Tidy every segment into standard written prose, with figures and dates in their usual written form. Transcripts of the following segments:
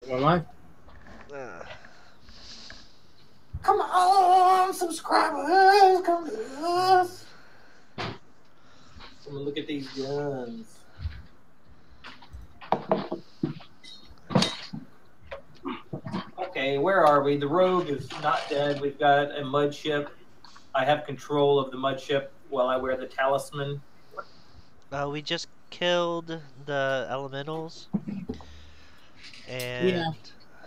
Am I? Uh, Come on, subscribers, come to us. I'm gonna look at these guns. Okay, where are we? The rogue is not dead. We've got a mud ship. I have control of the mud ship while I wear the talisman. we just killed the elementals, Yeah. and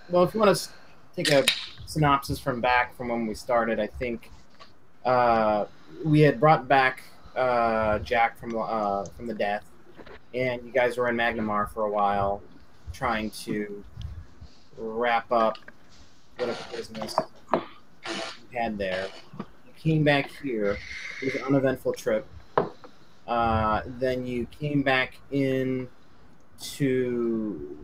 Well, if you want to take a synopsis from when we started, I think we had brought back Jack from the death, and you guys were in Magnamar for a while, trying to wrap up whatever business you had there. You came back here. It was an uneventful trip. Then you came back in to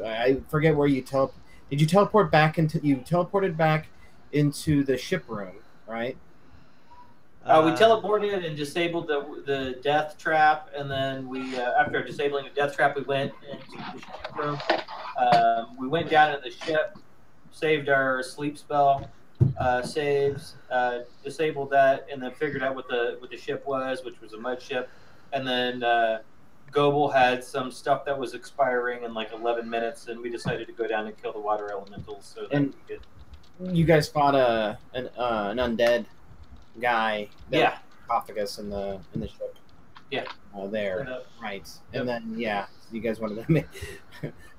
I forget where you Did you teleport back into? You teleported back into the ship room, right? We teleported and disabled the death trap, and then we, after disabling the death trap, we went into the ship room. We went down into the ship, saved our sleep spell, disabled that, and then figured out what the ship was, which was a mud ship, and then Goebel had some stuff that was expiring in like 11 minutes, and we decided to go down and kill the water elementals. So and we could... you guys fought an undead guy. Yeah. Sarcophagus in the ship. Yeah. There. Right. Yep. And then you guys wanted to make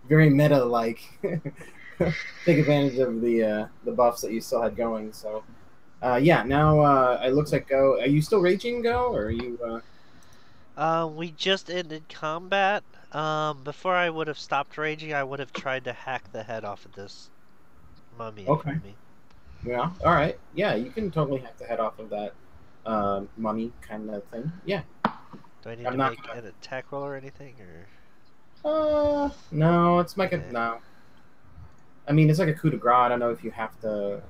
very meta like take advantage of the buffs that you still had going. So now it looks like Go. Are you still raging, Go, or are you? we just ended combat. Before I would have stopped raging, I would have tried to hack the head off of this mummy in front of me. Yeah. All right. Yeah, you can totally hack the head off of that mummy kind of thing. Yeah. Do I need to make an attack roll or anything, or? No. It's like no. I mean, it's like a coup de grace. I don't know if you have to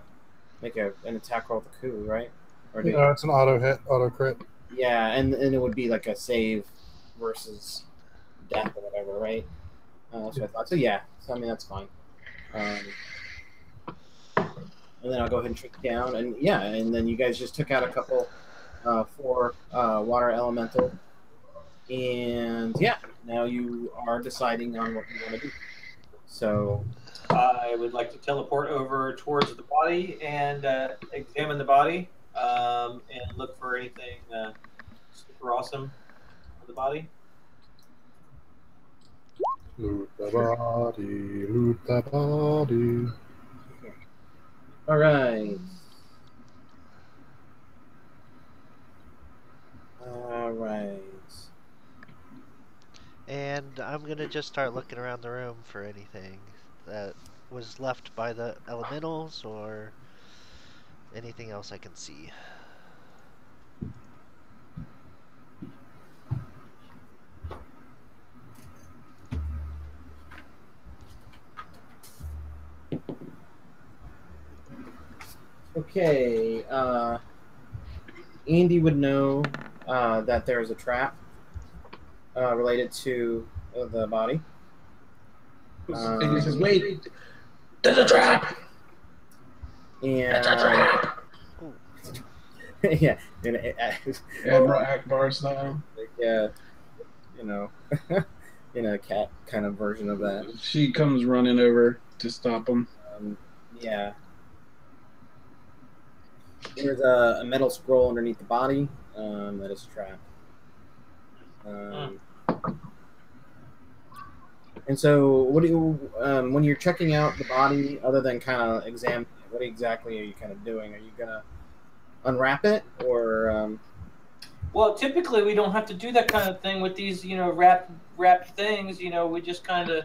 make an attack roll with a coup, right? Or no, it's an auto hit, auto crit. Yeah, and it would be like a save versus death or whatever, right? So I thought. So yeah. So I mean, that's fine. And then I'll go ahead and trick down, and then you guys just took out a couple, 4 water elemental, and now you are deciding on what you want to do. So I would like to teleport over towards the body and examine the body, and look for anything super awesome on the body. Loot the body, loot the body. All right. And I'm gonna just start looking around the room for anything that was left by the elementals or anything else I can see. Okay. Andy would know that there's a trap related to the body. Andy says, "Wait, there's a trap." And it's a trap. Yeah, Admiral Akbar style. Like, cat kind of version of that. She comes running over to stop him. Yeah. There's a metal scroll underneath the body that is trapped. And so, what do you when you're checking out the body, other than kind of examining it, what exactly are you kind of doing? Are you gonna unwrap it, or? Well, typically we don't have to do that kind of thing with these, wrapped things. We just kind of,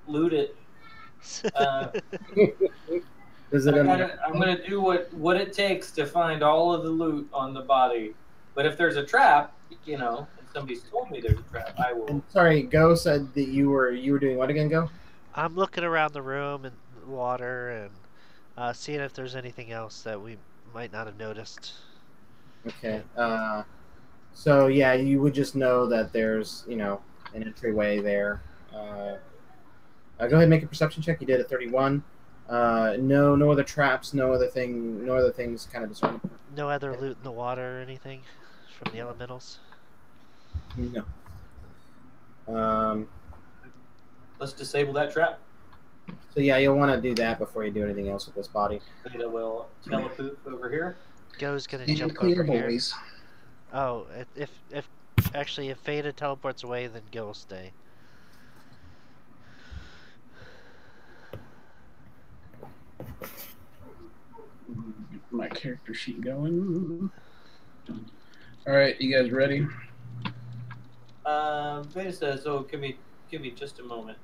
loot it. I'm going to do what it takes to find all of the loot on the body. But if there's a trap, and somebody's told me there's a trap, I will. And sorry, Go said that you were doing what again, Go? I'm looking around the room and the water and seeing if there's anything else that we might not have noticed. Okay. So you would just know that there's an entryway there. Go ahead and make a perception check. You did a 31. No other traps, no other things kind of discernible. No other loot in the water or anything from the elementals? No. Let's disable that trap. So yeah, you'll want to do that before you do anything else with this body. Veda will telepoof over here. Go's gonna Stand jump clear, over here. boys. Oh, if actually if Veda teleports away, then Go will stay. Get my character sheet going. All right, you guys ready? Veda says, "Oh, give me just a moment."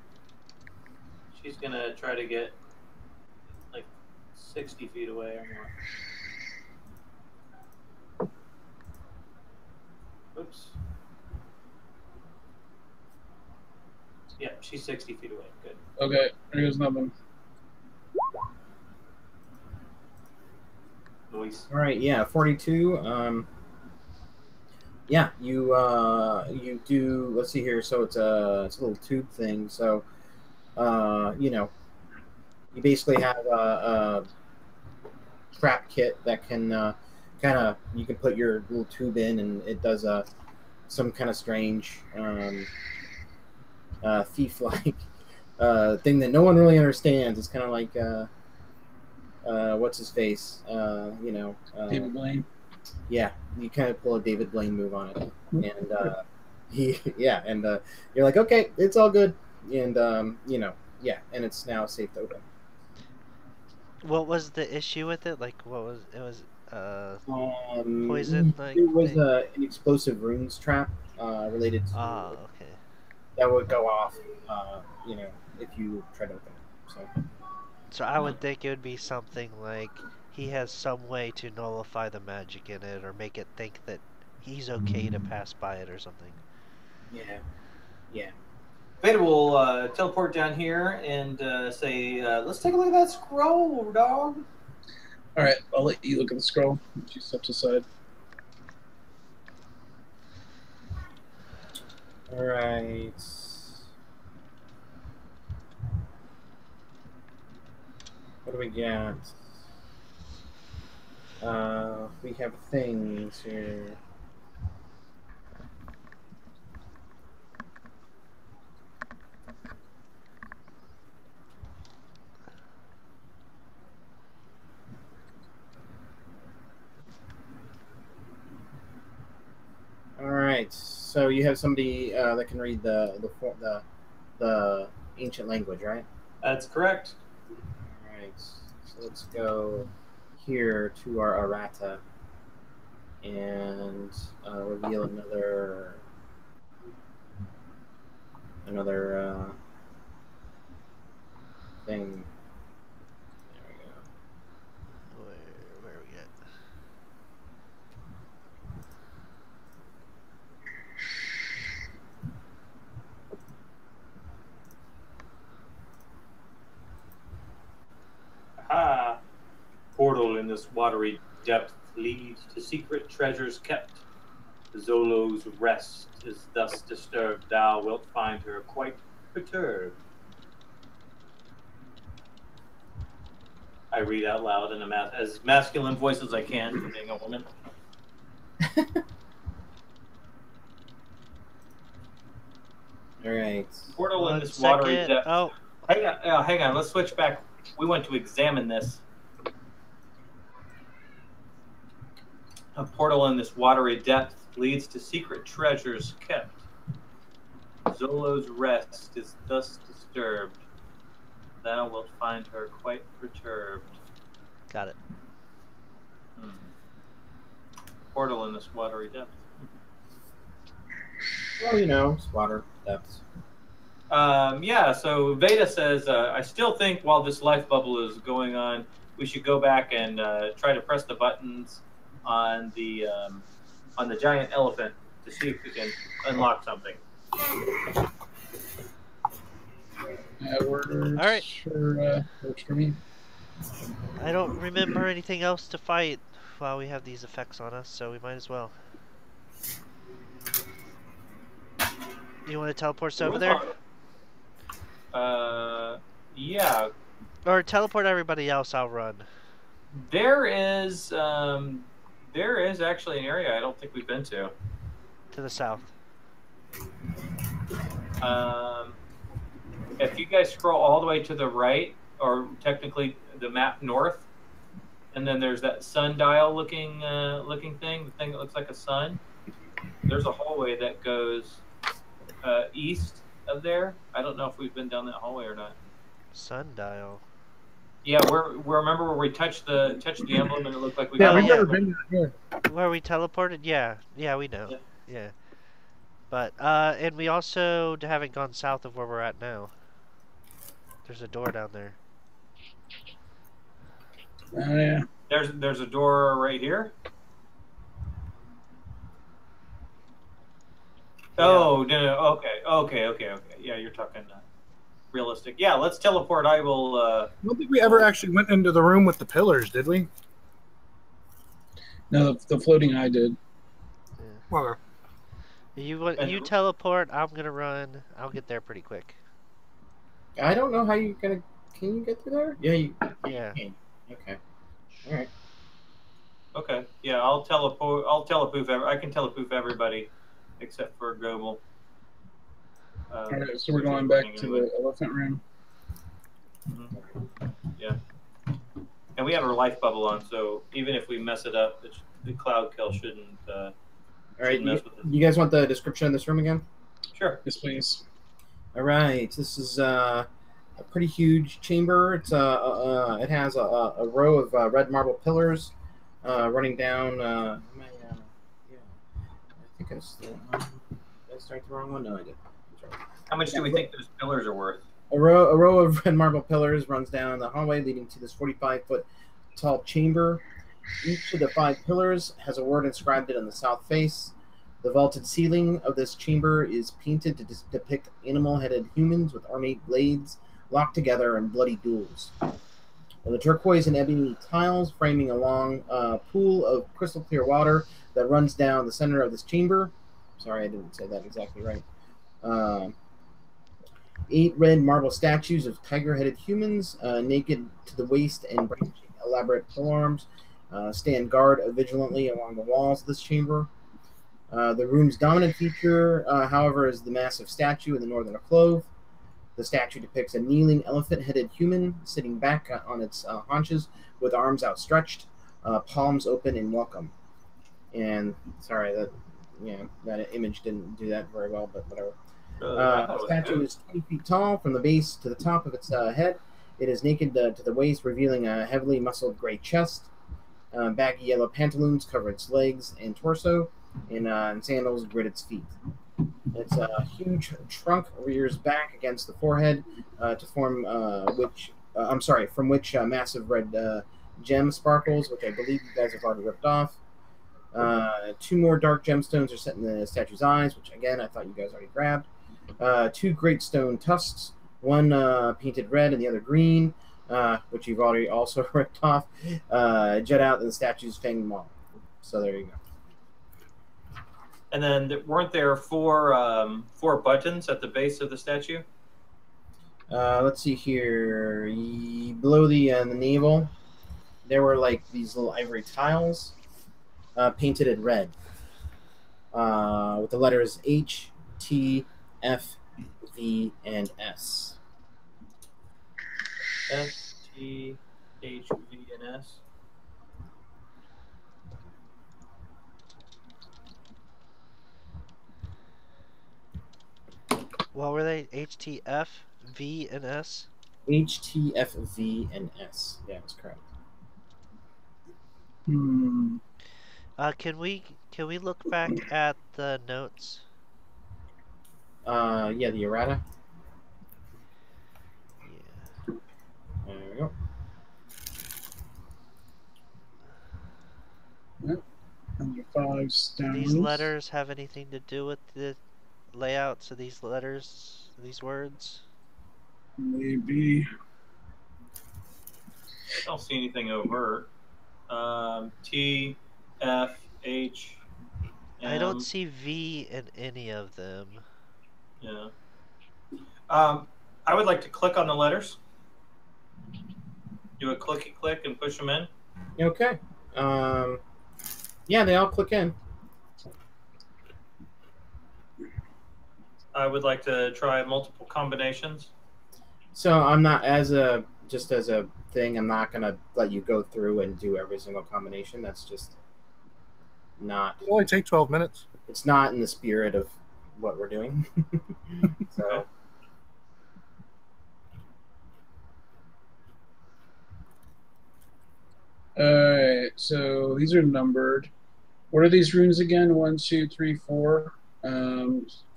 She's gonna try to get like 60 feet away or more. Oops. Yeah, she's 60 feet away. Good. Okay, there goes nothing. Noise. All right, yeah, 42. Yeah, you do. Let's see here. So it's a little tube thing. So, you know, you basically have a trap kit that can kind of you can put your little tube in, and it does some kind of strange thief-like thing that no one really understands. It's kind of like what's his face? You know, David Blaine. yeah, you kind of pull a David Blaine move on it, and you're like, okay, it's all good, and you know, yeah, and it's now safe to open. What was the issue with it? Like, what was it? Was poison? Like it was thing? an explosive runes trap related to Ah, okay. that would go off, you know, if you try to open it. So. So I would think it would be something like he has some way to nullify the magic in it, or make it think that he's okay to pass by it, or something. Yeah, yeah. Veda will teleport down here and say, "Let's take a look at that scroll, dog." All right, I'll let you look at the scroll. She steps aside. All right. What do we got? We have things here. All right. So you have somebody that can read the ancient language, right? That's correct. All right. So let's go here to our errata and reveal another thing. There we go. Where are we at? Aha! Portal in this watery depth leads to secret treasures kept. Zolo's rest is thus disturbed. Thou wilt find her quite perturbed. I read out loud in as masculine voice as I can, for being a woman. All right. Portal in One this watery second. depth. Oh, Hang on. Let's switch back. We went to examine this. A portal in this watery depth leads to secret treasures kept. Zolo's rest is thus disturbed. Thou wilt find her quite perturbed. got it. Portal in this watery depth. Well, you know, it's water depths. Yeah, so Veda says, I still think while this life bubble is going on, we should go back and try to press the buttons on the giant elephant to see if we can unlock something. Works. All right. Works for me. I don't remember anything else to fight while we have these effects on us, so we might as well. You want to teleport us over there? Yeah, Or teleport everybody else, I'll run. there is actually an area I don't think we've been to. To the south. If you guys scroll all the way to the right, or technically the map north, and then there's that sundial looking thing, the thing that looks like a sun. There's a hallway that goes east of there. I don't know if we've been down that hallway or not. Sundial. Yeah, we're remember where we touched the emblem and it looked like we Yeah, got we've all never the- been here. Where we teleported? Yeah, we know. Yeah. But and we also haven't gone south of where we're at now. There's a door down there. Yeah. There's a door right here. Yeah. Oh no, okay. Yeah, you're talking realistic. Yeah, let's teleport. I will. I don't think we ever actually went into the room with the pillars, did we? No, the floating eye did. Well, You teleport. I'm gonna run. I'll get there pretty quick. I don't know how you're gonna. Can you get through there? Yeah, you can. Okay. All right. Okay. Yeah, I'll teleport. I can telepoof everybody except for Gobel. All right, so we're going back to the elephant room. Yeah. And we have our life bubble on, so even if we mess it up, the cloud kill shouldn't. All right. Mess with it. You guys want the description of this room again? Sure. Yes, please. All right. This is a pretty huge chamber. It's it has a row of red marble pillars running down. Yeah. I think did I start the wrong one? No, I didn't. How much do we think those pillars are worth? A row of red marble pillars runs down the hallway leading to this 45-foot tall chamber. Each of the 5 pillars has a word inscribed on the south face. The vaulted ceiling of this chamber is painted to depict animal-headed humans with ornate blades locked together in bloody duels. The turquoise and ebony tiles framing a long pool of crystal clear water that runs down the center of this chamber. Sorry, I didn't say that exactly right. 8 red marble statues of tiger-headed humans, naked to the waist and branching elaborate polearms, stand guard vigilantly along the walls of this chamber. The room's dominant feature, however, is the massive statue in the northern alcove. The statue depicts a kneeling elephant-headed human sitting back on its haunches with arms outstretched, palms open in welcome. And sorry, that image didn't do that very well, but whatever. The statue is 20 feet tall from the base to the top of its head. It is naked to the waist, revealing a heavily muscled gray chest. Baggy yellow pantaloons cover its legs and torso, and sandals grid its feet. Its huge trunk rears back against the forehead to form from which massive red gem sparkles, which I believe you guys have already ripped off. 2 more dark gemstones are set in the statue's eyes, which again I thought you guys already grabbed. 2 great stone tusks, one painted red and the other green, which you've already also ripped off, jet out in the statue's fanged maw. So there you go. And then weren't there 4 buttons at the base of the statue? Let's see here. Below the navel, there were like these little ivory tiles painted in red with the letters H, T, F, V, and S. F, T, H, V, and S. What were they? H, T, F, V, and S? H, T, F, V, and S. Yeah, that's correct. Can we look back at the notes? Yeah, the errata. Yeah. There we go. Yep. And the 5 stones. Do these letters have anything to do with the layouts of these letters, these words? Maybe. I don't see anything overt. T, F, H. M. I don't see V in any of them. Yeah. I would like to click on the letters. do a clicky click and push them in. Okay. Yeah, they all click in. I would like to try multiple combinations. So I'm not as a thing. I'm not gonna let you go through and do every single combination. That's just not. It'll only take 12 minutes. It's not in the spirit of what we're doing. So. Okay. Alright, so these are numbered. What are these runes again? 1, 2, 3, 4.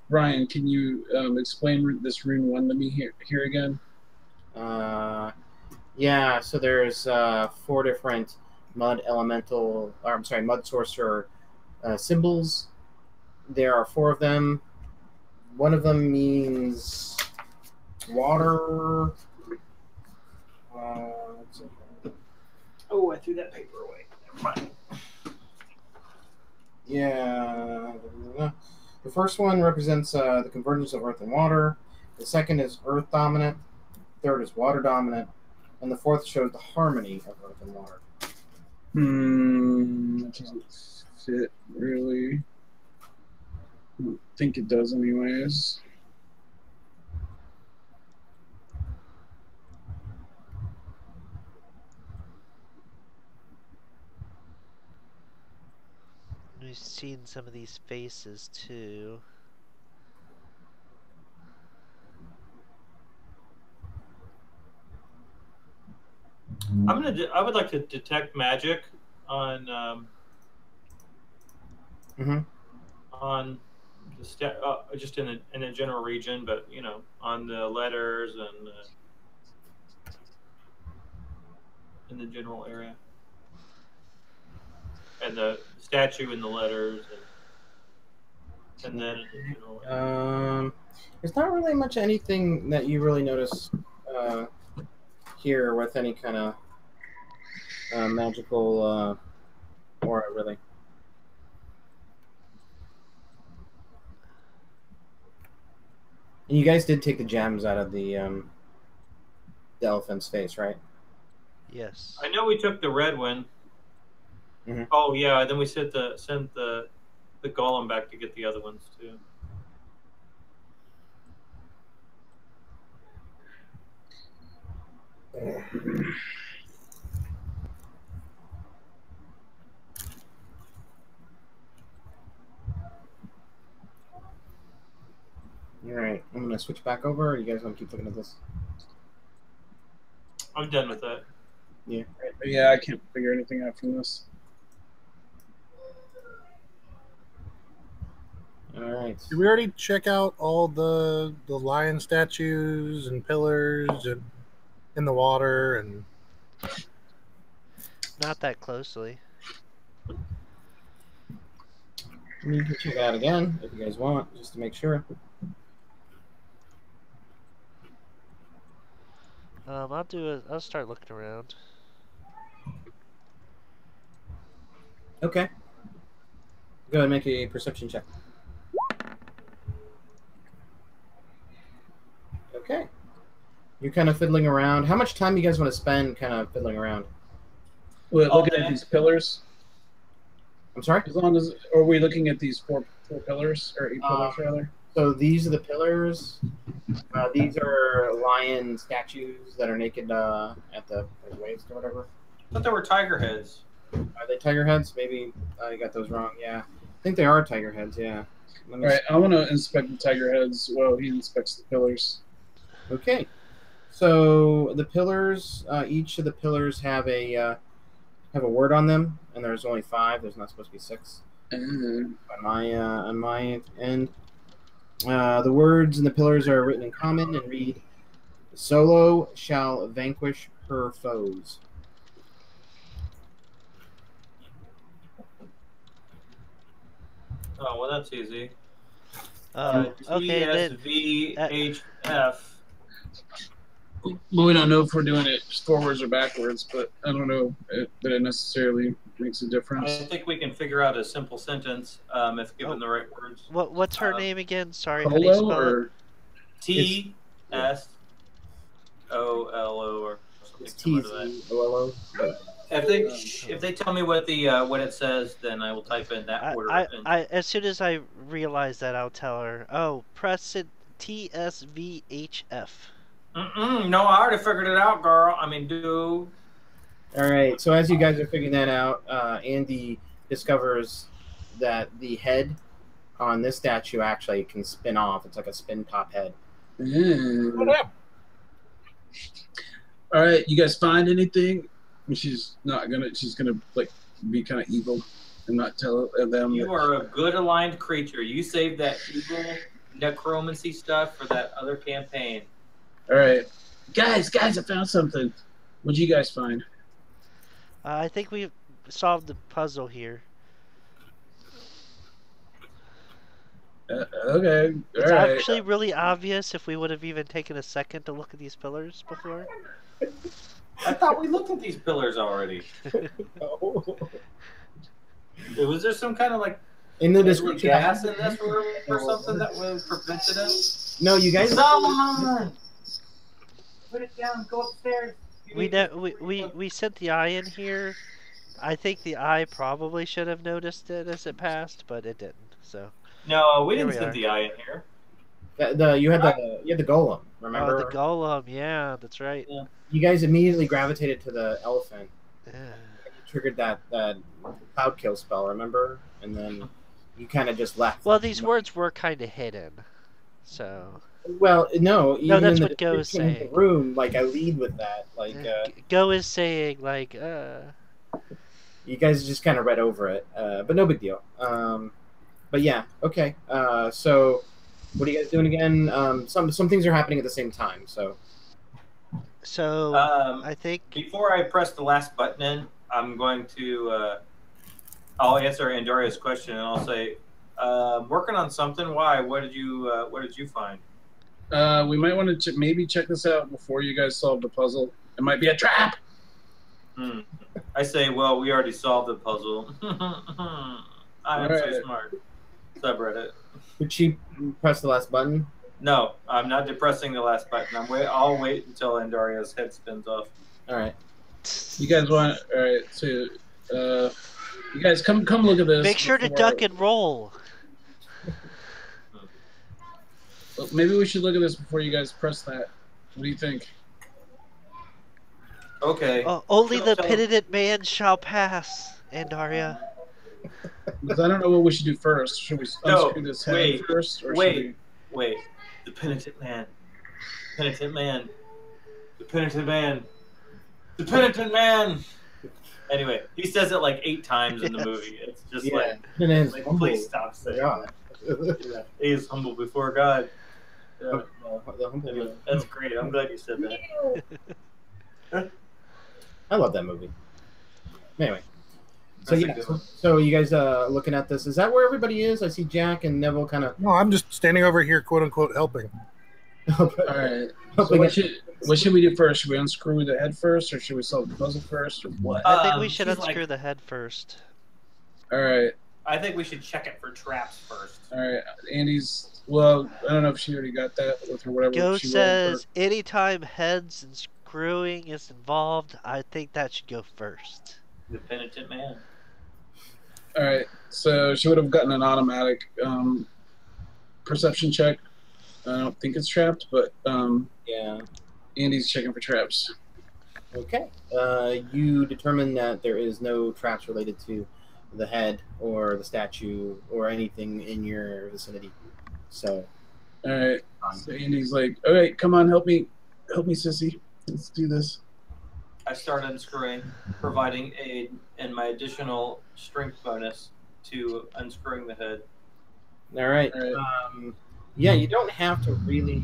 Ryan, can you explain this rune 1 to me here again? Yeah. So there's 4 different mud sorcerer symbols. There are 4 of them. One of them means water. Oh, I threw that paper away. Never mind. Yeah. The first one represents the convergence of earth and water. The second is earth dominant. The third is water dominant. And the fourth shows the harmony of earth and water. That doesn't fit really. I don't think it does anyways. We've seen some of these faces too. I would like to detect magic on on the just in a general region, but on the letters and in the general area, and the statue and the letters, and then in the general area. There's not really much anything that you really notice here with any kind of magical aura, really. And you guys did take the gems out of the elephant's face, right? Yes. I know we took the red one. Mm-hmm. Oh yeah, then we sent the golem back to get the other ones too. All right, I'm gonna switch back over. Or you guys want to keep looking at this? I'm done with that. Yeah. Yeah, I can't figure anything out from this. All right. Did we already check out all the lion statues and pillars and in the water and? Not that closely. You can check it out again if you guys want, just to make sure. I'll start looking around. Okay. Go ahead and make a perception check. Okay. You're kind of fiddling around. How much time do you guys want to spend kind of fiddling around? Well, looking at these pillars. I'm sorry? As long as are we looking at these four pillars or 8 pillars rather? So these are the pillars. These are lion statues that are naked at the waist or whatever. I thought they were tiger heads. Are they tiger heads? Maybe I got those wrong. Yeah, I think they are tiger heads. Yeah. All right, I want to inspect the tiger heads while he inspects the pillars. Okay. So the pillars, each of the pillars have a word on them, and there's only 5. There's not supposed to be 6. On my end. The words in the pillars are written in common and read, "Solo shall vanquish her foes." Oh, well, that's easy. Okay, then. GSVHF. Well, we don't know if we're doing it forwards or backwards, but I don't know that it necessarily makes a difference. I think we can figure out a simple sentence if given the right words. What's her name again? Sorry, how do you spell it? TSOLO or something It's similar to that. TZOLO. If they tell me what the what it says, then I will type in that order. As soon as I realize that, I'll tell her. Oh, press it TSVHF. No, I already figured it out, girl. I mean, dude. All right. So as you guys are figuring that out, Andy discovers that the head on this statue actually can spin off. It's like a spin top head. All right, you guys find anything? She's gonna like be kind of evil and not tell them. You are a good aligned creature. You saved that evil necromancy stuff for that other campaign. All right, guys, I found something. What'd you guys find? I think we've solved the puzzle here. Okay. It's all right. actually really obvious if we would have even taken a second to look at these pillars before. I thought we looked at these pillars already. Was there some kind of like in the description gas in this room or something that was prevented us? No, you guys. Someone! Put it down. Go upstairs. We sent the eye in here. I think the eye probably should have noticed it as it passed, but it didn't. So. No, we didn't send the eye in here. You had the golem. Remember? Oh, the golem. Yeah, that's right. Yeah. You guys immediately gravitated to the elephant. Yeah. You triggered that cloud kill spell. Remember? And then you kind of just left. Well, these words were kind of hidden, so. Well, no. Even that's in what Go is saying. The room, like I lead with that. Like Go is saying, like. You guys just kind of read over it, but no big deal. But yeah, okay. So, what are you guys doing again? Some things are happening at the same time. So I think before I press the last button in, I'm going to. I'll answer Andoria's question and I'll say, "Working on something. Why? What did you find?" We might want to maybe check this out before you guys solve the puzzle. It might be a trap. I say, well, we already solved the puzzle. I'm so smart. Subreddit. Did she press the last button? No, I'm not depressing the last button. I'll wait until Andoria's head spins off. All right. You guys want? All right. So, you guys come look at this. Make sure to duck and roll. Well, maybe we should look at this before you guys press that. What do you think? Okay. Only the penitent man shall pass, Andaria. Because I don't know what we should do first. Should we unscrew this head first? Or wait. The penitent man. Penitent man. The penitent man. The penitent man. Anyway, he says it like 8 times in the movie. It's just like please stop saying that. He is humble before God. Anyway, that's great. I'm glad you said that. I love that movie. Anyway, so you guys looking at this? Is that where everybody is? I see Jack and Neville kind of. No, I'm just standing over here, quote unquote, helping. All right. So what should we do first? Should we unscrew the head first, or should we solve the puzzle first, or what? I think we should unscrew the head first. All right. I think we should check it for traps first. All right. Andy's. Well, I don't know if she already got that with her whatever. Go says anytime heads and screwing is involved, I think that should go first. The penitent man. All right. So she would have gotten an automatic perception check. I don't think it's trapped, but yeah. Andy's checking for traps. Okay. You determine that there is no traps related to the head or the statue or anything in your vicinity. So. All right. So Andy's like, "All right, come on, help me, sissy. Let's do this." I start unscrewing, providing aid and my additional strength bonus to unscrewing the head. All right. Yeah, you don't have to really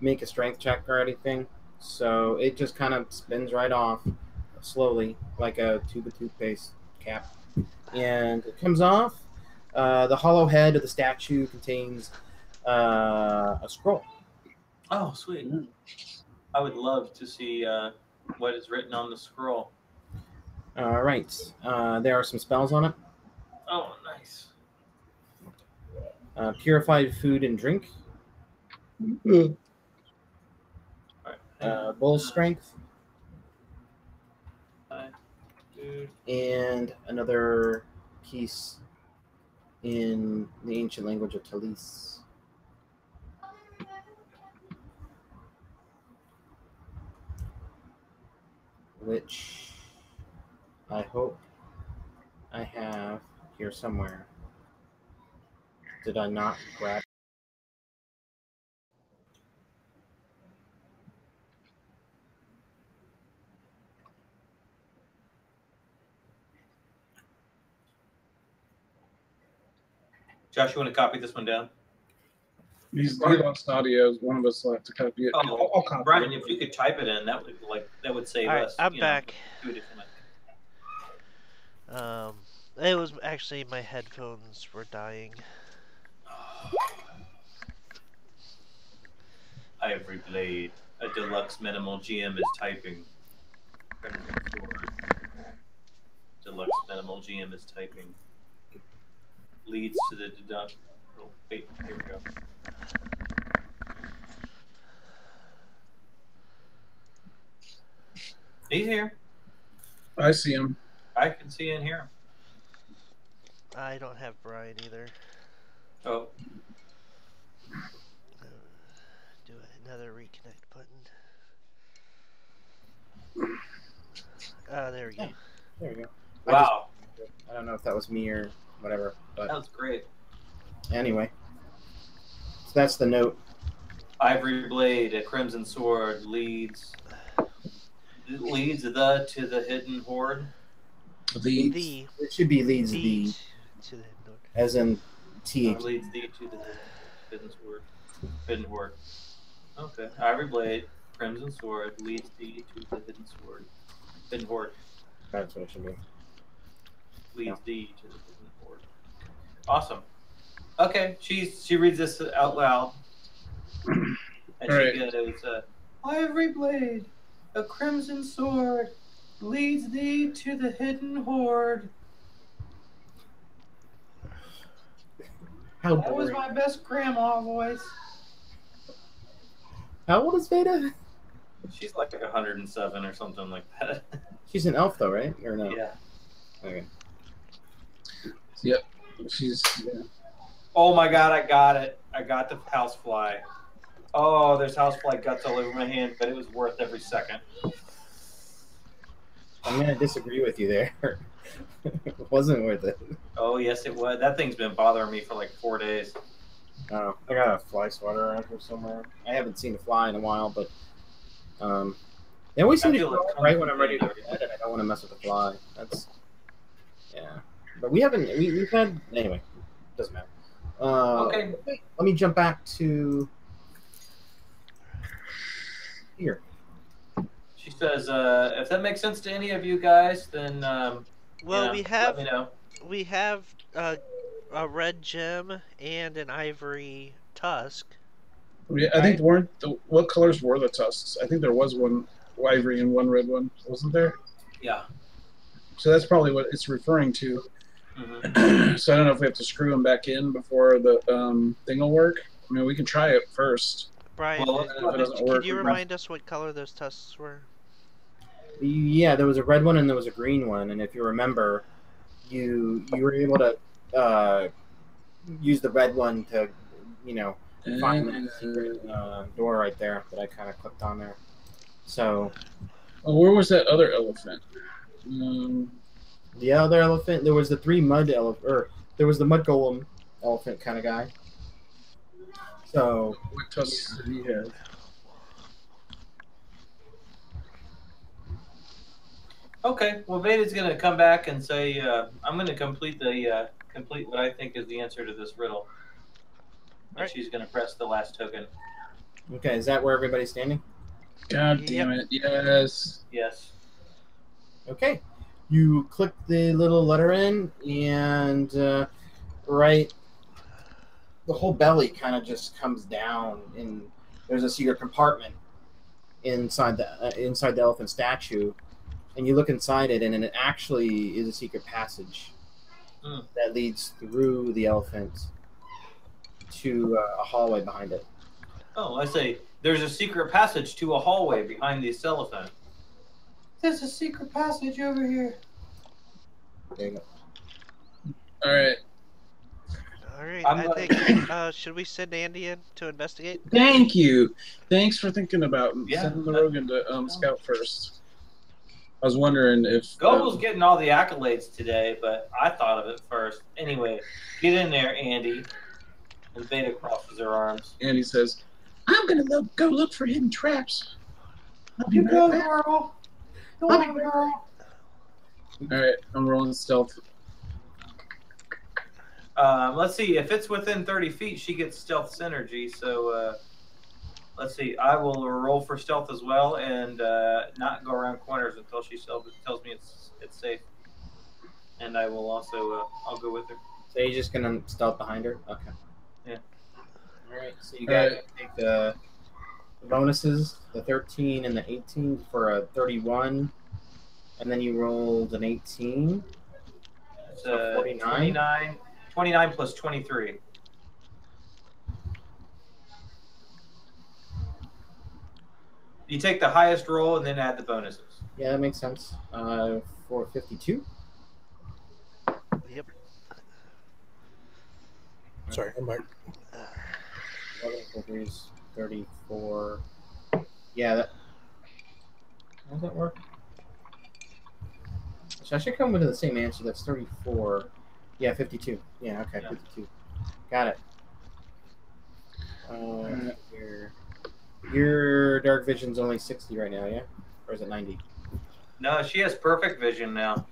make a strength check or anything. So it just kind of spins right off slowly, like a tube of toothpaste cap. And it comes off. The hollow head of the statue contains a scroll. Oh, sweet. I would love to see what is written on the scroll. All right. There are some spells on it. Oh, nice. Purified food and drink. bull strength, Dude. and another piece in the ancient language of Talise. Which I hope I have here somewhere. Did I not grab? Josh, you want to copy this one down? He lost audio. One of us will have to copy it. Oh, I'll copy Brian, it. if you could type it in, that would save All right, us. I'm back. 2 additional minutes. It was actually my headphones were dying. Ivory Blade. A deluxe minimal GM is typing. Deluxe minimal GM is typing. Leads to the deduct. Oh, wait, here we go. He's here. I see him. I can see and hear him. I don't have Brian either. Oh, Do another reconnect button. There we go. There we go. wow. I don't know if that was me or whatever, but That was great. anyway. So that's the note. Ivory Blade, a crimson sword, leads the to the hidden horde. The It should be leads the, to the north. as in TH. Leads thee to the hidden sword. Hidden horde. Okay. Ivory Blade, crimson sword, leads thee to the hidden sword. Hidden horde. That's what it should be. Leads thee to the hidden horde. Awesome. Okay, she reads this out loud. And Right. she goes, Ivory Blade, a crimson sword, leads thee to the hidden horde. How That was boring. my best grandma voice. How old is Veda? She's like 107 or something like that. She's an elf, though, right? Or no? Yeah. Okay. Yep. She's yeah. Oh my god, I got it. I got the housefly. Oh, there's housefly guts all over my hand, but it was worth every second. I'm going to disagree with you there. It wasn't worth it. Oh, yes, it was. That thing's been bothering me for like 4 days. Oh, I got a fly swatter around here somewhere. I haven't seen a fly in a while, but they always seem to feel go like right when I'm ready to go to bed, and I don't want to mess with the fly. That's but we haven't. We've had anyway. Doesn't matter. Okay. Let me jump back to here. She says, if that makes sense to any of you guys, then Well, yeah, we have let me know. we have a red gem and an ivory tusk. Yeah, I think what colors were the tusks? I think there was one ivory and one red one, wasn't there? Yeah. So that's probably what it's referring to. Mm-hmm. So I don't know if we have to screw them back in before the thing will work. I mean, we can try it first. Brian, Well, if it doesn't work, could you we remind us what color those tusks were? Yeah, there was a red one and there was a green one, and if you remember, you were able to use the red one to, find the secret door right there that I kind of clicked on there. So. Oh, where was that other elephant? The other elephant, there was the three mud elephant, or there was the mud golem elephant kind of guy. So. What tusks did he have? Okay. Well, Veda's going to come back and say, I'm going to complete what I think is the answer to this riddle. And Right. she's going to press the last token. Okay, is that where everybody's standing? God damn it! Yes. Yes. Okay. You click the little letter in, and the whole belly kind of just comes down, and there's a secret compartment inside the elephant statue, and you look inside it, and it actually is a secret passage that leads through the elephant to a hallway behind it. Oh, I say, there's a secret passage to a hallway behind the cellophane. There's a secret passage over here. There you go. All right. All right. I think. Should we send Andy in to investigate? Thank you. Thanks for thinking about sending the that- rogue into scout first. I was wondering if Goebel's getting all the accolades today, but I thought of it first. Anyway, get in there, Andy. And Beta crosses her arms. Andy says, "I'm gonna go look for hidden traps." I'll be You right go, back. girl. Go on, girl. All right, I'm rolling stealth. Let's see. If it's within 30 feet, she gets stealth synergy. So let's see. I will roll for stealth as well, and not go around corners until she tells me it's safe. And I will also I'll go with her. So you're just gonna stealth behind her? Okay. Yeah. All right. So you guys take the bonuses, the 13 and the 18 for a 31, and then you rolled an 18. It's So 49. 29 plus 23. You take the highest roll and then add the bonuses. Yeah, that makes sense. For 52. Yep. Sorry, I'm back. 11 degrees, 34. Yeah, that. How does that work? So I should come with the same answer. That's 34. Yeah, 52. Yeah, okay, Yeah. 52. Got it. Your dark vision's only 60 right now, yeah? Or is it 90? No, she has perfect vision now.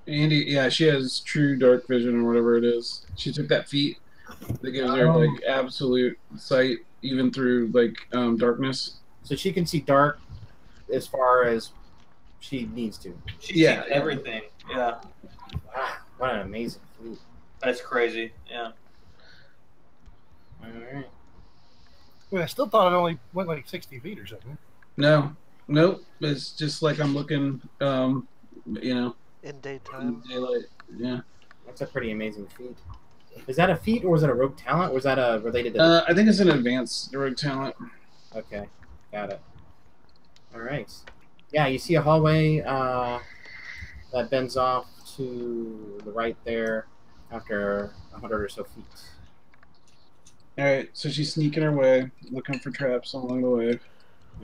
Andy, yeah, she has true dark vision or whatever it is. She took that feat that gives her like absolute sight even through like darkness. So she can see dark as far as she needs to. She sees everything. Yeah. Wow, what an amazing feat. That's crazy. Yeah. All right. Well, I still thought it only went like 60 feet or something. Nope. It's just like I'm looking, In daytime. daylight. Yeah. That's a pretty amazing feat. Is that a feat or was it a rogue talent? Or was that related to? I think it's an advanced rogue talent. Okay, got it. All right. Yeah, you see a hallway that bends off to the right there after 100 or so feet. All right, so she's sneaking her way, looking for traps along the way,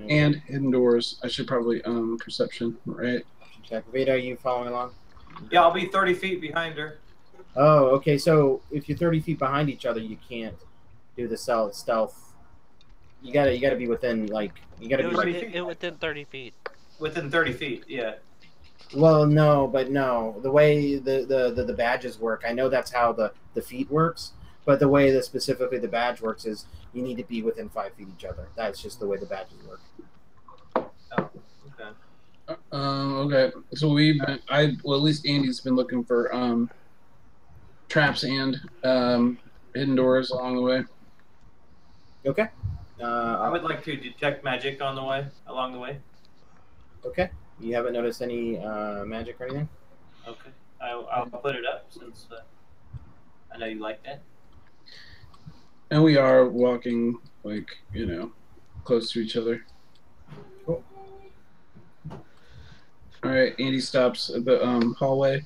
and hidden doors. I should probably perception, right? Check. Veda, are you following along? Yeah, I'll be 30 feet behind her. Oh, okay. So if you're 30 feet behind each other, you can't do the stealth. You gotta be within you gotta be right. Within 30 feet. Within 30 feet, yeah. Well, no. The way the badges work, I know that's how the feat works. But the way that specifically the badge works is you need to be within 5 feet each other. That's just the way the badges work. Oh, okay. Okay. So at least Andy's been looking for traps and hidden doors along the way. Okay. I would like to detect magic along the way. Okay. You haven't noticed any magic or anything? Okay. I'll put it up since I know you like that. And we are walking, close to each other. Cool. All right, Andy stops at the hallway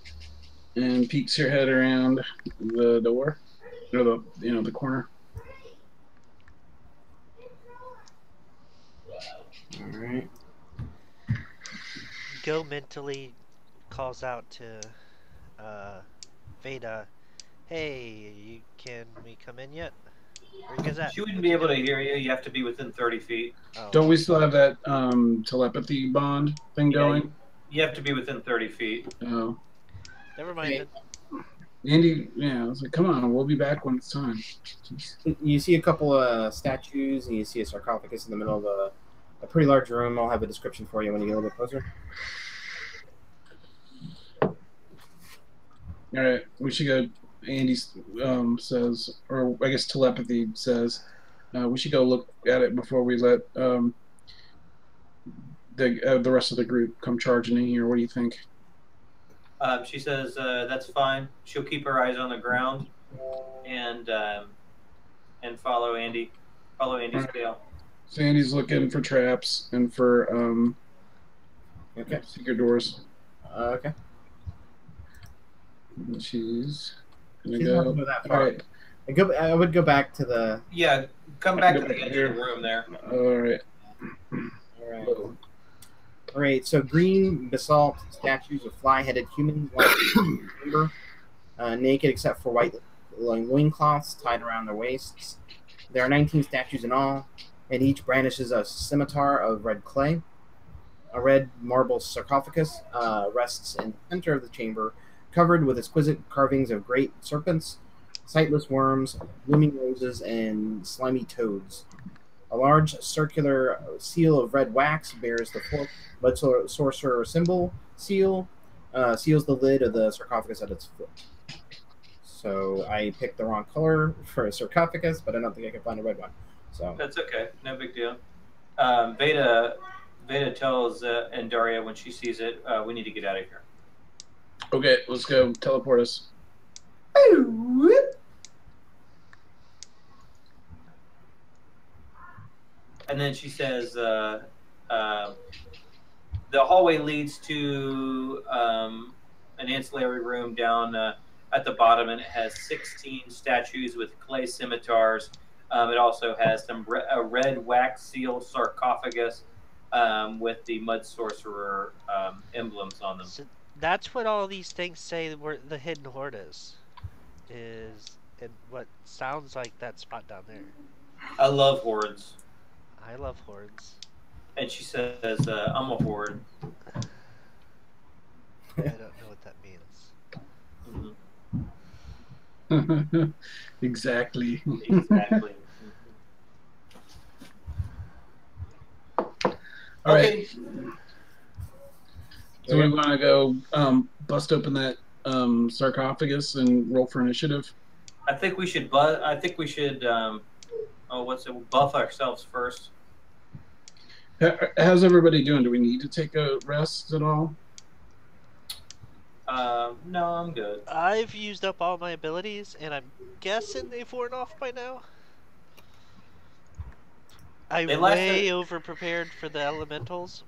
and peeks her head around the door, or the corner. All right. Go mentally calls out to Veda. Hey, can we come in yet? Where you guys at? She wouldn't be able to hear you. You have to be within 30 feet. Oh. Don't we still have that telepathy bond thing going? You have to be within 30 feet. Oh. Never mind. Andy, I was like, come on, we'll be back when it's time. Jeez. You see a couple of statues, and you see a sarcophagus in the middle of a pretty large room. I'll have a description for you when you get a little bit closer. All right, we should go. Andy says, or I guess telepathy says, we should go look at it before we let the rest of the group come charging in here. What do you think? She says that's fine. She'll keep her eyes on the ground and follow Andy. Follow Andy's tail. Sandy's looking for traps and for Okay. secret doors. Okay. She's gonna She's go. not gonna go that far. All right. I would go back to the. Yeah, come back to the edge of the room there. All right. All right. All right. So green basalt statues of fly-headed humans line the chamber, naked except for white loincloths tied around their waists. There are 19 statues in all, and each brandishes a scimitar of red clay. A red marble sarcophagus rests in the center of the chamber, covered with exquisite carvings of great serpents, sightless worms, blooming roses, and slimy toads. A large circular seal of red wax bears the fourth blood sorcerer symbol seal, seals the lid of the sarcophagus at its foot. So I picked the wrong color for a sarcophagus, but I don't think I can find a red one. So That's okay, no big deal. Veda tells Andaria when she sees it, we need to get out of here. Okay, let's go. Teleport us. And then she says, the hallway leads to an ancillary room down at the bottom, and it has 16 statues with clay scimitars. It also has a red wax seal sarcophagus with the mud sorcerer emblems on them. So that's what all these things say were the hidden horde is in what sounds like that spot down there. I love hordes. I love hordes. And she says, I'm a horde. I don't know what that means. Mm-hmm. Exactly. Exactly. All okay. right. So we want to go bust open that sarcophagus and roll for initiative. I think we should. Buff ourselves first. How's everybody doing? Do we need to take a rest at all? No, I'm good. I've used up all my abilities, and I'm guessing they've worn off by now. I way over prepared for the elementals.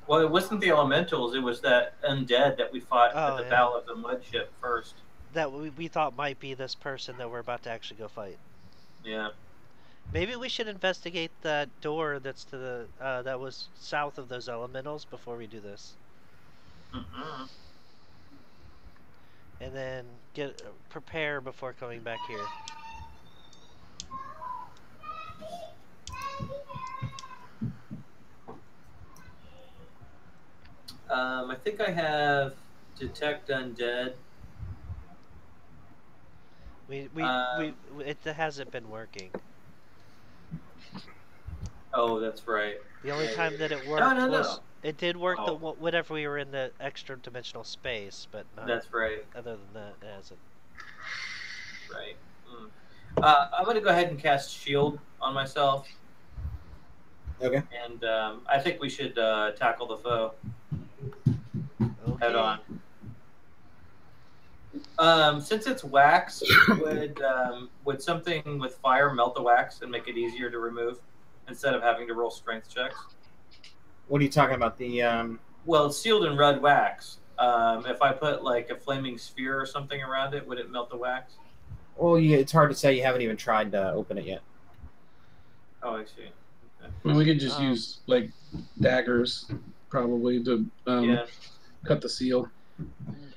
Well, it wasn't the elementals. It was that undead that we fought at the Battle of the Mudship first. That we thought might be this person that we're about to actually go fight. Yeah. Maybe we should investigate that door that's to the that was south of those elementals before we do this. Mm-hmm. And then prepare before coming back here. I think I have detect undead. It hasn't been working. Oh, that's right. The only time that it worked was it did work whenever we were in the extra dimensional space, but not, that's right. Other than that, it hasn't. Right. I'm going to go ahead and cast shield on myself. Okay. And I think we should tackle the foe head on. Since it's wax, would something with fire melt the wax and make it easier to remove instead of having to roll strength checks? What are you talking about? The Well, it's sealed in red wax. If I put like a flaming sphere or something around it, would it melt the wax? Well, it's hard to say. You haven't even tried to open it yet. Oh, I see. Okay. Well, we could just use like daggers, probably to cut the seal.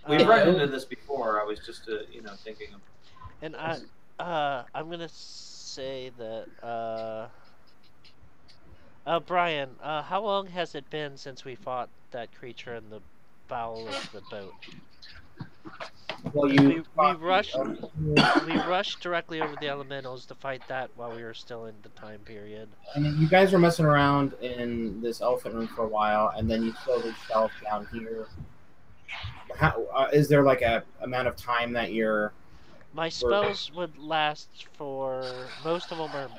We've run into this before. I was just, thinking of. And I'm gonna say that. Brian, how long has it been since we fought that creature in the bow of the boat? Well, we rushed directly over the elementals to fight that while we were still in the time period. And you guys were messing around in this elephant room for a while, and then you slowly shelf down here. Is there like a amount of time that you're? My spells would last for most of them are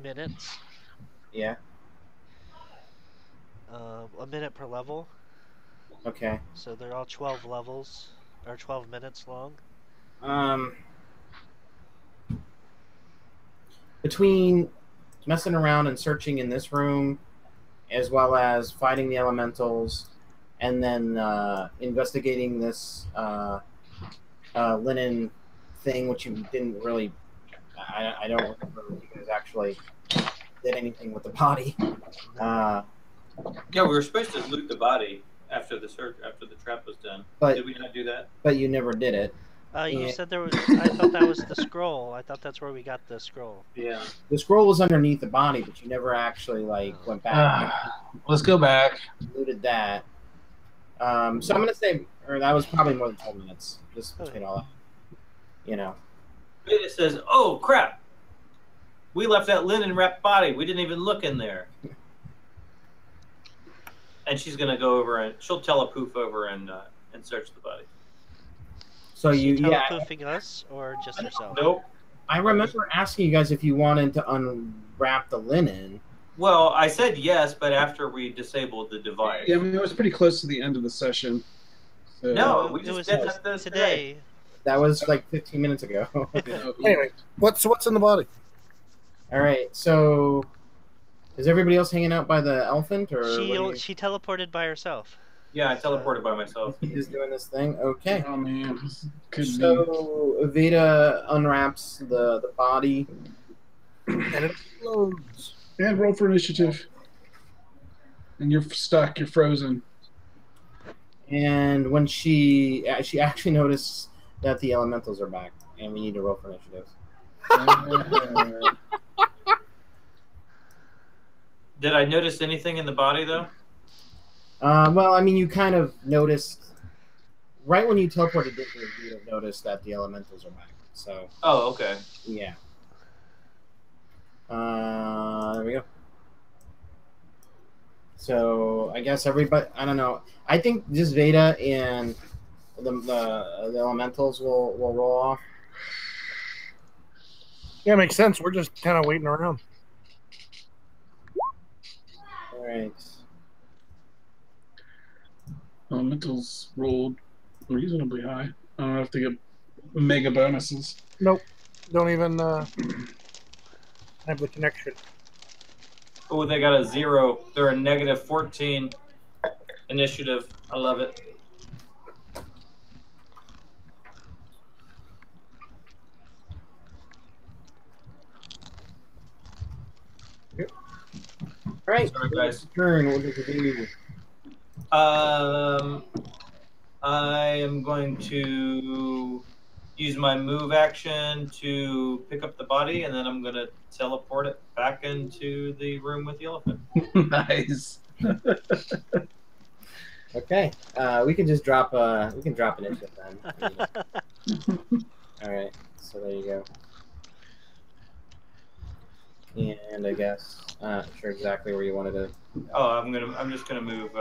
minutes. Yeah. A minute per level. Okay. So they're all 12 levels, or 12 minutes long. Between messing around and searching in this room, as well as fighting the elementals, and then investigating this linen thing, which you didn't really. I don't remember if you guys actually did anything with the body. Yeah, we were supposed to loot the body after the trap was done. But did we not do that? But you never did it. You said there was. I thought that was the scroll. I thought that's where we got the scroll. Yeah. The scroll was underneath the body, but you never actually went back. Let's go back. Looted that. So I'm gonna say, or that was probably more than 12 minutes, just between all that. You know. It says, "Oh crap! We left that linen wrapped body. We didn't even look in there." And she's gonna go over and she'll telepoof over and search the body. So Is she telepoofing us or just herself? Nope. I remember asking you guys if you wanted to unwrap the linen. Well, I said yes, but after we disabled the device. Yeah, I mean, it was pretty close to the end of the session. So. No, we just did that today. That was like 15 minutes ago. Anyway, what's in the body? All right, so is everybody else hanging out by the elephant, or she teleported by herself? Yeah, I teleported by myself. He's doing this thing. Okay. Oh man. So Veda unwraps the body, and it explodes. And roll for initiative. And you're stuck. You're frozen. And when she actually noticed that the elementals are back, and we need to roll for initiative. Did I notice anything in the body though? Well, I mean, you kind of noticed right when you teleported, you'd have noticed that the elementals are back. So. Oh, okay. Yeah. There we go. So I guess everybody. I don't know. I think just Veda and the elementals will roll off. Yeah, makes sense. We're just kind of waiting around. All right. Elementals rolled reasonably high. I don't have to get mega bonuses. Nope. Don't even have the connection. Oh, they got a 0. They're a negative 14 initiative. I love it. Yep. All right. Sorry, guys. Turn. What does it do? I am going to use my move action to pick up the body, and then I'm going to teleport it back into the room with the elephant. Nice. Okay. We can just drop initiative then. All right. So there you go. And I guess not sure exactly where you wanted to. Oh, I'm just gonna move.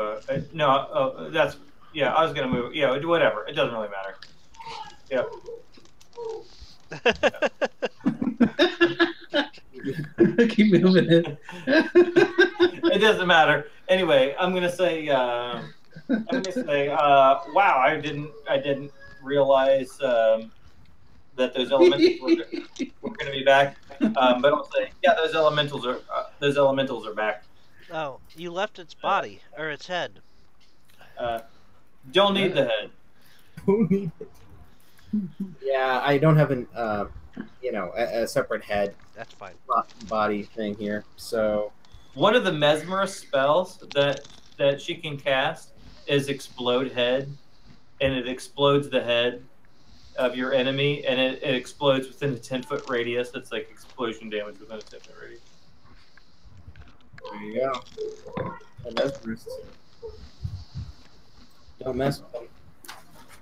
No. Oh, that's. Yeah, I was gonna move. Yeah, whatever. It doesn't really matter. Yeah. Keep moving it. It doesn't matter. Anyway, I'm gonna say. Wow, I didn't realize that those elementals were going to be back. But I'll say, yeah, those elementals are back. Oh, you left its body or its head. Don't need the head. Don't need it. Yeah, I don't have a separate head. That's fine. Body thing here. So one of the mesmerist spells that she can cast is explode head, and it explodes the head of your enemy, and it explodes within a 10-foot radius. That's like explosion damage within a 10-foot radius. There you go. A mesmerist. Don't mess with them.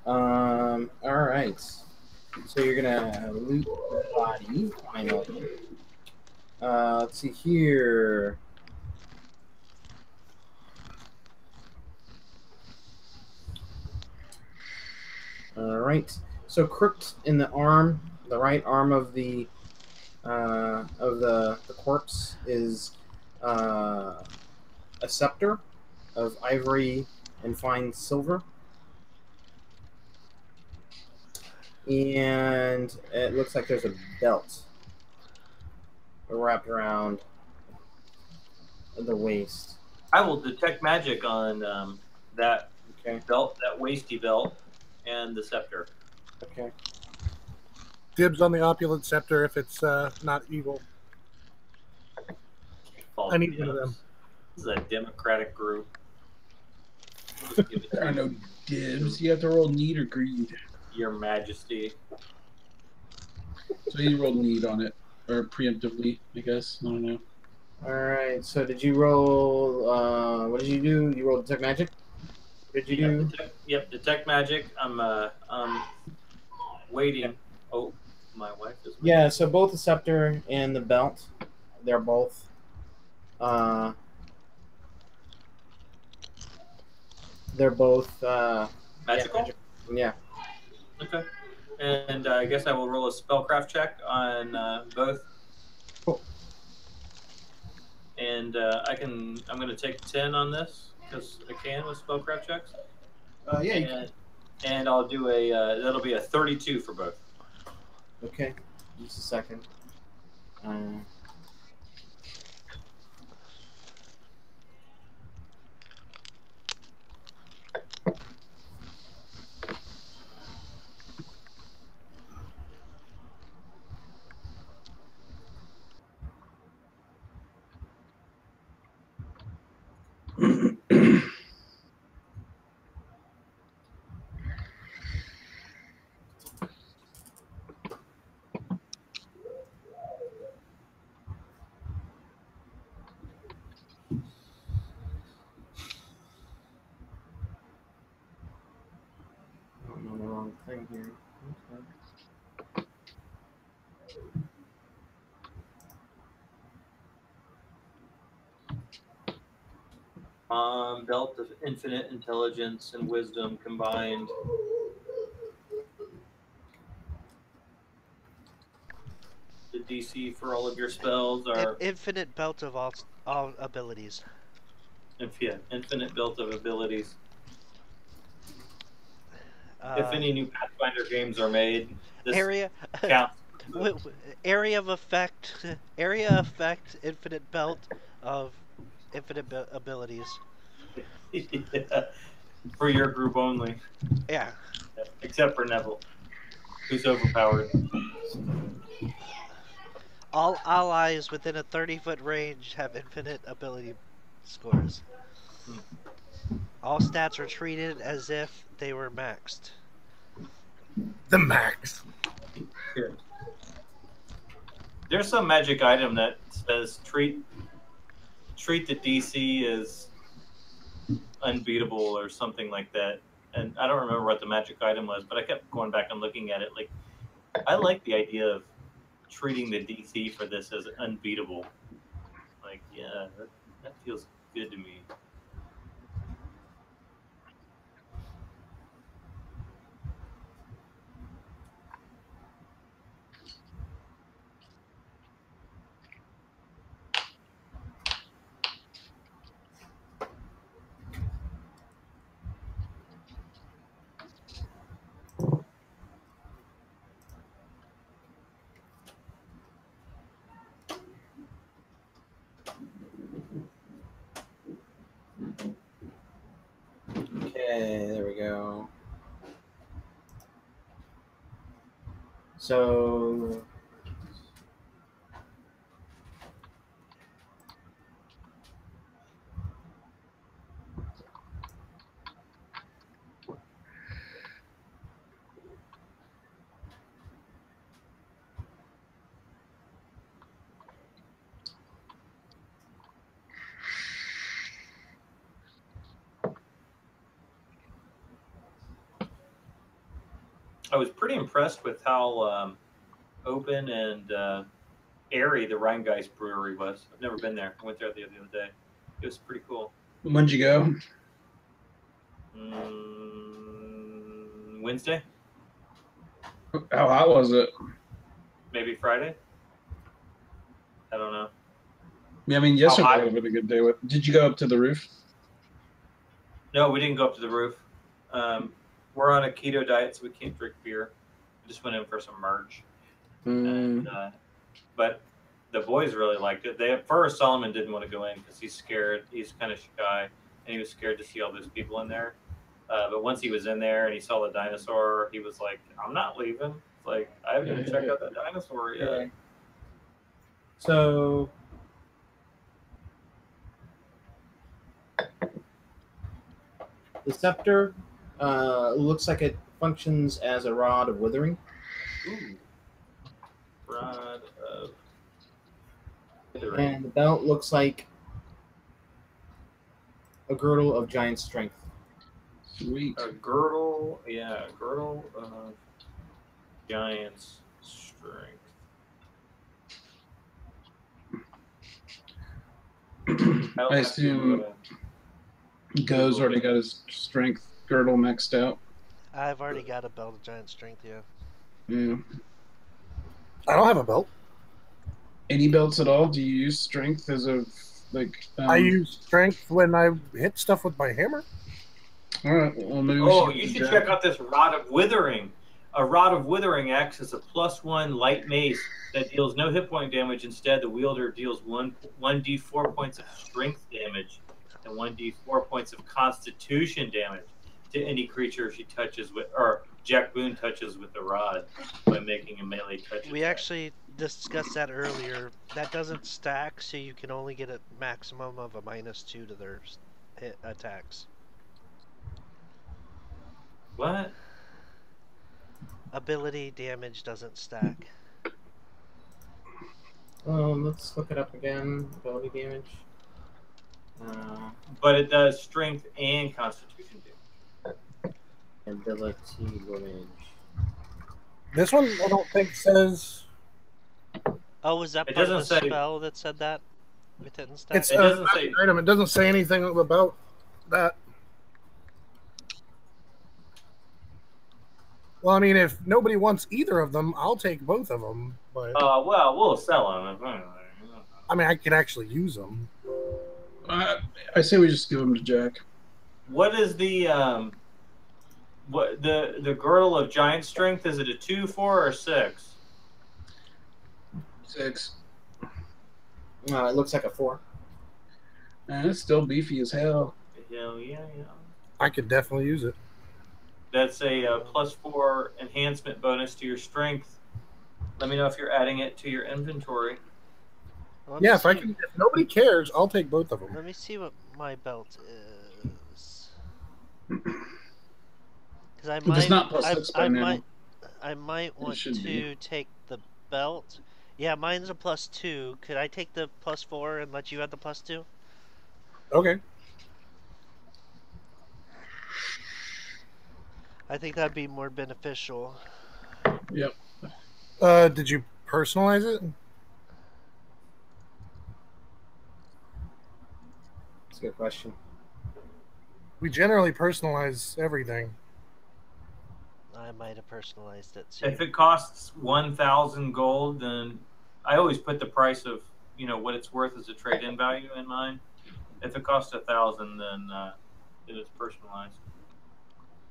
All right. So you're gonna loot the body finally. Let's see here. All right. So crooked in the arm, the right arm of the corpse is a scepter of ivory and fine silver, and it looks like there's a belt wrapped around the waist. I will detect magic on that Okay. belt, that waisty belt, and the scepter. Okay. Dibs on the opulent scepter if it's not evil. I need one of them. This is a democratic group. We'll just give it There to are no dibs. You have to roll need or greed. Your Majesty. So you roll need on it, or preemptively, I guess. I don't know. All right. So did you roll? What did you do? You rolled detect magic. What did you do? Detect magic. I'm waiting. Oh, my wife is. Yeah. So both the scepter and the belt, they're both. They're both Magical? Yeah. Okay. And I guess I will roll a spellcraft check on both. Cool. And I'm going to take 10 on this because I can with spellcraft checks. Yeah. And I'll do that'll be a 32 for both. Okay. Just a second. I'm on the wrong thing here. Belt of infinite intelligence and wisdom combined. The DC for all of your spells are An infinite belt of all abilities. Infinite belt of abilities. If Uh, any new Pathfinder games are made, this area counts. area of effect. Area effect. Infinite belt of infinite abilities. Yeah. For your group only. Yeah. Except for Neville, who's overpowered. All allies within a 30-foot range have infinite ability scores. All stats are treated as if they were maxed. The max. Here. There's some magic item that says treat the DC as unbeatable or something like that. And I don't remember what the magic item was, but I kept going back and looking at it. Like, I like the idea of treating the DC for this as unbeatable. Like, yeah, that feels good to me. Okay, there we go. So I was pretty impressed with how open and airy the Rheingeist Brewery was. I've never been there. I went there the other day. It was pretty cool. When'd you go? Wednesday? How hot was it? Maybe Friday? I don't know. Yeah, I mean, yesterday would have been a good day. Did you go up to the roof? No, we didn't go up to the roof. We're on a keto diet, so we can't drink beer. We just went in for some merch. And, but the boys really liked it. They at first Solomon didn't want to go in because he's scared. He's kind of shy, and he was scared to see all those people in there. But once he was in there and he saw the dinosaur, he was like, "I'm not leaving. Like, I haven't even checked out that dinosaur yet." Yeah. So the scepter looks like it functions as a rod of withering. Ooh. Rod of withering. And the belt looks like a girdle of giant strength. Sweet. A girdle, yeah, a girdle of giant's strength. I assume Go's already got his strength girdle maxed out. I've already got a belt of giant strength, yeah. Yeah. I don't have a belt. Any belts at all? Do you use strength as a like? I use strength when I hit stuff with my hammer. All right. Well, maybe we Oh, should you get should Jack. check out this Rod of Withering. A Rod of Withering acts as a +1 light mace that deals no hit point damage. Instead, the wielder deals 1d4 points of strength damage and 1d4 points of constitution damage to any creature she touches with, or Jack Boone touches with the rod by making a melee touch. We attack. actually discussed that earlier. That doesn't stack, so you can only get a maximum of a -2 to their hit attacks. What? Ability damage doesn't stack. Let's look it up again. Ability damage. But it does strength and constitution damage. Ability damage. This one I don't think says Oh, was that It part of the doesn't say- spell that said that? It didn't stack? it's It a doesn't say- item. It doesn't say anything about that. Well, I mean, if nobody wants either of them, I'll take both of them. But Well, we'll sell them. I mean, I could actually use them. I say we just give them to Jack. What is the the girdle of giant strength? Is it a 2, 4, or 6? 6. It looks like a 4. Man, it's still beefy as hell. Hell yeah. I could definitely use it. That's a +4 enhancement bonus to your strength. Let me know if you're adding it to your inventory. Let me Yeah, if I see- can. If nobody cares, I'll take both of them. Let me see what my belt is. Because I If might, it's not +6 by now, I might want should to be. take the belt. Yeah, mine's a +2. Could I take the +4 and let you add the +2? Okay. I think that'd be more beneficial. Yep. Did you personalize it? That's a good question. We generally personalize everything. I might have personalized it. So If it costs 1,000 gold, then I always put the price of what it's worth as a trade-in value in mind. If it costs 1,000, then it is personalized.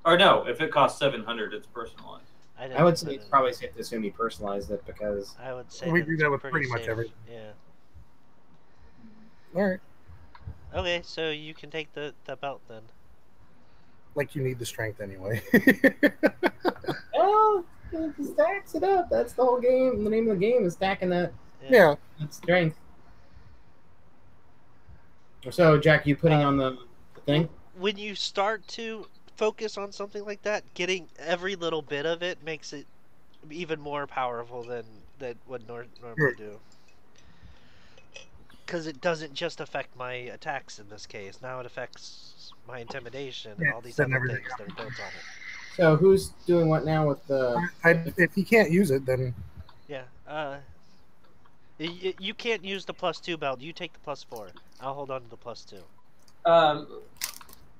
Or no, if it costs 700, it's personalized. didn't I would put say it's it- probably safe to assume you personalized it because I would say We that do it's that with pretty pretty much safe. everything. Yeah. All right. Okay, so you can take the belt then. Like you need the strength anyway. oh, it stacks it up. That's the whole game. The name of the game is stacking that yeah. strength. So, Jack, you putting on the thing? When you start to focus on something like that, getting every little bit of it makes it even more powerful than would normally do. Because it doesn't just affect my attacks in this case. Now it affects my intimidation and Yeah, all these and other everything things that are built on it. So, who's doing what now with the? If you can't use it, then Yeah. You can't use the +2 belt. You take the +4. I'll hold on to the +2.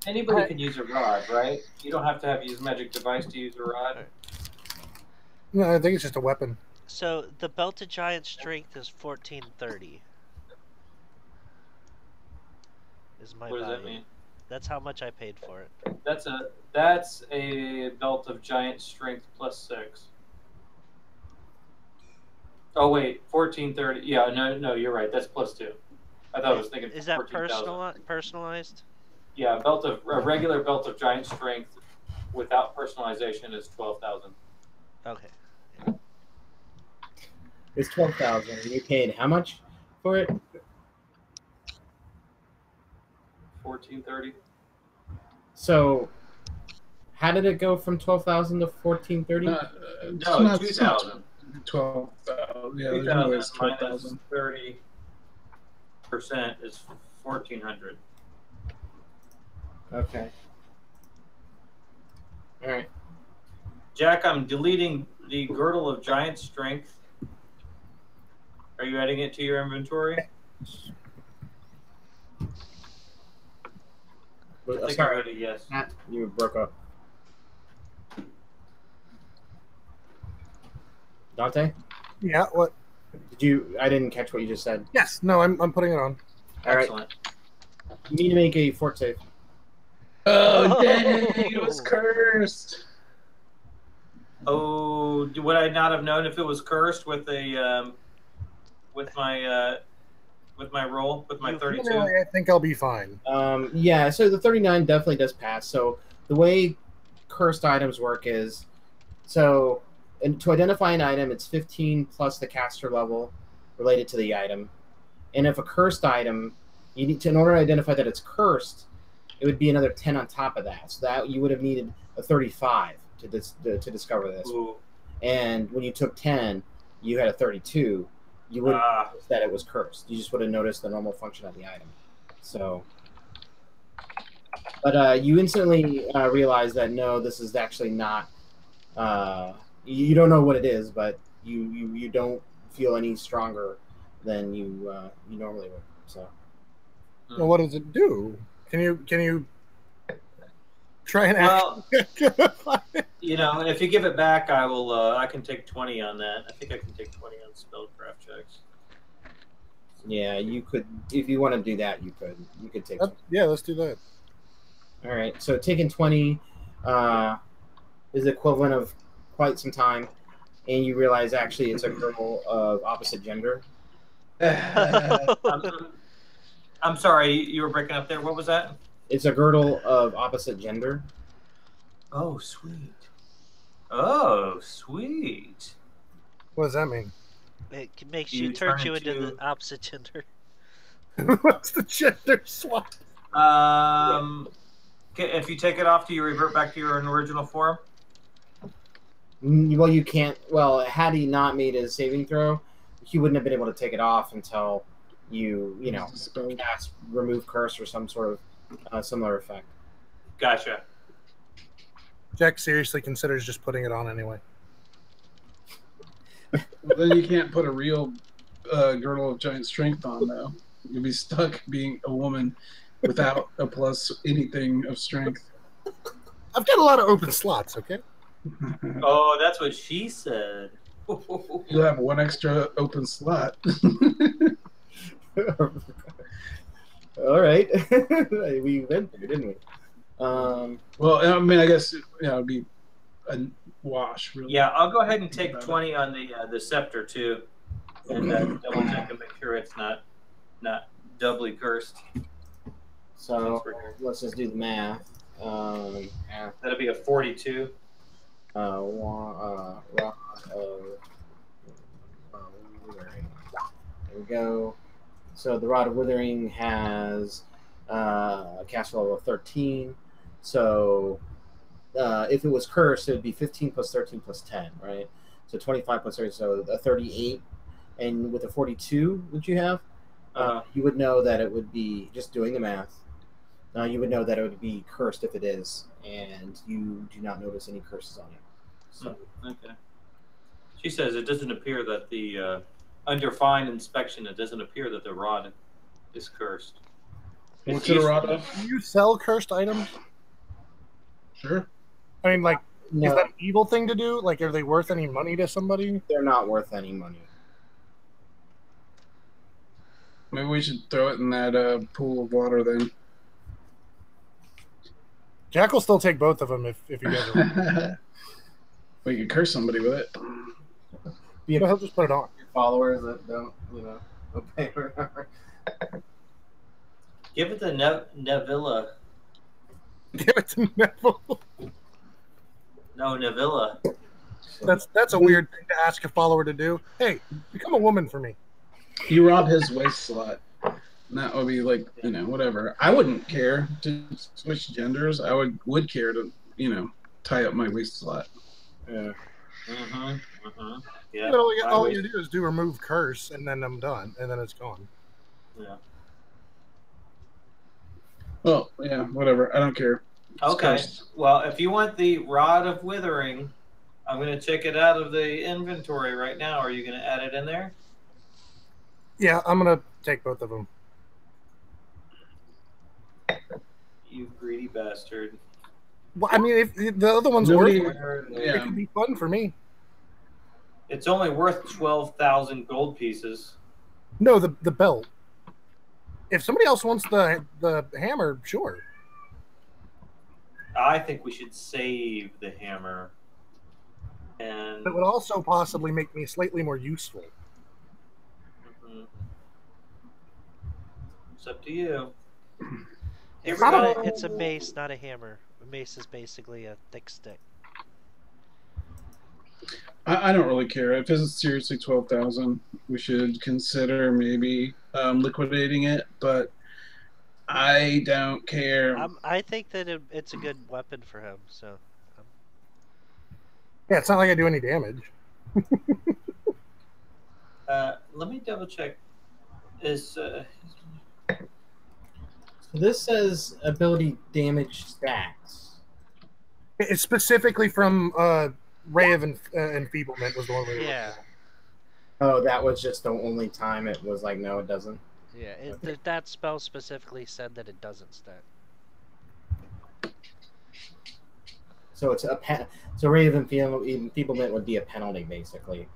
Anybody can use a rod, right? You don't have to use magic device to use a rod. no, I think it's just a weapon. So the belt of giant strength is 1430. Is my What does value. that mean? That's how much I paid for it. That's a belt of giant strength +6. Oh wait, 1430. Yeah, no, you're right. That's +2. I thought I was thinking Is that 14,000. personalized? Yeah, a regular belt of giant strength without personalization is 12,000. Okay. It's 12,000. And you paid how much for it? 1430. So, how did it go from 12,000 to 1430? No, 2,000. 12,000. Yeah, there's 2,000 no way it's minus 12,000. 30% is 1,400. Okay. All right. Jack, I'm deleting the girdle of giant strength. Are you adding it to your inventory? I think I heard a yes. Matt, you broke up. Dante? Yeah. What? Did you? I didn't catch what you just said. Yes. No. I'm putting it on. All right. Excellent. You need to make a fort save. Oh, dang! It was cursed. Oh, would I not have known if it was cursed with a with my roll with my 32? I think I'll be fine. Yeah, so the 39 definitely does pass. So the way cursed items work is, so and to identify an item, it's 15 plus the caster level related to the item. And if a cursed item, you need to, in order to identify that it's cursed, it would be another 10 on top of that. So that you would have needed a 35 to discover this. Ooh. And when you took 10, you had a 32. You wouldn't notice that it was cursed. You just would have noticed the normal function of the item. So, but you instantly realize that no, this is actually not. You don't know what it is, but you don't feel any stronger than you normally would. So, Well, what does it do? Can you try and Well, identify it? you know, if you give it back, I will. I can take 20 on that. I think I can take 20 on spellcraft checks. yeah, you could if you want to do that. You could take. Yeah, let's do that. All right, so taking 20 is the equivalent of quite some time, and you realize actually it's a girl of opposite gender. I'm sorry, you were breaking up there. What was that? It's a girdle of opposite gender. Oh, sweet. Oh, sweet. What does that mean? It makes You you turn turn you into into- the opposite gender. What's the gender swap? If you take it off, do you revert back to your original form? Well, you can't. Well, had he not made his saving throw, he wouldn't have been able to take it off until you cast remove curse or some sort of similar effect. Gotcha. Jack seriously considers just putting it on anyway. Well, then you can't put a real girdle of giant strength on, though. You'll be stuck being a woman without a plus anything of strength. I've got a lot of open slots, okay? Oh, that's what she said. You'll have one extra open slot. All right, we went there, didn't we? Well, I mean, I guess it'd be a wash, really. Yeah, I'll go ahead and take 20 on the scepter too, and double check and make sure it's not doubly cursed. So let's just do the math. That'll be a 42. There we go. So the Rod of Withering has a caster level of 13. So if it was cursed, it would be 15 plus 13 plus 10, right? So 25 plus 30, so a 38. And with a 42, would you have? You would know that it would be, just doing the math, you would know that it would be cursed if it is, and you do not notice any curses on it. So. Okay. She says it doesn't appear that the under fine inspection, it doesn't appear that the rod is cursed. What's it a rod of? Do you sell cursed items? Sure. I mean, like, No, is that an evil thing to do? Like, are they worth any money to somebody? they're not worth any money. Maybe we should throw it in that pool of water then. Jack will still take both of them if you guys are. We could curse somebody with it. be No, a he'll just put it on. followers that don't, obey or whatever. Give it to Nevilla. Give it to Neville. No, Nevilla. That's a weird thing to ask a follower to do. Hey, become a woman for me. You rob his waist slot. And that would be like, whatever. I wouldn't care to switch genders. I would care to, tie up my waist slot. Yeah. Yeah. All you do is do remove curse, and then I'm done, and then it's gone. Yeah. Well, yeah, whatever. I don't care. It's Okay. cursed. Well, if you want the Rod of Withering, I'm going to check it out of the inventory right now. Are you going to add it in there? Yeah, I'm gonna take both of them. You greedy bastard. Well, I mean, if the other one's Nobody- worth it, Yeah. it could be fun for me. It's only worth 12,000 gold pieces. No, the belt. If somebody else wants the hammer, sure. I think we should save the hammer. And It would also possibly make me slightly more useful. It's up to you. It's a mace, not a hammer. A mace is basically a thick stick. I don't really care. If it's seriously 12,000, we should consider maybe liquidating it, but I don't care. I think that it's a good weapon for him, so... Yeah, it's not like I do any damage. Let me double check. So this says ability damage stacks. It's specifically from Ray of Enfeeblement was the one we were looking at. Oh, that was just the only time it was like, no, it doesn't. Yeah, that spell specifically said that it doesn't stack. So it's so Ray of Enfeeblement would be a penalty basically,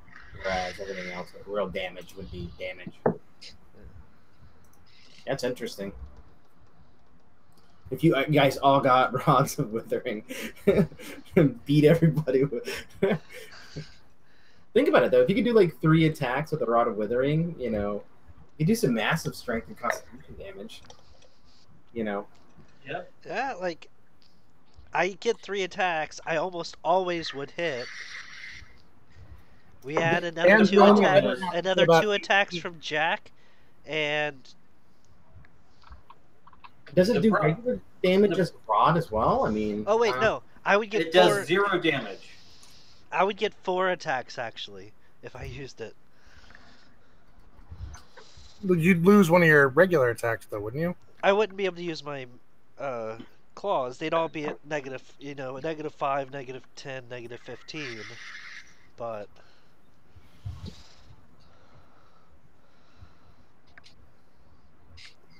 whereas everything else, like real damage, would be damage. That's interesting. If you guys all got Rods of Withering and beat everybody with... Think about it, though. If you could do like 3 attacks with a Rod of Withering, you do some massive strength and constitution damage. Yep. Yeah, like, I get 3 attacks. I almost always would hit. We had another 2 attacks from Jack, and... Does it do regular damage as Rod as well? I mean... Oh, wait, no. I would get It does 0 damage. I would get 4 attacks, actually, if I used it. You'd lose one of your regular attacks, though, wouldn't you? I wouldn't be able to use my claws. They'd all be at negative, -5, -10, -15. But...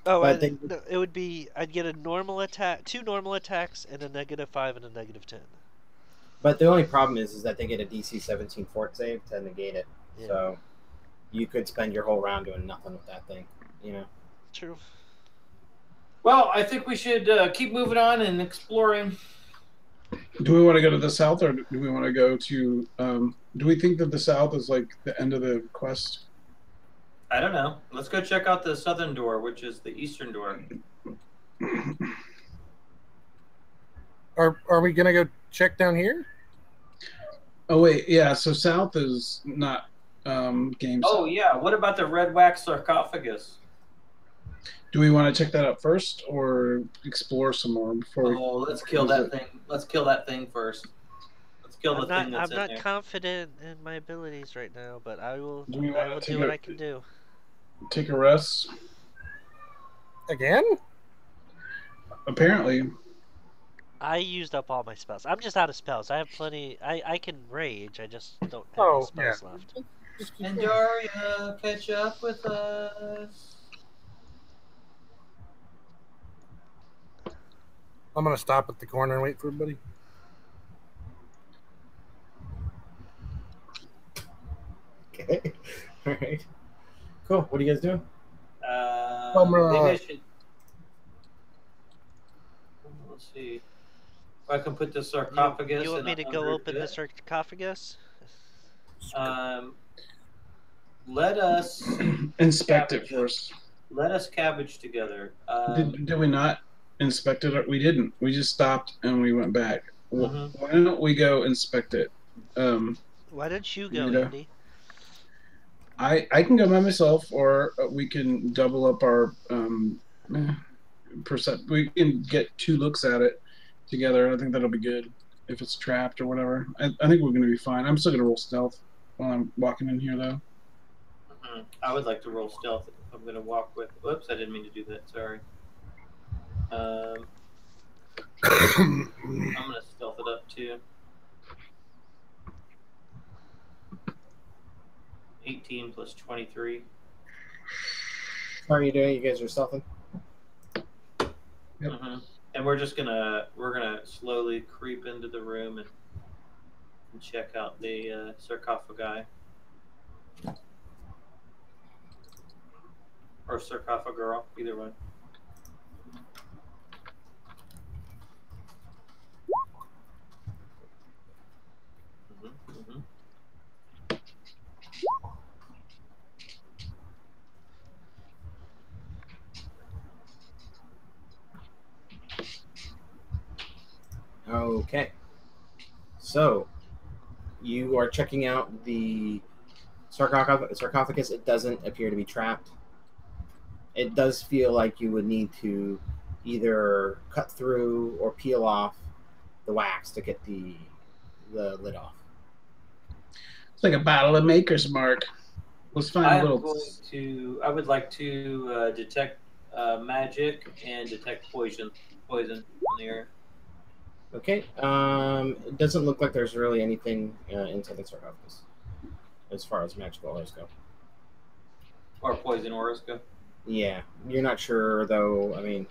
Oh, it would be... I'd get a normal attack, 2 normal attacks, and a -5 and a -10. But the only problem is that they get a DC 17 fort save to negate it. Yeah. So you could spend your whole round doing nothing with that thing, True. Well, I think we should keep moving on and exploring. Do we want to go to the south, or do we want to go to... do we think that the south is like the end of the quest? I don't know. Let's go check out the southern door, which is the eastern door. Are we gonna go check down here? Oh wait, yeah. So south is not game. Oh yeah. What about the red wax sarcophagus? Do we want to check that out first, or explore some more before? Oh, let's kill that thing. Let's kill that thing first. Let's kill the thing that's I'm not in there. confident in my abilities right now, but I will Do we want to do what I can do. Take a rest. Again? Apparently. I used up all my spells. I'm just out of spells. I have plenty. I can rage. I just don't have any spells left. And Daria, catch up with us. I'm gonna stop at the corner and wait for everybody. Okay. All right. Cool. What are you guys doing? Maybe I should... Let's see. If I can put the sarcophagus. You want me to go open the sarcophagus? Let us Inspect it cabbage. first. Let us cabbage together. Did we not inspect it? We didn't. We just stopped and we went back. Mhm. Why don't we go inspect it? Why don't you go, Rita? Andy? I can go by myself, or we can double up our We can get 2 looks at it together. I think that'll be good if it's trapped or whatever. I think we're going to be fine. I'm still going to roll stealth while I'm walking in here, though. I would like to roll stealth if I'm going to walk with. Whoops, I didn't mean to do that. Sorry. I'm going to stealth it up too. 18 plus 23. How are you doing? You guys are stealthing? Yep. And we're gonna slowly creep into the room and check out the sarcophagi or sarcophagus, either one. Okay. So, you are checking out the sarcophagus. It doesn't appear to be trapped. It does feel like you would need to either cut through or peel off the wax to get the lid off. It's like a battle of Maker's Mark. Let's find a little. I would like to detect magic and detect poison in the air. Okay. It doesn't look like there's really anything inside the sarcophagus as far as magical auras go. Or poison auras go. Yeah, you're not sure though. I mean,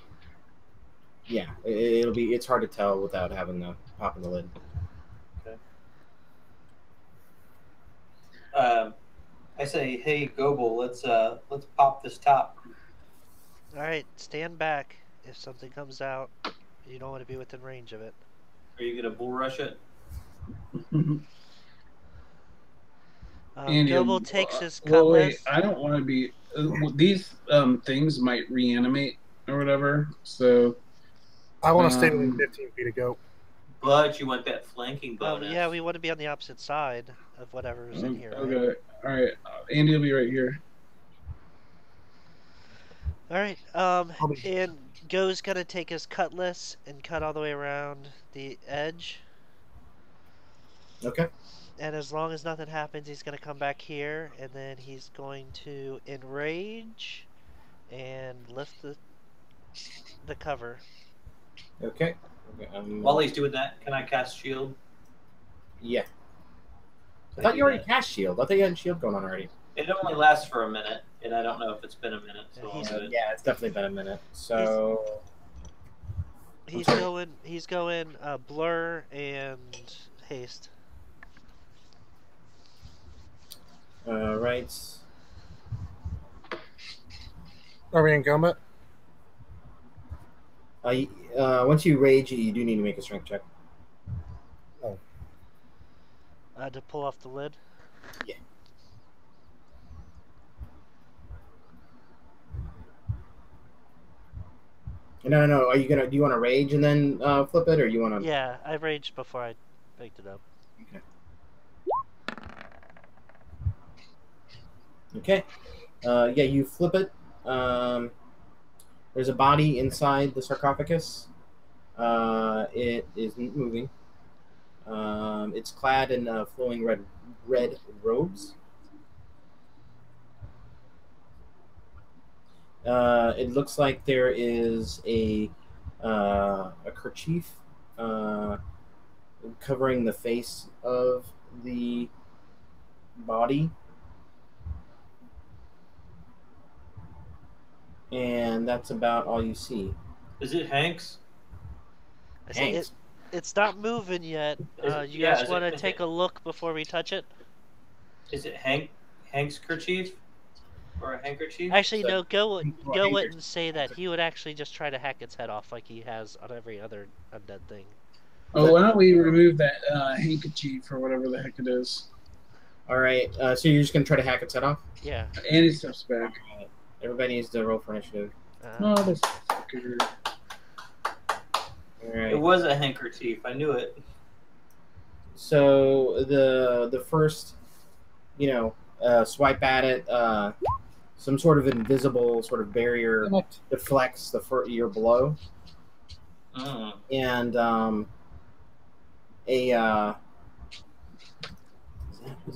yeah, it's hard to tell without having the popping the lid. Okay. I say, hey, Goebel, let's pop this top. All right, stand back. If something comes out, you don't want to be within range of it. Are you gonna bull rush it? Goebel takes his cutlass. Well, wait, I don't want to be. These things might reanimate or whatever. So I want to stay within 15 feet of Goat. But you want that flanking Well, bonus. yeah, we want to be on the opposite side of whatever's in here. Okay, right? all right. Andy will be right here. All right. And Go's gonna take his cutlass and cut all the way around the edge. Okay. And as long as nothing happens, he's gonna come back here, and then he's going to enrage and lift the cover. Okay. While he's doing that, can I cast shield? Yeah. I thought you already cast shield. I thought you had shield going on already. It only lasts for a minute, and I don't know if it's been a minute. So Yeah, it's definitely been a minute. So he's going blur and haste. Right. Are we in combat? Once you rage, you do need to make a strength check. Oh. To pull off the lid. Yeah. No. Do you want to rage and then flip it, or you want to? Yeah, I raged before I picked it up. Okay. Yeah, you flip it. There's a body inside the sarcophagus. It isn't moving. It's clad in flowing red robes. It looks like there is a kerchief covering the face of the body. And that's about all you see. Is it Hank's? It's not moving yet. You guys want to take a look before we touch it? Is it Hank's kerchief? Or a handkerchief? Actually, no, Go wouldn't say that. He would actually just try to hack its head off like he has on every other undead thing. Oh, why don't we remove that handkerchief or whatever the heck it is? All right. So you're just gonna try to hack its head off. Yeah. And he steps back. All right. Everybody needs to roll for initiative. No, this fucker. All right. It was a handkerchief. I knew it. So the first, swipe at it. Some sort of invisible sort of barrier deflects your blow, and what's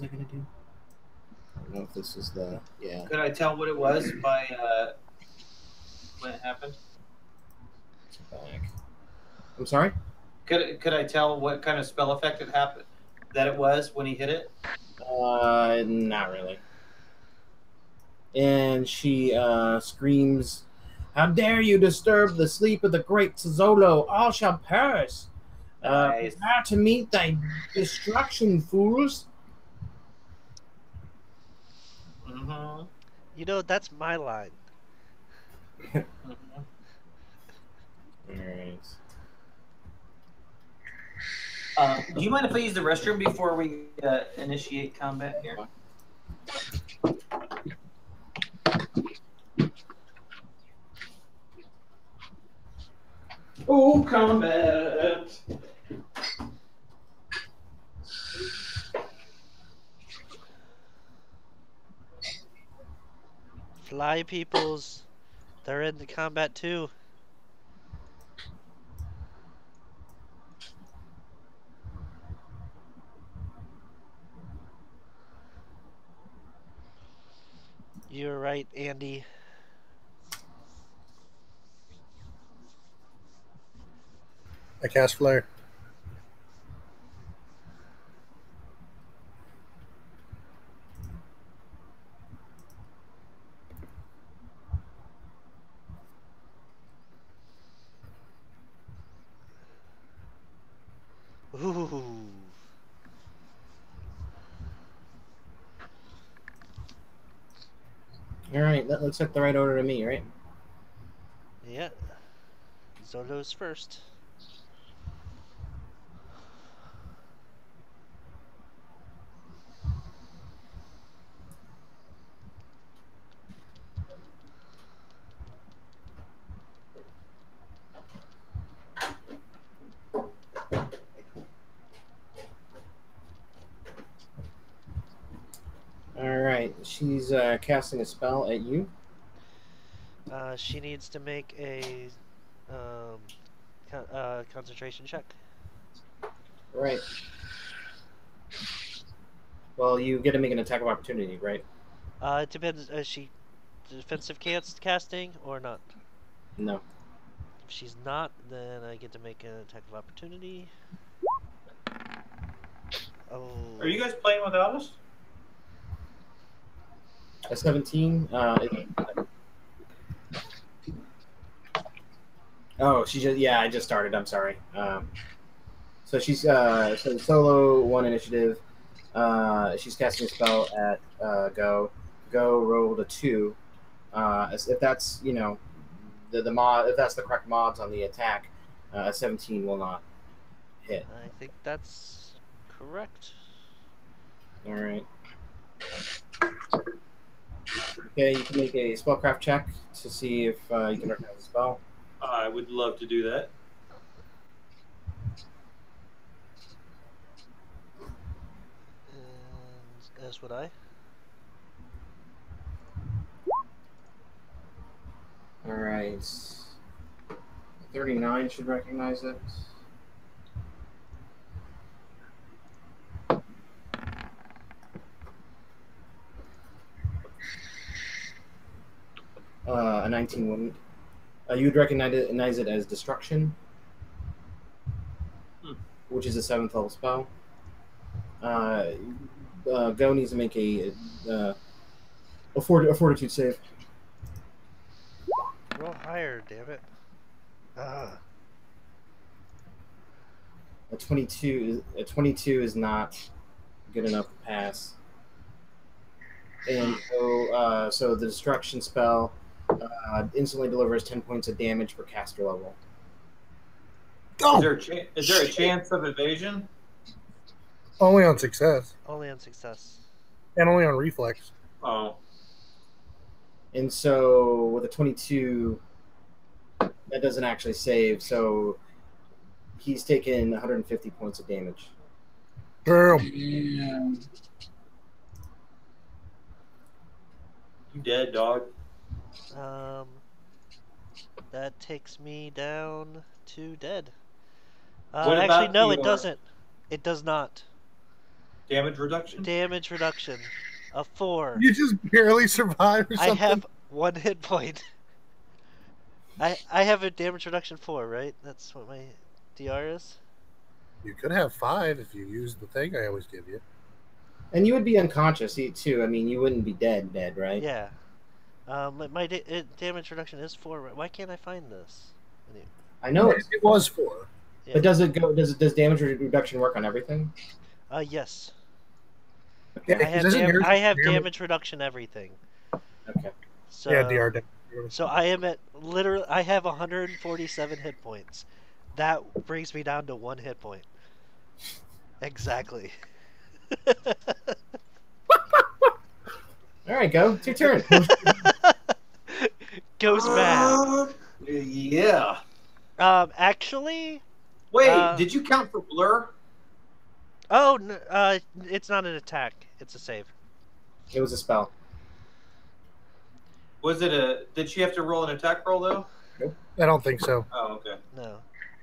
that gonna do? I don't know if this is Could I tell what it was by when it happened? back. I'm sorry. Could I tell what kind of spell effect it was when he hit it? Not really. And she screams, "How dare you disturb the sleep of the great Tzolo? All shall perish. Nice. Prepare to meet thy destruction, fools." Mm-hmm. You know, that's my line. All right. Do you mind if I use the restroom before we initiate combat here? Oh, combat! Fly peoples. They're in the combat too. You're right, Andy. I cast flare. Ooh. All right. That looks like the right order to me, right? Yeah. Zolo's first. All right. She's casting a spell at you. She needs to make a concentration check. Right. Well, you get to make an attack of opportunity, right? It depends. Is she defensive casting or not? No. If she's not, then I get to make an attack of opportunity. Oh. Are you guys playing without us? A 17. Oh, I just started. I'm sorry. So she's so solo 1 initiative. She's casting a spell at Go. Go rolled a 2. If that's the mod, if that's the correct mods on the attack, a 17 will not hit. I think that's correct. All right. Okay, you can make a spellcraft check to see if you can recognize the spell. I would love to do that. And as would I. All right. 39 should recognize it. A 19 wouldn't. You'd recognize it as Destruction, which is a 7th level spell. Go needs to make a Fortitude save. Roll higher, damn it. Ah. A 22 is not good enough to pass. And so the Destruction spell instantly delivers 10 points of damage per caster level. Go! Is there a chance of evasion? Only on success. Only on success. And only on reflex. Oh, And so with a 22, that doesn't actually save. So he's taken 150 points of damage. Damn. Damn. you dead, dog. That takes me down to dead. What Actually, about no, it your- doesn't. It does not. Damage reduction. Damage reduction of 4. You just barely survived or I something? have 1 hit point. I have a damage reduction 4, right? That's what my DR is. You could have 5 if you use the thing I always give you. And you would be unconscious too. I mean, you wouldn't be dead, right? Yeah. My damage reduction is 4. Why can't I find this? Anyway. I know It was 4. Yeah. But does damage reduction work on everything? Yes. Yeah, I have, isn't yours I have damage reduction everything. Okay. So, Yeah, DR damage. So I am at literally. I have 147 hit points. That brings me down to 1 hit point. Exactly. All right, go. It's your turn. Goes bad. Yeah. Actually. Wait, did you count for blur? Oh, it's not an attack. It's a save. It was a spell. Was it a? Did she have to roll an attack roll though? I don't think so. Oh, okay. No.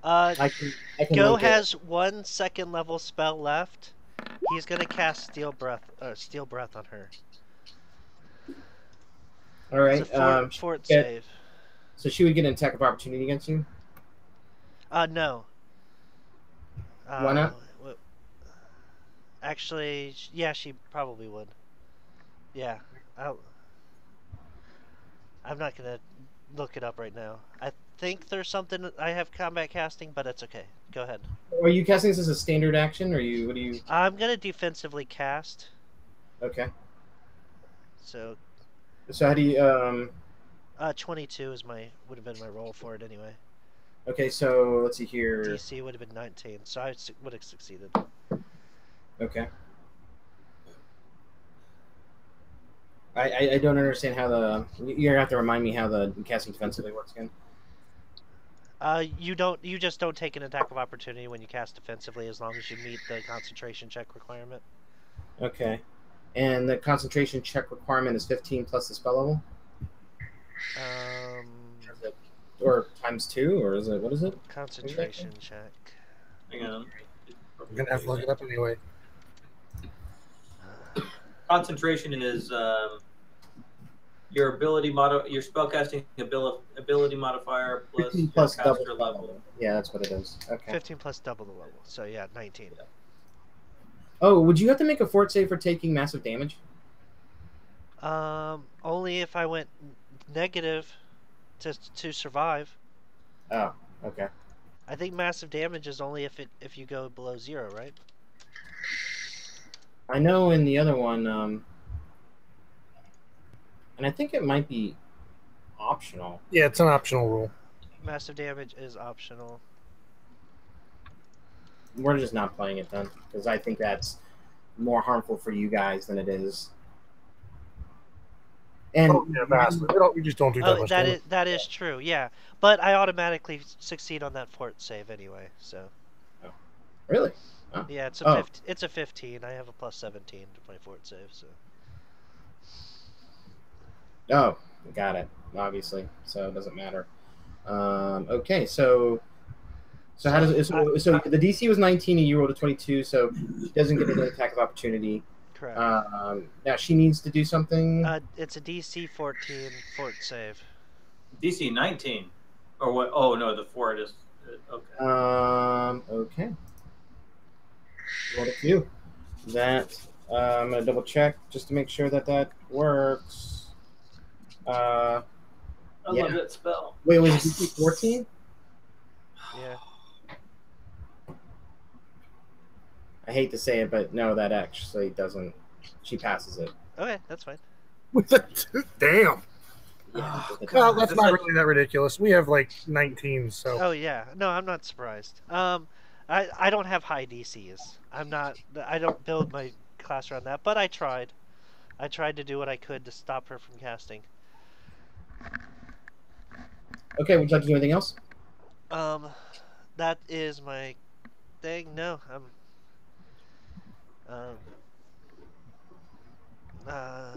I can Go link it. has 1 second level spell left. He's gonna cast Steel Breath on her. All right. It's a fort get- save. So she would get an attack of opportunity against you. No. Why not? Actually, yeah, she probably would. Yeah, I'm not gonna look it up right now. I think there's something I have combat casting, but it's okay. Go ahead. Are you casting this as a standard action, or what do you? I'm gonna defensively cast. Okay. So, So how do you? 22 would have been my roll for it anyway. Okay, so let's see here. DC would have been 19, so I would have succeeded. Okay. I don't understand how you're gonna have to remind me how the casting defensively works again. You just don't take an attack of opportunity when you cast defensively as long as you meet the concentration check requirement. Okay. And the concentration check requirement is 15 plus the spell level? Or times 2, or is it, what is it? Concentration check. Hang on. I'm going to have to look it up anyway. Concentration is your your spellcasting ability modifier plus 15 your plus caster double level. Yeah, that's what it is. Okay. 15 plus double the level, so yeah, 19. Oh, would you have to make a fort save for taking massive damage? Only if I went negative to survive. Oh, okay. I think massive damage is only if you go below 0, right? I know in the other one, and I think it might be optional. Yeah, it's an optional rule. Massive damage is optional. We're just not playing it then, because I think that's more harmful for you guys than it is. And Yeah, vastly. We just don't do that Oh, much damage. that is true, yeah. But I automatically succeed on that fort save anyway, so. really? Yeah, it's Oh. it's a 15. I have a plus 17 to my fort save, so. Oh, got it. Obviously, so it doesn't matter. Okay, so how does it, so the DC was 19 and you rolled a 22, so she doesn't get an attack of opportunity. Correct. Now she needs to do something. It's a DC 14 fort save. DC 19, or what? Oh no, the fort is okay. Okay. What if you? That I'm gonna double check just to make sure that works. I yeah. love that spell. Wait, was it DC 14? Yeah. I hate to say it, but no, that actually doesn't. She passes it. Okay, that's fine. Damn. Yeah. Well, that's not really that ridiculous. We have like 19, so. Oh yeah, no, I'm not surprised. I don't have high DCs. I don't build my class around that, but I tried. I tried to do what I could to stop her from casting. Okay, would you like to do anything else? That is my thing. No, um, uh,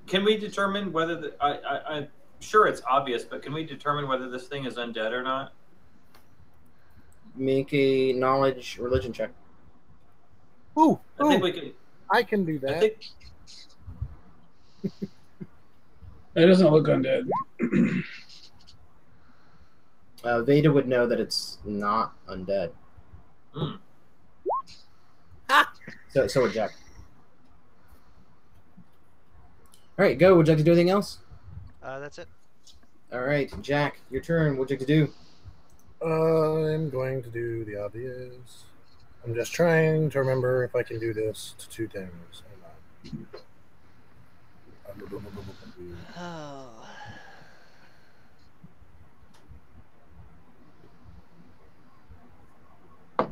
Can we determine whether I'm sure it's obvious, but can we determine whether this thing is undead or not? Make a knowledge religion check. Ooh, I think ooh, we can. I can do I that. think It doesn't look undead. Veda would know that it's not undead. Hmm. So would Jack. All right, go. Would you like to do anything else? that's it. All right, Jack, your turn. What'd you like to do? I'm going to do the obvious. I'm just trying to remember if I can do this to 2 things. Oh.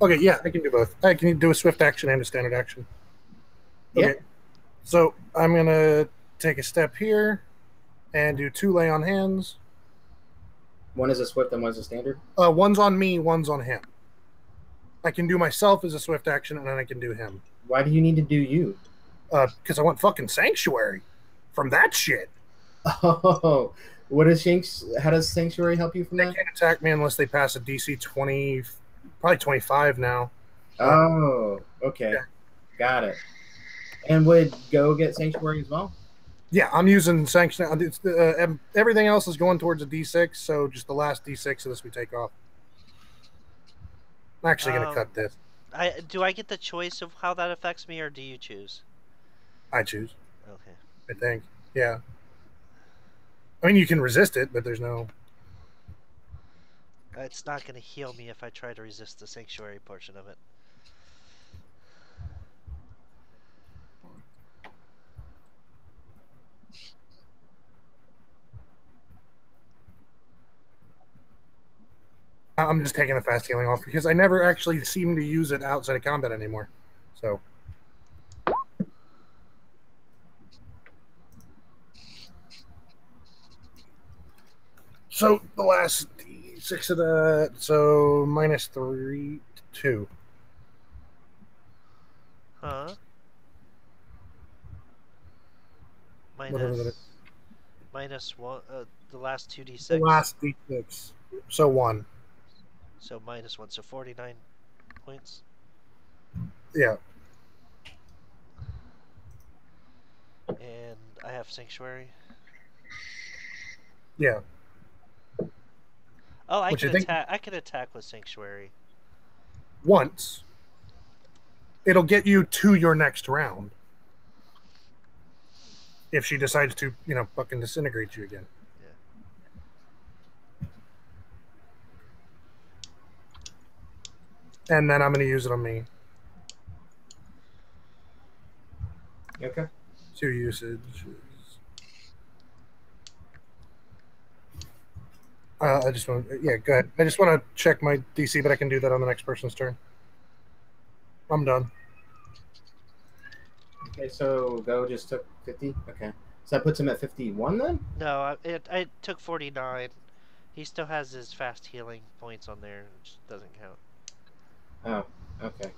Okay, yeah, I can do both. I can do a swift action and a standard action. Okay. Yeah. So I'm going to take a step here and do 2 lay on hands. One is a swift and one's a standard. One's on me, one's on him. I can do myself as a swift action, and then I can do him. Why do you need to do you? Because I want fucking sanctuary from that shit. Oh, what is Shanks? How does Sanctuary help you from They that? can't attack me unless they pass a DC 20, probably 25 now. Oh, okay, Yeah. got it. And would Go get Sanctuary as well? Yeah, I'm using sanction. Everything else is going towards a D6, so just the last D6 of this we take off. I'm actually going to cut this. Do I get the choice of how that affects me, or do you choose? I choose, Okay. I think. Yeah. I mean, you can resist it, but there's no... It's not going to heal me if I try to resist the sanctuary portion of it. I'm just taking the fast healing off because I never actually seem to use it outside of combat anymore. So the last D6 of that, so -3, 2. Huh? Whatever that is. Minus 1, the last 2d6. The last D6. So 1. So -1, so 49 points. Yeah. And I have sanctuary. Yeah. Oh, I Which can I think- attack. I can attack with sanctuary. Once. It'll get you to your next round. If she decides to, fucking disintegrate you again. Yeah. And then I'm going to use it on me. Okay. 2 usages. I just want to, go ahead. I just want to check my DC, but I can do that on the next person's turn. I'm done. Okay, so Go just took 50. Okay, so that puts him at 51 then. No, I took 49. He still has his fast healing points on there, which doesn't count. Oh, okay.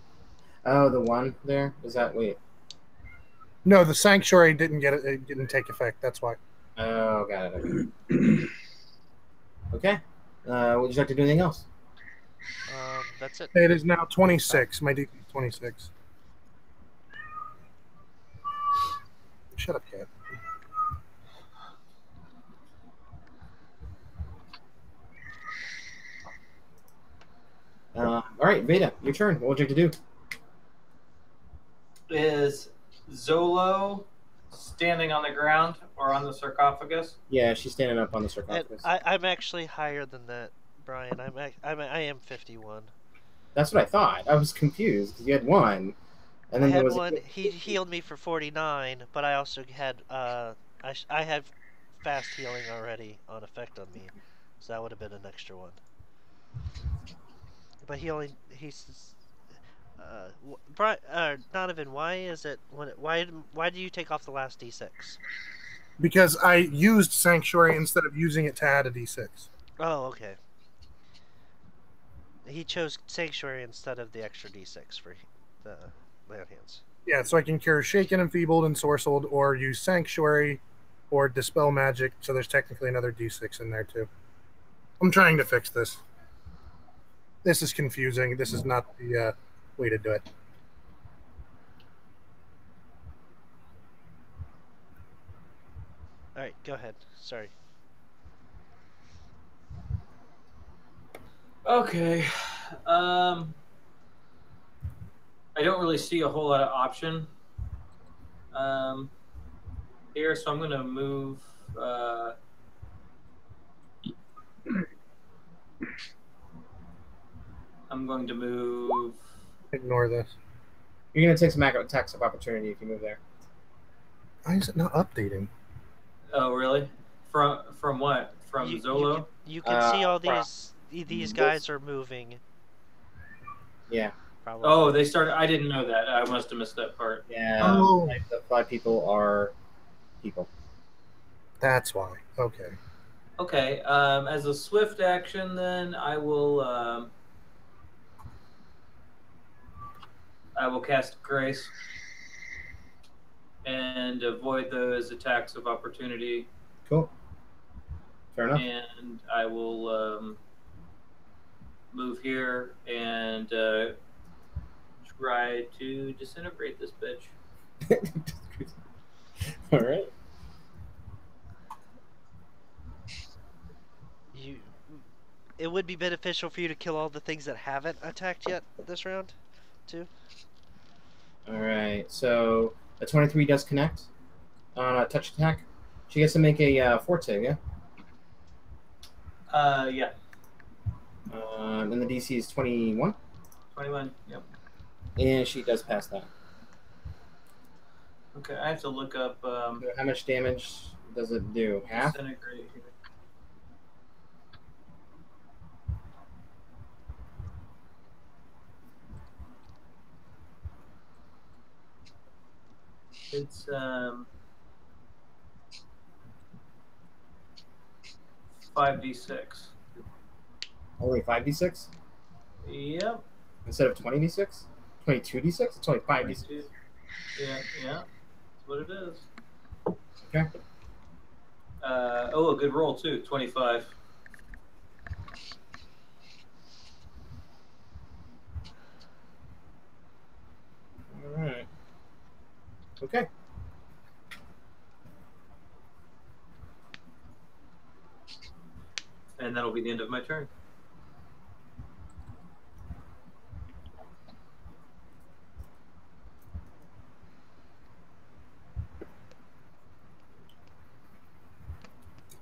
Oh, the one there is that. Wait. No, the sanctuary didn't get it. It didn't take effect. That's why. Oh, got it. Okay. Would you like to do anything else? That's it. It is now 26. My DC is 26. Shut up, cat. All right, Veda, your turn. What would you like to do? Is Zolo standing on the ground or on the sarcophagus? Yeah, she's standing up on the And sarcophagus. I'm actually higher than that, Brian. I am 51. That's what I thought. I was confused because you had one, and then I there had was one. He healed me for 49, but I also had I have fast healing already on effect on me, so that would have been an extra one. But Donovan, why is it why do you take off the last d6? Because I used Sanctuary instead of using it to add a d6. Oh, okay. He chose Sanctuary instead of the extra d6 for the lay on hands. Yeah, so I can cure Shaken, Enfeebled, and Sorcelled, or use Sanctuary, or Dispel Magic, so there's technically another d6 in there, too. I'm trying to fix this. This is confusing. This is not the way to do it. All right, go ahead. Sorry. Okay. I don't really see a whole lot of option here, so I'm going to move. I'm going to move. Ignore this. You're going to take some attacks of opportunity if you move there. Why is it not updating? Oh, really? From what? From Zolo? You can see all from these guys are moving. Yeah. Probably. Oh, they started. I didn't know that. I must have missed that part. Yeah. Oh. Like the 5 people are people. That's why. Okay. Okay. As a swift action, then I will cast Grace and avoid those attacks of opportunity. Cool. Fair enough. And I will move here and try to disintegrate this bitch. All right. It would be beneficial for you to kill all the things that haven't attacked yet this round, too. All right. So a 23 does connect on a touch attack. She gets to make a fort save, yeah? Yeah. And the DC is 21. 21, yep. And she does pass that. Okay, I have to look up How much damage does it do? Half? disintegrate here. It's 5d6. Only 5d6? Yep. Instead of 20d6? 22d6? It's only 5d6. Yeah, that's what it is. Okay. A good roll too. 25. All right. Okay. And that'll be the end of my turn.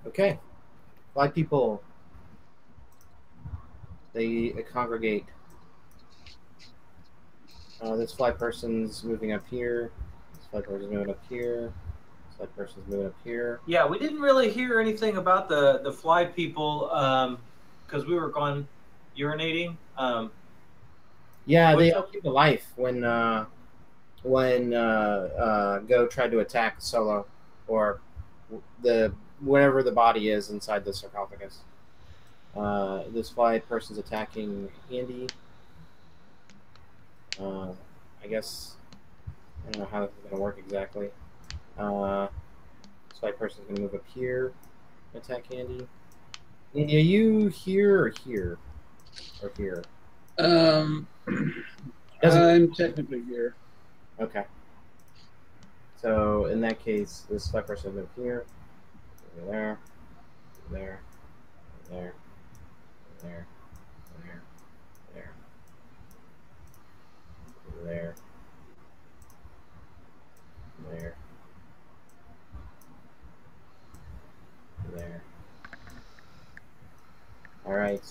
Okay. 5 people. They congregate. This 5 person's moving up here. This 5 person's moving up here. This 5 person's moving up here. Yeah, we didn't really hear anything about the fly people because we were gone urinating. Yeah, they all came to life when Go tried to attack Solo, or whatever the body is inside the sarcophagus. This fly person's attacking Andy. I guess I don't know how this is gonna work exactly. This fly person's gonna move up here, attack Andy. Andy, are you here or here? Or here? I'm technically here. Okay. So in that case, this fly person will move here, over there, over there, over there, over there, over there, over there, over there, over there. All right.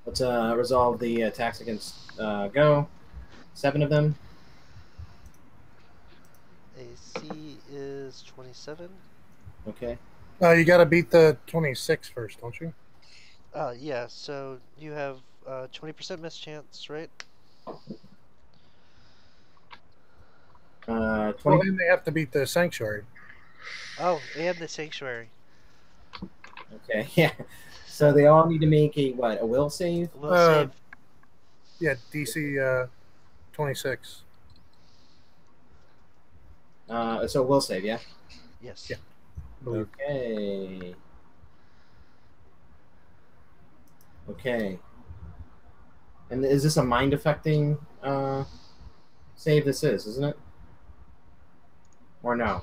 Let's resolve the attacks against Go. 7 of them. AC is 27. Okay. You got to beat the 26 first, don't you? Yeah, so you have 20% miss chance, right? Well, 20. then they have to beat the sanctuary. Oh, and the sanctuary. Okay, yeah. So they all need to make a what? A will save? Will save. Yeah, DC 26. So will save, yeah. Yes. Yeah. I believe. Okay. Okay. And is this a mind affecting save? This is, isn't it? Or no?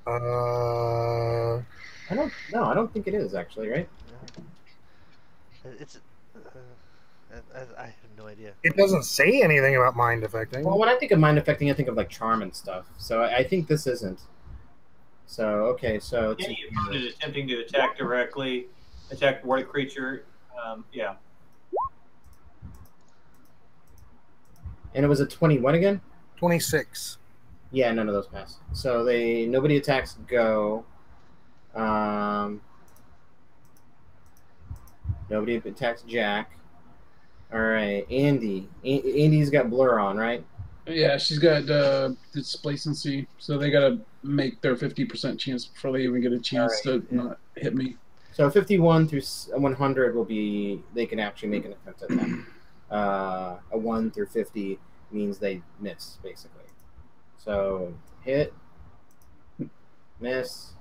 I don't. No, I don't think it is actually. Right? It's. I have no idea. It doesn't say anything about mind affecting. Well, when I think of mind affecting, I think of like charm and stuff. So I think this isn't. So okay. So let's see Any here. opponent attempting to attack directly, attack ward creature. Yeah. And it was a 20. What again? 26. Yeah, none of those pass. So nobody attacks go. Nobody attacks Jack. All right, Andy. Andy's got blur on, right? Yeah, she's got displacency, so they got to make their 50% chance before they even get a chance to not hit me. So 51 through 100 will be they can actually make an attempt at that. A 1 through 50 means they miss basically. So hit, miss,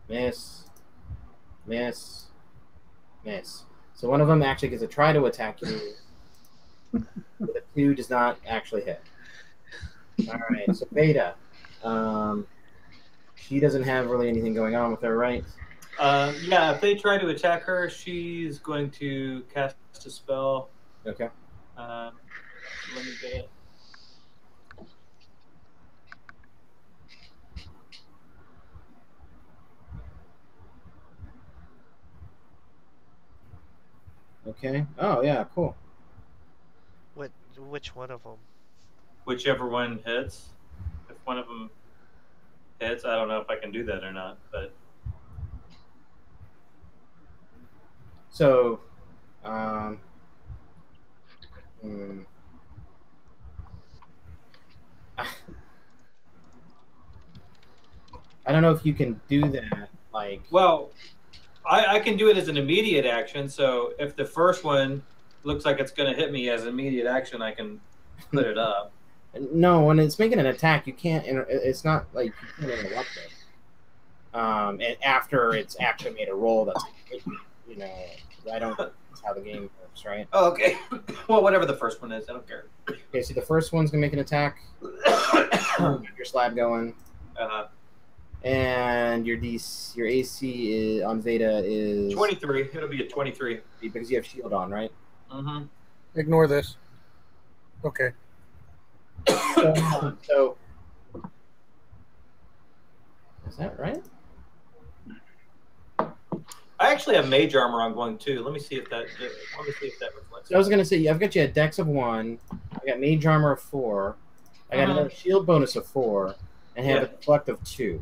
miss, miss, miss. So one of them actually gets to try to attack you. But the 2 does not actually hit. All right. So Beta, she doesn't have really anything going on with her, right? Yeah, if they try to attack her, she's going to cast a spell. Okay. Let me get it. Okay. Oh yeah, cool. Which one of them? Whichever one hits. If one of them hits, I don't know if I can do that or not, but So, I don't know if you can do that. Like, well, I can do it as an immediate action. So if the first one looks like it's going to hit me as immediate action, I can put it up. no, when it's making an attack, you can't. It's not like you can't interrupt it. And after it's actually made a roll, that's you know, I don't. That's how the game works, right? Oh, okay. Well, whatever the first one is, I don't care. Okay, so the first one's gonna make an attack. Your slab going. And your AC is, on Veda is 23. It'll be a 23 because you have shield on, right? Mm-hmm. Ignore this. Okay. So is that right? I actually have mage armor on going too. Let me see if that. Reflects. So I was gonna say I've got you a dex of 1. I got mage armor of 4. I got another shield bonus of 4, and have a deflect of 2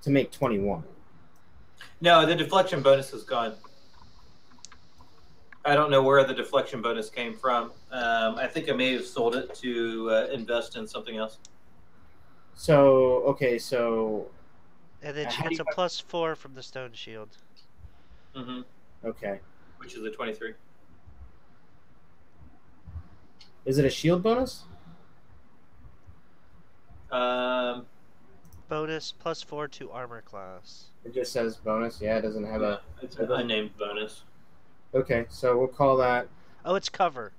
to make 21. No, the deflection bonus is gone. I don't know where the deflection bonus came from. I think I may have sold it to invest in something else. So okay, so. And then she gets a +4 from the stone shield. Mm-hmm. Okay. Which is a 23. Is it a shield bonus? Bonus +4 to armor class. It just says bonus. Yeah, it doesn't have it's an unnamed bonus. Okay, so we'll call that. Oh, it's cover.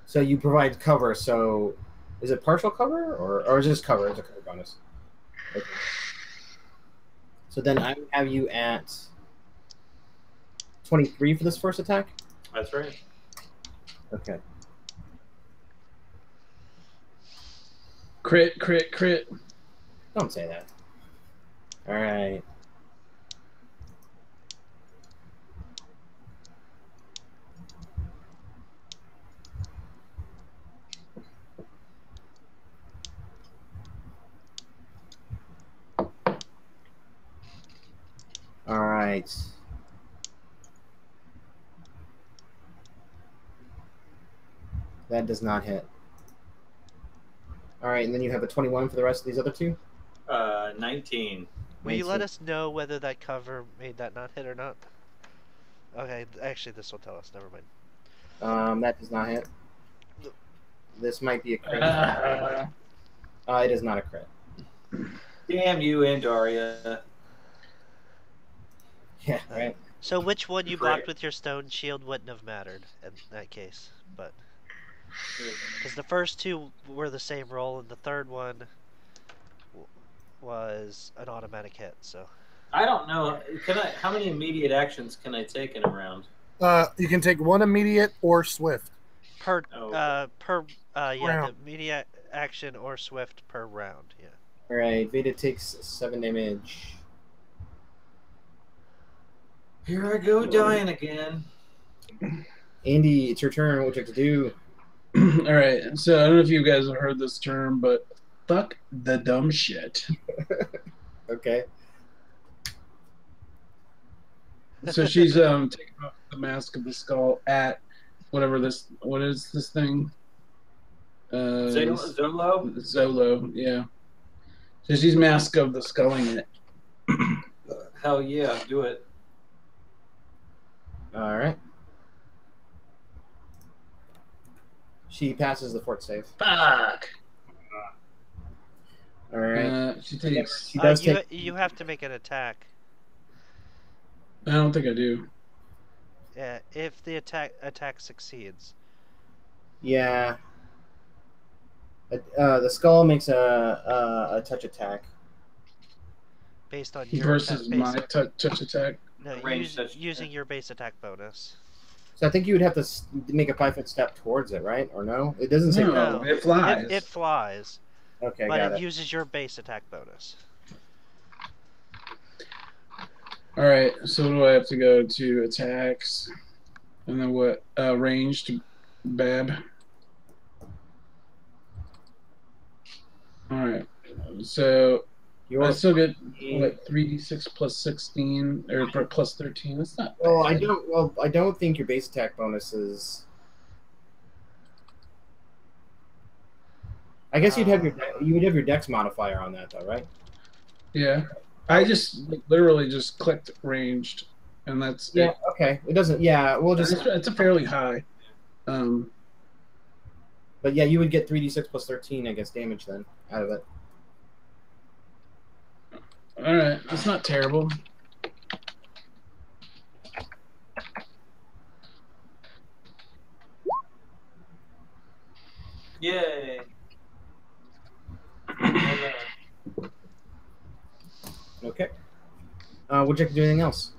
So you provide cover. So is it partial cover or is it just cover? It's a cover bonus. Okay. So then I have you at 23 for this first attack? That's right. Okay. Crit, crit, crit. Don't say that. All right. All right. That does not hit. All right, and then you have a 21 for the rest of these other two. 19. Will you let 19. us know whether that cover made that not hit or not? Okay, actually, this will tell us. Never mind. That does not hit. This might be a crit. It is not a crit. Damn you, Andaria. Yeah, right. So which one you Great. blocked with your stone shield wouldn't have mattered in that case, but because the first two were the same roll, and the third one was an automatic hit. So I don't know. How many immediate actions can I take in a round? You can take one immediate or swift. per Oh, yeah, Round. the immediate action or swift per round. Yeah. All right, Veda takes 7 damage. Here I go dying again. Andy, it's your turn. What would you like to do? All right. So I don't know if you guys have heard this term, but fuck the dumb shit. Okay. So she's taking off the mask of the skull at what is this thing? Zolo? Zolo, yeah. So she's mask of the sculling it. Hell yeah, do it. All right. She passes the fort save. Fuck. All right. She takes. She does you take. you have to make an attack. I don't think I do. Yeah, if the attack succeeds. Yeah. The skull makes a touch attack. Based on your Versus attack, my touch attack. no, Range touch using attack. your base attack bonus. So I think you would have to make a 5-foot step towards it, right? Or no? It doesn't say. No, it flies. It flies, Okay, but got it it. uses your base attack bonus. All right. So what do I have to go to? Attacks, and then what? Ranged, Bab. All right. So I still get what 3d6 plus 16 or plus 13. That's not bad. I don't think your base attack bonus is. I guess you would have your dex modifier on that though, right? Yeah. I just literally just clicked ranged, and that's Yeah. it. Okay. It doesn't. Yeah. We'll just. It's a fairly high. But yeah, you would get 3d6 plus 13, I guess, damage then out of it. All right, it's not terrible. Yay. Okay. Would you like to do anything else?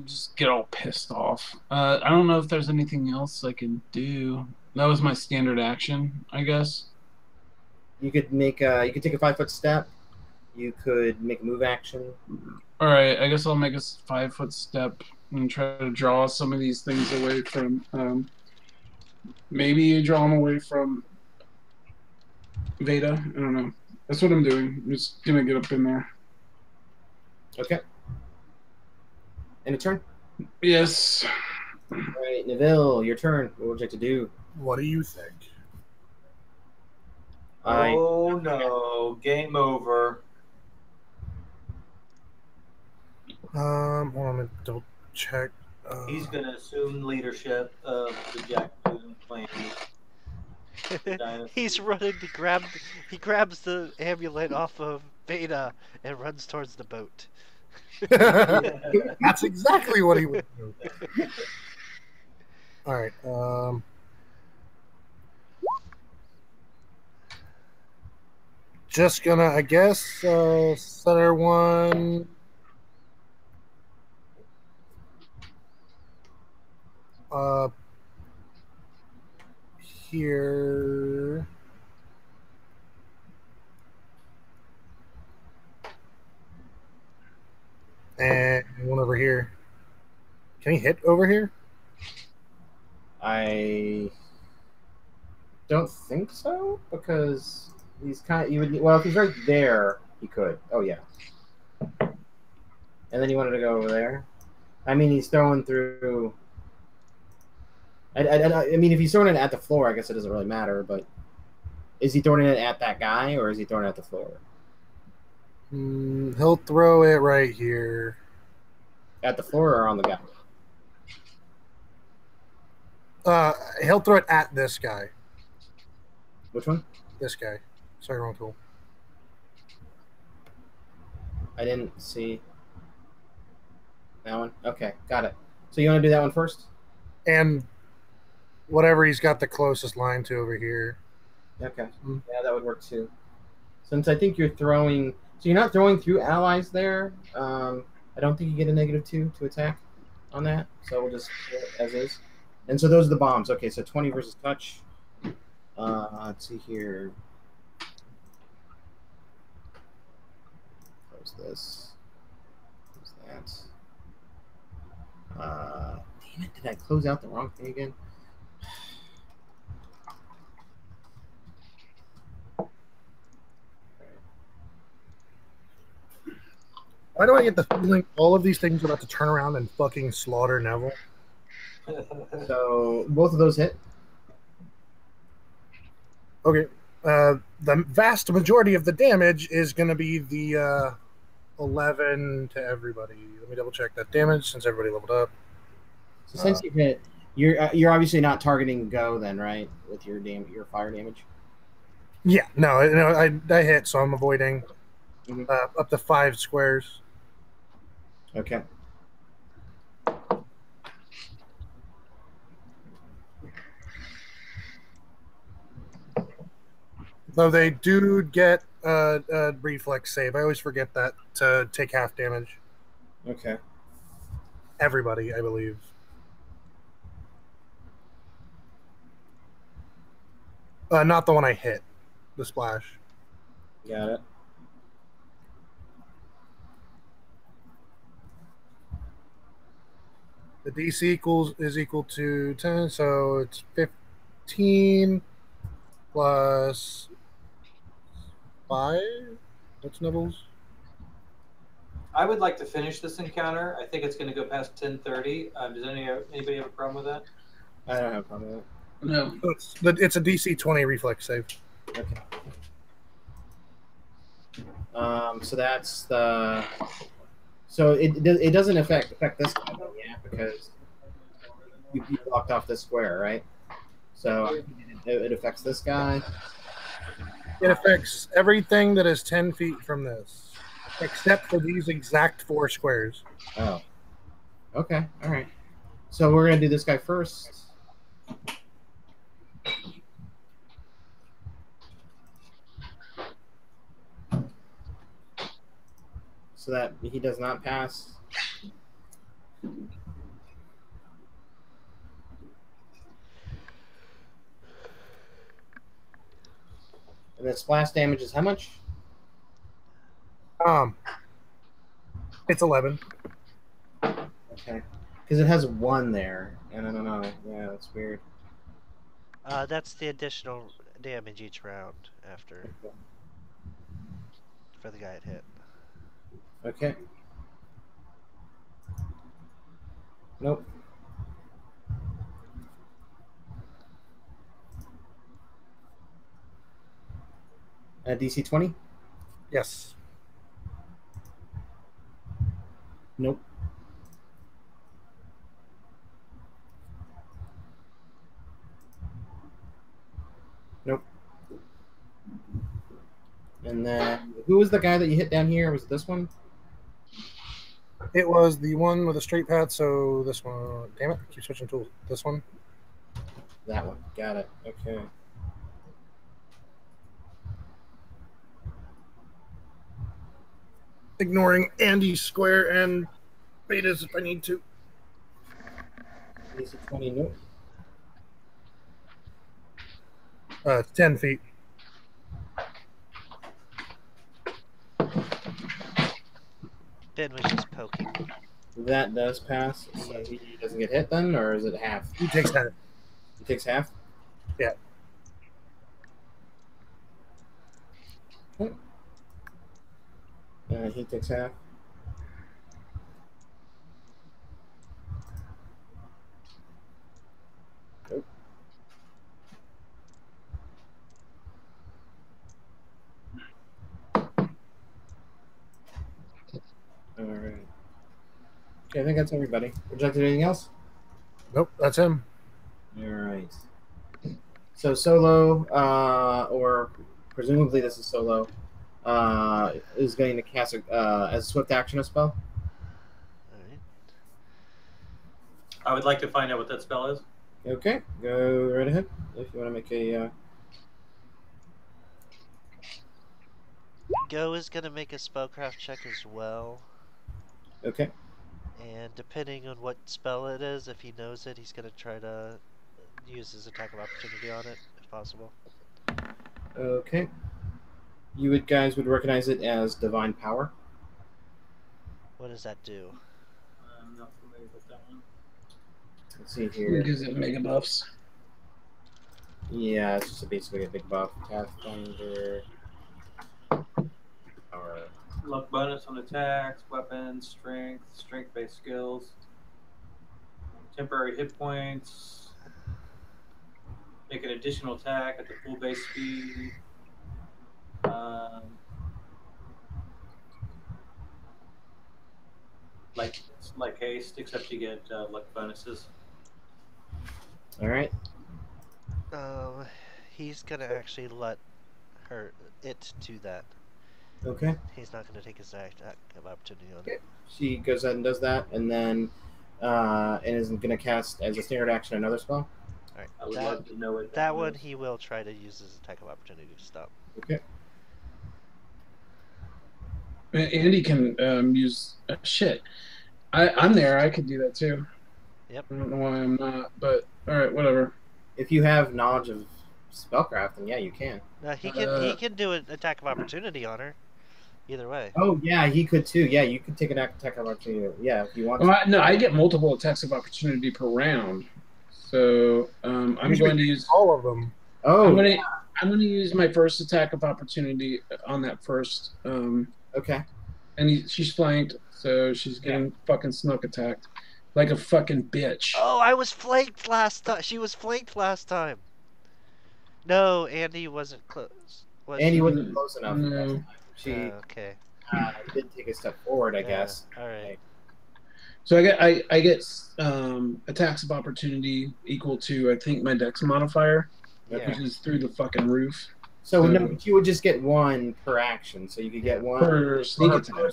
Just get all pissed off. I don't know if there's anything else I can do. That was my standard action, I guess. You could make. You could take a 5-foot step. You could make a move action. All right, I guess I'll make a 5-foot step and try to draw some of these things away from. Maybe you draw them away from Veda. I don't know. That's what I'm doing. I'm just gonna get up in there. Okay. End of turn. Yes. All right, Neville, your turn. What would you like to do? What do you think? Oh no, game over. Hold on, let me double check. He's going to assume leadership of the Jack Boone clan. He's running to grab. He grabs the amulet off of Beta and runs towards the boat. That's exactly what he would do. All right. Just gonna, I guess, center one. Here. And one over here. Can he hit over here? I don't think so because he's kind of. You would. Well, if he's right there, he could. Oh yeah. And then he wanted to go over there. I mean, he's throwing through. I mean, if he's throwing it at the floor, I guess it doesn't really matter. But is he throwing it at that guy, or is he throwing it at the floor? He'll throw it right here. At the floor or on the guy? He'll throw it at this guy. Which one? This guy. Sorry, wrong tool. I didn't see that one. Okay, got it. So you want to do that one first? And whatever he's got the closest line to over here. Okay. Yeah, that would work too. Since I think you're throwing, so you're not throwing through allies there. I don't think you get a -2 to attack on that. So we'll just do it as is. And so those are the bombs. Okay, so 20 versus touch. Let's see here. Close this. Close that. Damn it! Did I close out the wrong thing again? Why do I get the feeling all of these things are about to turn around and fucking slaughter Neville? So both of those hit. Okay. The vast majority of the damage is going to be the 11 to everybody. Let me double check that damage since everybody leveled up. So since you hit, you're obviously not targeting go then, right? With your fire damage. Yeah, no, I hit, so I'm avoiding up to 5 squares. Okay. Though they do get a reflex save. I always forget that to take half damage. Okay. Everybody, I believe. Not the one I hit. The splash. Got it. The DC is equal to 10, so it's 15 plus 5. What's Nibbles? I would like to finish this encounter. I think it's going to go past 10:30. Does anybody have a problem with that? I don't have a problem with it. No. It's a DC 20 reflex save. Okay. So that's the. So it doesn't affect this guy though, yeah, because you blocked off this square, right? So it affects this guy. It affects everything that is 10 feet from this, except for these exact 4 squares. Oh. Okay. All right. So we're gonna do this guy first. So that he does not pass. And the splash damage is how much? It's 11. Okay. Because it has 1 there, and I don't know. Yeah, that's weird. That's the additional damage each round after for the guy it hit. Okay. Nope. DC 20? Yes. Nope. Nope. And then, who was the guy that you hit down here? Was it this one? It was the one with a straight path, so this one. Damn it, I keep switching tools. This one. That one. Got it. Okay. Ignoring Andy's square and betas if I need to. DC 20, nope. 10 feet. Ben was just poking. That does pass. So he doesn't get hit then, or is it half? He takes that. He takes half? Yeah. He takes half. Okay, I think that's everybody. Would you like to do anything else? Nope, that's him. All right. So Solo, or presumably this is Solo, is going to cast as a swift action a spell. All right. I would like to find out what that spell is. Okay, go right ahead if you want to make a. Go is gonna make a spellcraft check as well, Okay. and depending on what spell it is, if he knows it, he's gonna try to use his attack of opportunity on it, if possible. Okay. You guys would recognize it as divine power. What does that do? I'm not familiar with that one. Let's see It here. gives it mega buffs. Yeah, it's just basically a big buff. Pathfinder. Power. Luck bonus on attacks, weapons, strength-based skills, temporary hit points, make an additional attack at the full base speed. Like haste, except you get luck bonuses. All right. He's gonna actually let it do that. Okay. He's not gonna take his attack of opportunity on Okay. it. She goes ahead and does that, and then and is going to cast as a standard action another spell. All right. I would love to know what That one is. he will try to use his attack of opportunity to stop. Okay. Andy can use shit. I'm there. I could do that too. Yep. I don't know why I'm not, but all right, whatever. If you have knowledge of spellcraft, then yeah, you can. He can do an attack of opportunity on her. Either way. Oh yeah, he could too. Yeah, you could take an attack of opportunity. Yeah, if you want. Well, no, I get multiple attacks of opportunity per round, so I'm going to use all of them. Oh, I'm going to use my first attack of opportunity on that first. okay. And she's flanked, so she's getting fucking snook attacked like a fucking bitch. Oh, I was flanked last time. She was flanked last time. No, Andy wasn't close. Andy wasn't close enough. No. She okay. did take a step forward, I guess. All right. So I get attacks of opportunity equal to, I think, my dex modifier, which is through the fucking roof. So no, but you would just get one per action. So you could get one per sneak attack.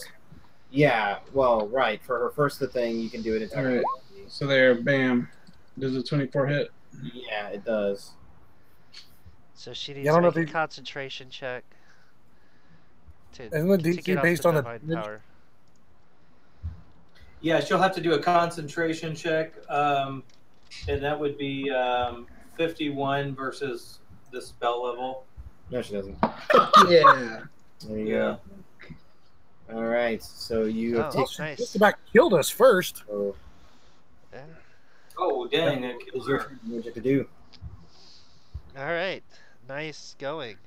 Yeah, well, right. For her first thing, you can do it entirely. Right. So there, bam. Does a 24 hit? Yeah, it does. So she needs to make a concentration check. Isn't the DC based on the power? Yeah, she'll have to do a concentration check, and that would be 51 versus the spell level. No, she doesn't. Yeah. There you go. All right, so you have nice. Just about killed us first. Oh, yeah. Oh dang! It is your turn? What you have to do? All right, nice going.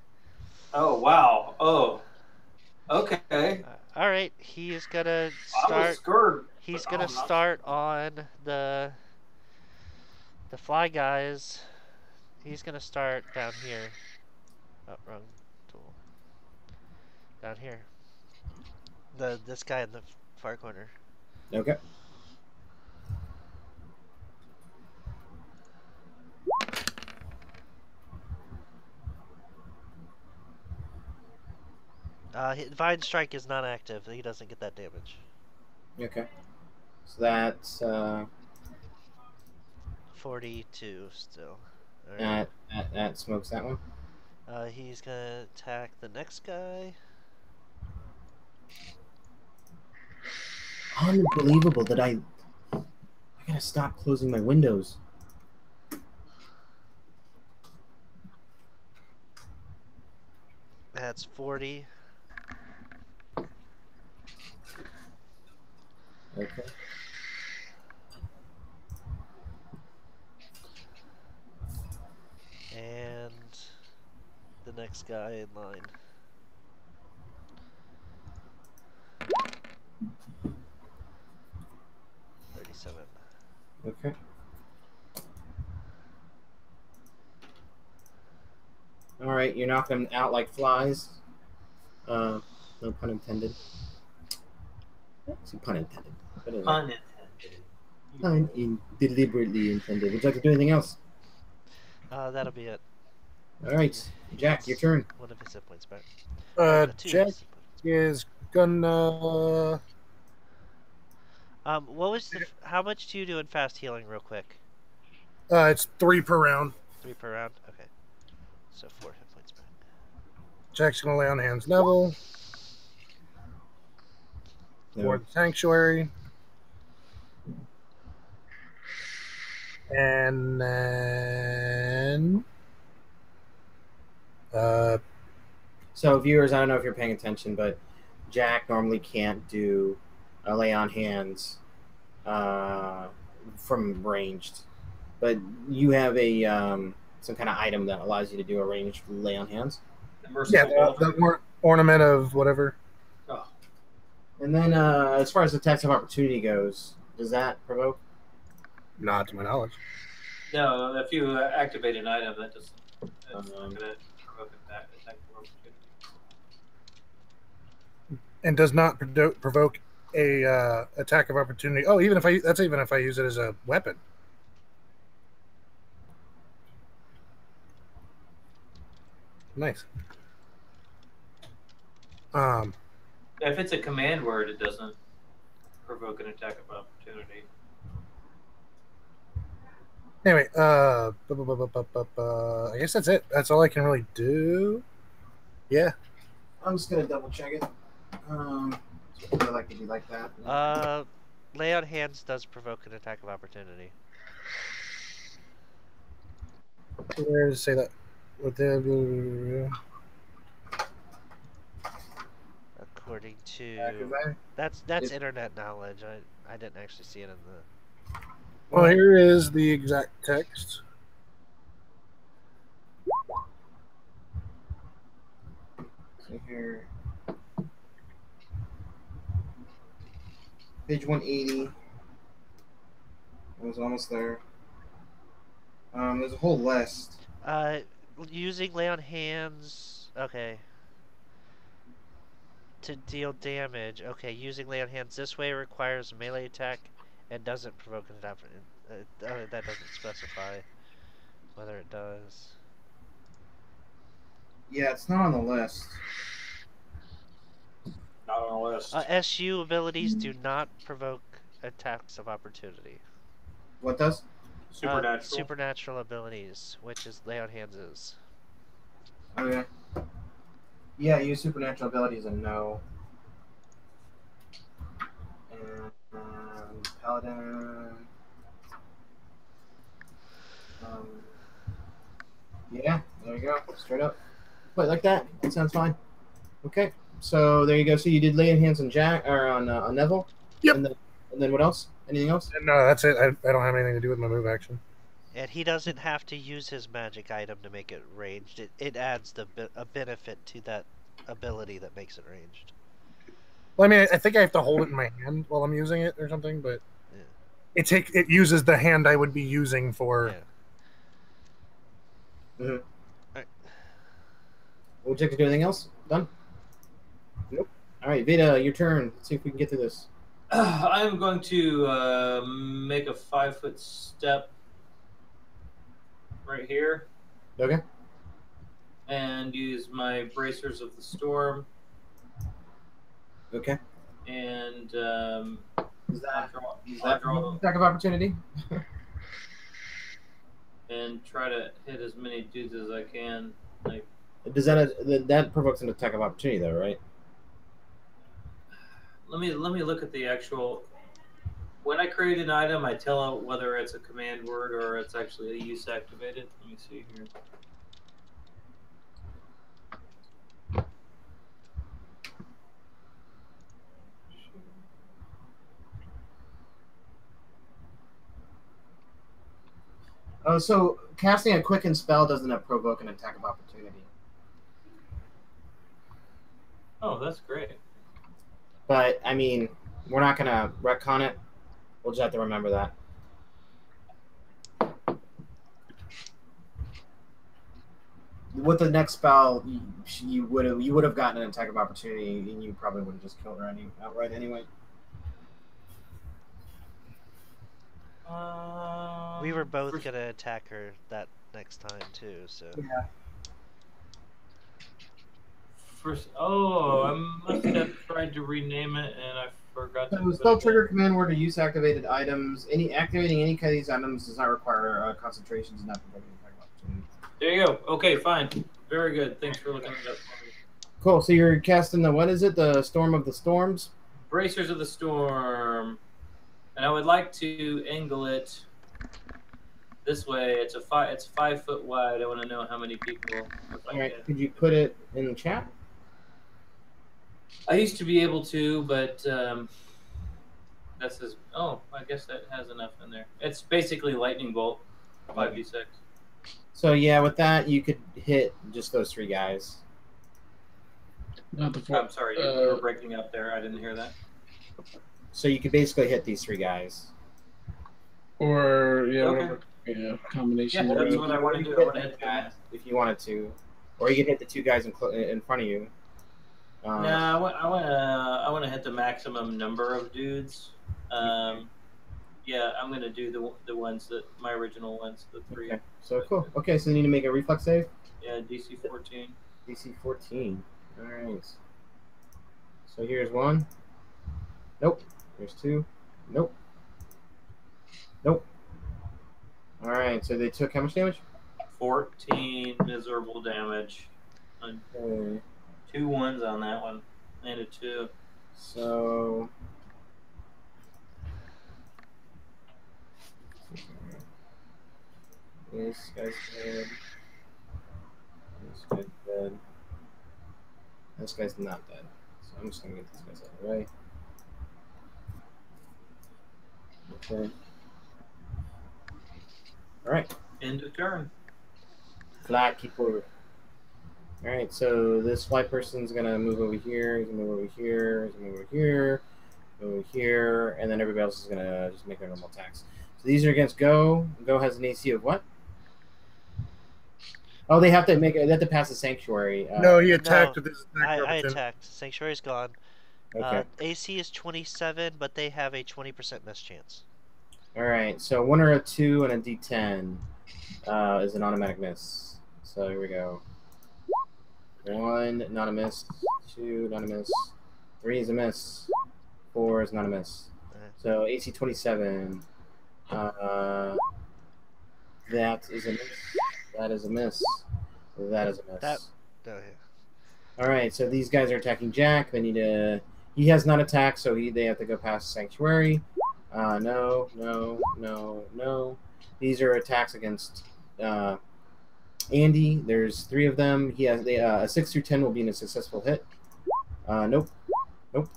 Oh wow! Oh, okay. All right, he is gonna start. I was scared. He's gonna start on the fly guys. He's gonna start down here. Oh, wrong tool. Down here. This guy in the far corner. Okay. Divine Strike is not active. He doesn't get that damage. Okay. So that's 42 still. All right. That smokes that one. He's gonna attack the next guy. Unbelievable that I gotta stop closing my windows. That's 40. Okay. And the next guy in line. Okay. All right, you're knocking them out like flies. No pun intended. It's a pun intended. Pun intended. Deliberately intended. Would you like to do anything else? That'll be it. All right, Jack, your turn. One of his hit points back. Two Jack hit points. is gonna. What was the? How much do you do in fast healing, real quick? It's 3 per round. 3 per round. Okay. So 4 hit points back. Jack's gonna lay on hands Neville for the sanctuary, and then. So, viewers, I don't know if you're paying attention, but Jack normally can't do a lay on hands from ranged, but you have a some kind of item that allows you to do a ranged lay on hands. Yeah, the ornament of whatever. Oh. And then, as far as attacks of opportunity goes, does that provoke? Not to my knowledge. No, if you activate an item, that doesn't. It's not going to provoke attack of opportunity. And does not provoke a attack of opportunity. Oh, even if I use it as a weapon. Nice. If it's a command word, it doesn't provoke an attack of opportunity. Anyway, I guess that's it. That's all I can really do. Yeah. I'm just gonna double check it. I feel like it'd be like that. Lay on hands does provoke an attack of opportunity. Where does it say that? According to that's internet knowledge. I didn't actually see it in the. Well, here is the exact text. So here, page 180. I was almost there. There's a whole list. Using lay on hands. Okay. To deal damage. Okay, using lay on hands this way requires a melee attack and doesn't provoke an attack. That doesn't specify whether it does. Yeah, it's not on the list. Not on the list. SU abilities do not provoke attacks of opportunity. What does? Supernatural. Supernatural abilities, which is lay on hands is. Okay. Yeah, use supernatural abilities and no. And paladin. Yeah, there you go. Straight up. Play it like that. That sounds fine. Okay. So there you go. So you did lay in hands on Jack or on Neville. Yep. And then what else? Anything else? No, that's it. I don't have anything to do with my move action. And he doesn't have to use his magic item to make it ranged. It adds a benefit to that ability that makes it ranged. Well, I mean, I think I have to hold it in my hand while I'm using it or something, but yeah. It uses the hand I would be using for. Yeah. Mm-hmm. Right. Would you like to do anything else? Done? Nope. All right, Veda, your turn. Let's see if we can get through this. I'm going to make a 5-foot step right here. Okay. And use my bracers of the storm. Okay. And is that draw attack of opportunity? and try to hit as many dudes as I can. Like, does that provokes an attack of opportunity though, right? Let me look at the actual. When I create an item, I tell it whether it's a command word or it's actually a use activated. Let me see here. Oh, so casting a quicken spell doesn't provoke an attack of opportunity. Oh, that's great. But, I mean, we're not going to retcon it. We'll just have to remember that. With the next spell, you would have gotten an attack of opportunity, and you probably would have just killed her outright anyway. We were both gonna attack her that next time too, so. Yeah. First, I must have tried to rename it and I forgot to So put spell it trigger in. command word to use activated items. Activating any of these items does not require concentration. Does not provide any attack opportunity. There you go. Okay, fine. Very good. Thanks for looking it up for me. Cool. So you're casting the what is it? The Storm of the Storms. Bracers of the Storm, and I would like to angle it this way. It's 5 foot wide. I want to know how many people. All right. Could you put it in the chat? I used to be able to, but that says. Oh, I guess that has enough in there. It's basically lightning bolt, 5d6. So yeah, with that you could hit just those 3 guys. Not the 4. I'm sorry, you were breaking up there. I didn't hear that. So you could basically hit these 3 guys. Or yeah, Okay. whatever. Yeah, combination. Yeah, there. that's what I want to do. I want to hit that. If you wanted to, or you could hit the 2 guys in front of you. Nah, I want to hit the maximum number of dudes. Yeah, I'm gonna do the ones that my original ones, the 3. Okay. So cool. Okay, so you need to make a reflex save. Yeah, DC 14. DC 14. All right. So here's 1. Nope. Here's 2. Nope. Nope. All right. So they took how much damage? 14 miserable damage. Okay. 2 ones on that one, and a 2. So. This guy's dead. This guy's dead. This guy's not dead. So I'm just gonna get these guys out of the way. Okay. Alright. End of turn. Fly keeper. Alright, so this fly person's gonna move over here, he's gonna move over here, he's gonna move over here, over here, and then everybody else is gonna just make their normal attacks. So these are against Go. Go has an AC of what? Oh, they have to pass the sanctuary. No, he attacked No, with his attack I opportunity. attacked. Sanctuary's gone. Okay. AC is 27, but they have a 20% miss chance. All right. So 1 or a 2 and a D10 is an automatic miss. So here we go. 1, not a miss. 2, not a miss. 3 is a miss. 4 is not a miss. So AC 27. That is a miss. That is a miss. That is a miss. Oh, yeah. All right, so these guys are attacking Jack. They need to. He has not attacked, so they have to go past Sanctuary. No, no, no, no. These are attacks against Andy. There's 3 of them. He has a 6 through 10 will be in a successful hit. Nope, nope,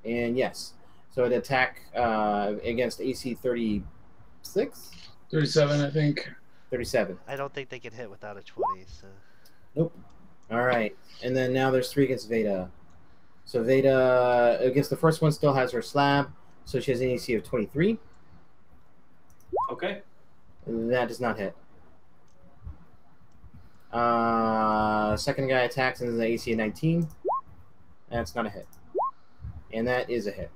and yes. So an attack against AC 36, 37, I think. 37. I don't think they can hit without a 20. So. Nope. All right, and then now there's 3 against Veda. So Veda against the first one still has her slab, so she has an AC of 23. Okay. That does not hit. Second guy attacks and has an AC of 19. That's not a hit. And that is a hit.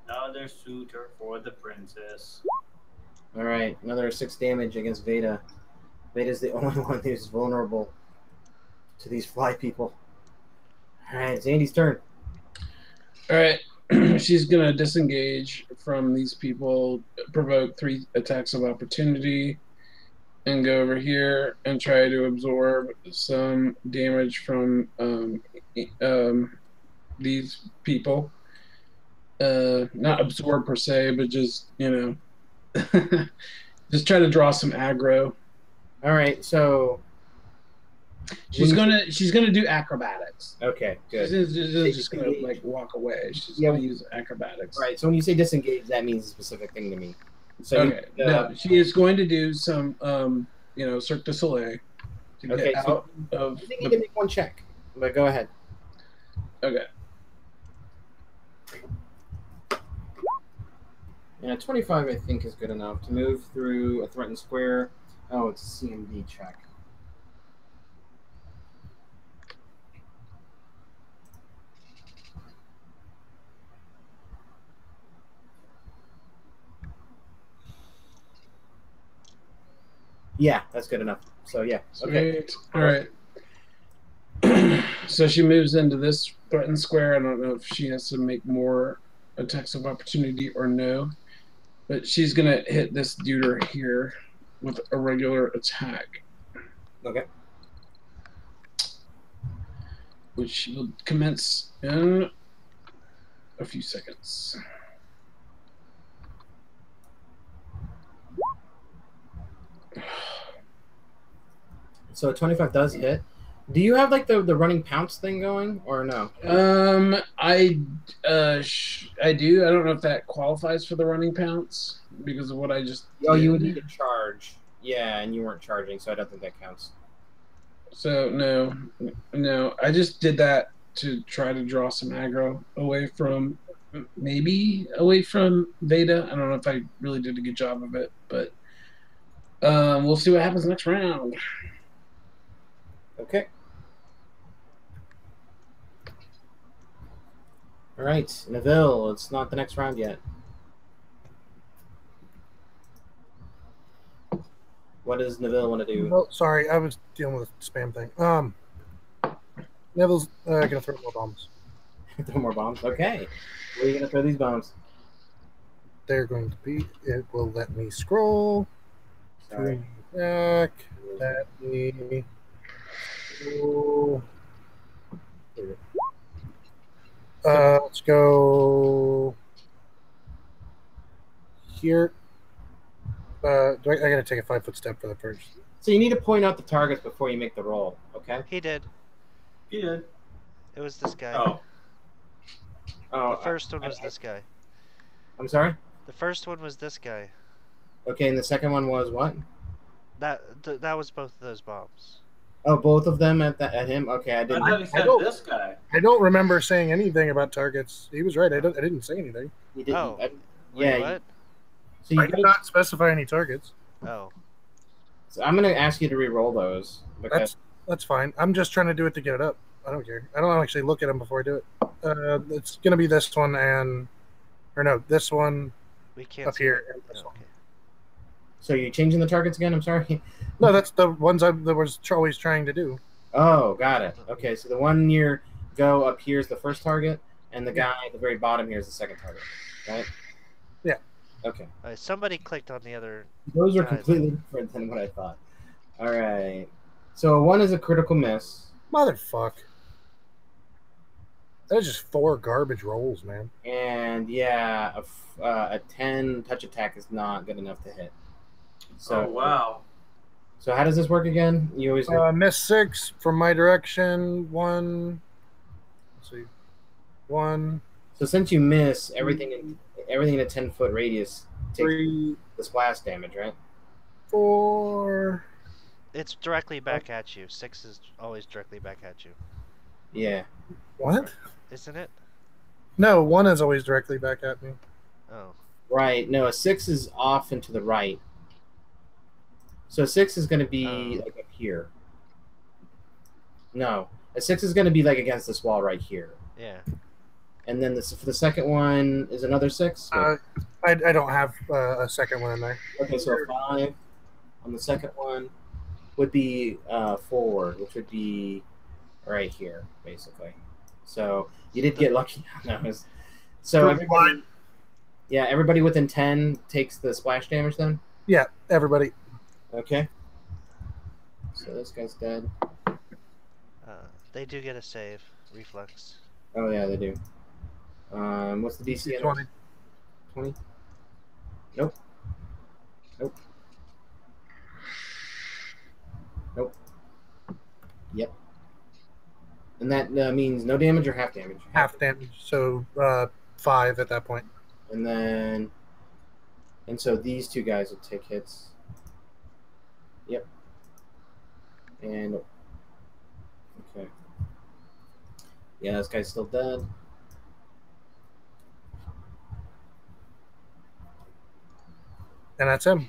Another suitor for the princess. All right, another 6 damage against Veda. Veda's the only one who's vulnerable to these fly people. All right, it's Andy's turn. All right. She's going to disengage from these people, provoke 3 attacks of opportunity, and go over here and try to absorb some damage from these people. Not absorb per se, but just, just try to draw some aggro. All right, so She's gonna do acrobatics. okay, good. She's just gonna walk away. She's gonna use acrobatics. Right. So when you say disengage, that means a specific thing to me. So Okay. No, she is going to do some Cirque du Soleil to get out of. I think you can make 1 check, but go ahead. Okay. Yeah, 25 I think is good enough to move through a threatened square. Oh, it's a CMD check. Yeah, that's good enough. So yeah, okay. Sweet. All right. So she moves into this threatened square. I don't know if she has to make more attacks of opportunity or no, but she's gonna hit this dude here with a regular attack, Okay. which will commence in a few seconds. So 25 does hit. Do you have like the running pounce thing going or no? I do. I don't know if that qualifies for the running pounce because of what I just Oh, did. you would need to charge. Yeah, and you weren't charging, so I don't think that counts. So no. I just did that to try to draw some aggro away from Veda. I don't know if I really did a good job of it, but we'll see what happens next round. Okay. All right, Neville. It's not the next round yet. What does Neville want to do? Oh, sorry, I was dealing with a spam thing. Neville's gonna throw more bombs. Throw more bombs. Okay. Where are you gonna throw these bombs? They're going to be. It will let me scroll. Sorry. Back. Let me. Let's go here. I gotta take a 5-foot step for the first. So you need to point out the targets before you make the roll. Okay. He did. He did. It was this guy. Oh. Oh, The first one was this guy. I'm sorry. The first one was this guy. Okay, and the second one was what? That was both of those bombs. Oh, both of them at him. Okay, I I didn't. thought he said this guy. I don't remember saying anything about targets. He was right. I didn't say anything. You didn't. Oh. Yeah. Wait, what? So I did not specify any targets. Oh. So I'm gonna ask you to re-roll those because That's fine. I'm just trying to do it to get it up. I don't care. I don't actually look at them before I do it. It's gonna be this one this one We can't up see here it. and this Oh, one. okay. So you're changing the targets again? I'm sorry. No, that's the ones I was always trying to do. Oh, got it. Okay, so the one near go up here is the first target, and the guy at the very bottom here is the second target, right? Yeah. Okay. All right, somebody clicked on the other. Those are Guys. completely different than what I thought. All right. So one is a critical miss, Motherfuck. That is just 4 garbage rolls, man. and yeah, a 10 touch attack is not good enough to hit. So Oh wow. So how does this work again? You always Miss 6 from my direction. 1. Let's see. 1, so since you miss everything in a 10-foot radius takes 3, the splash damage, right? 4. It's directly back at you. 6 is always directly back at you, Yeah. What? isn't it? No, 1 is always directly back at me. Oh. Right. No, a 6 is off and to the right. So 6 is going to be like up here. No, a 6 is going to be like against this wall right here. Yeah. And then for the second one is another 6. I don't have a second one in there. Okay, so a 5 on the second one would be forward, which would be right here, basically. So you did get lucky on those. So everybody within 10 takes the splash damage then? Yeah, everybody. Okay. So this guy's dead. They do get a save. Reflex. Oh yeah, they do. What's the DC? 20. 20? Nope. Nope. Nope. Yep. And that means no damage or half damage? Half damage. So 5 at that point. And so these two guys will take hits. Yep. And okay. Yeah, this guy's still dead. And that's him.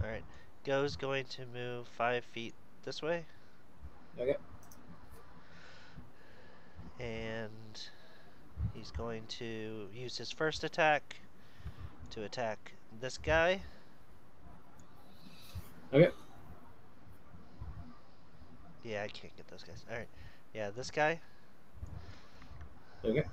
All right. Go's going to move 5 feet this way. Okay. And he's going to use his first attack to attack this guy. Okay. Yeah, I can't get those guys. Alright. Yeah, this guy. Okay.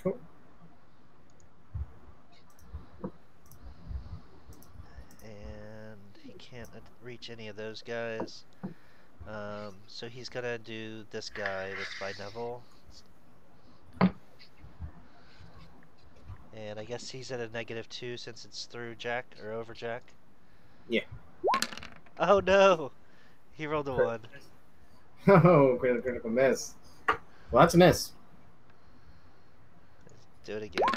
Cool. And he can't reach any of those guys. So he's gonna do this guy that's by Neville. And I guess he's at a -2 since it's through Jack or over Jack. Yeah. Oh no! He rolled a 1. Oh, critical miss. Well, that's a miss. Let's do it again.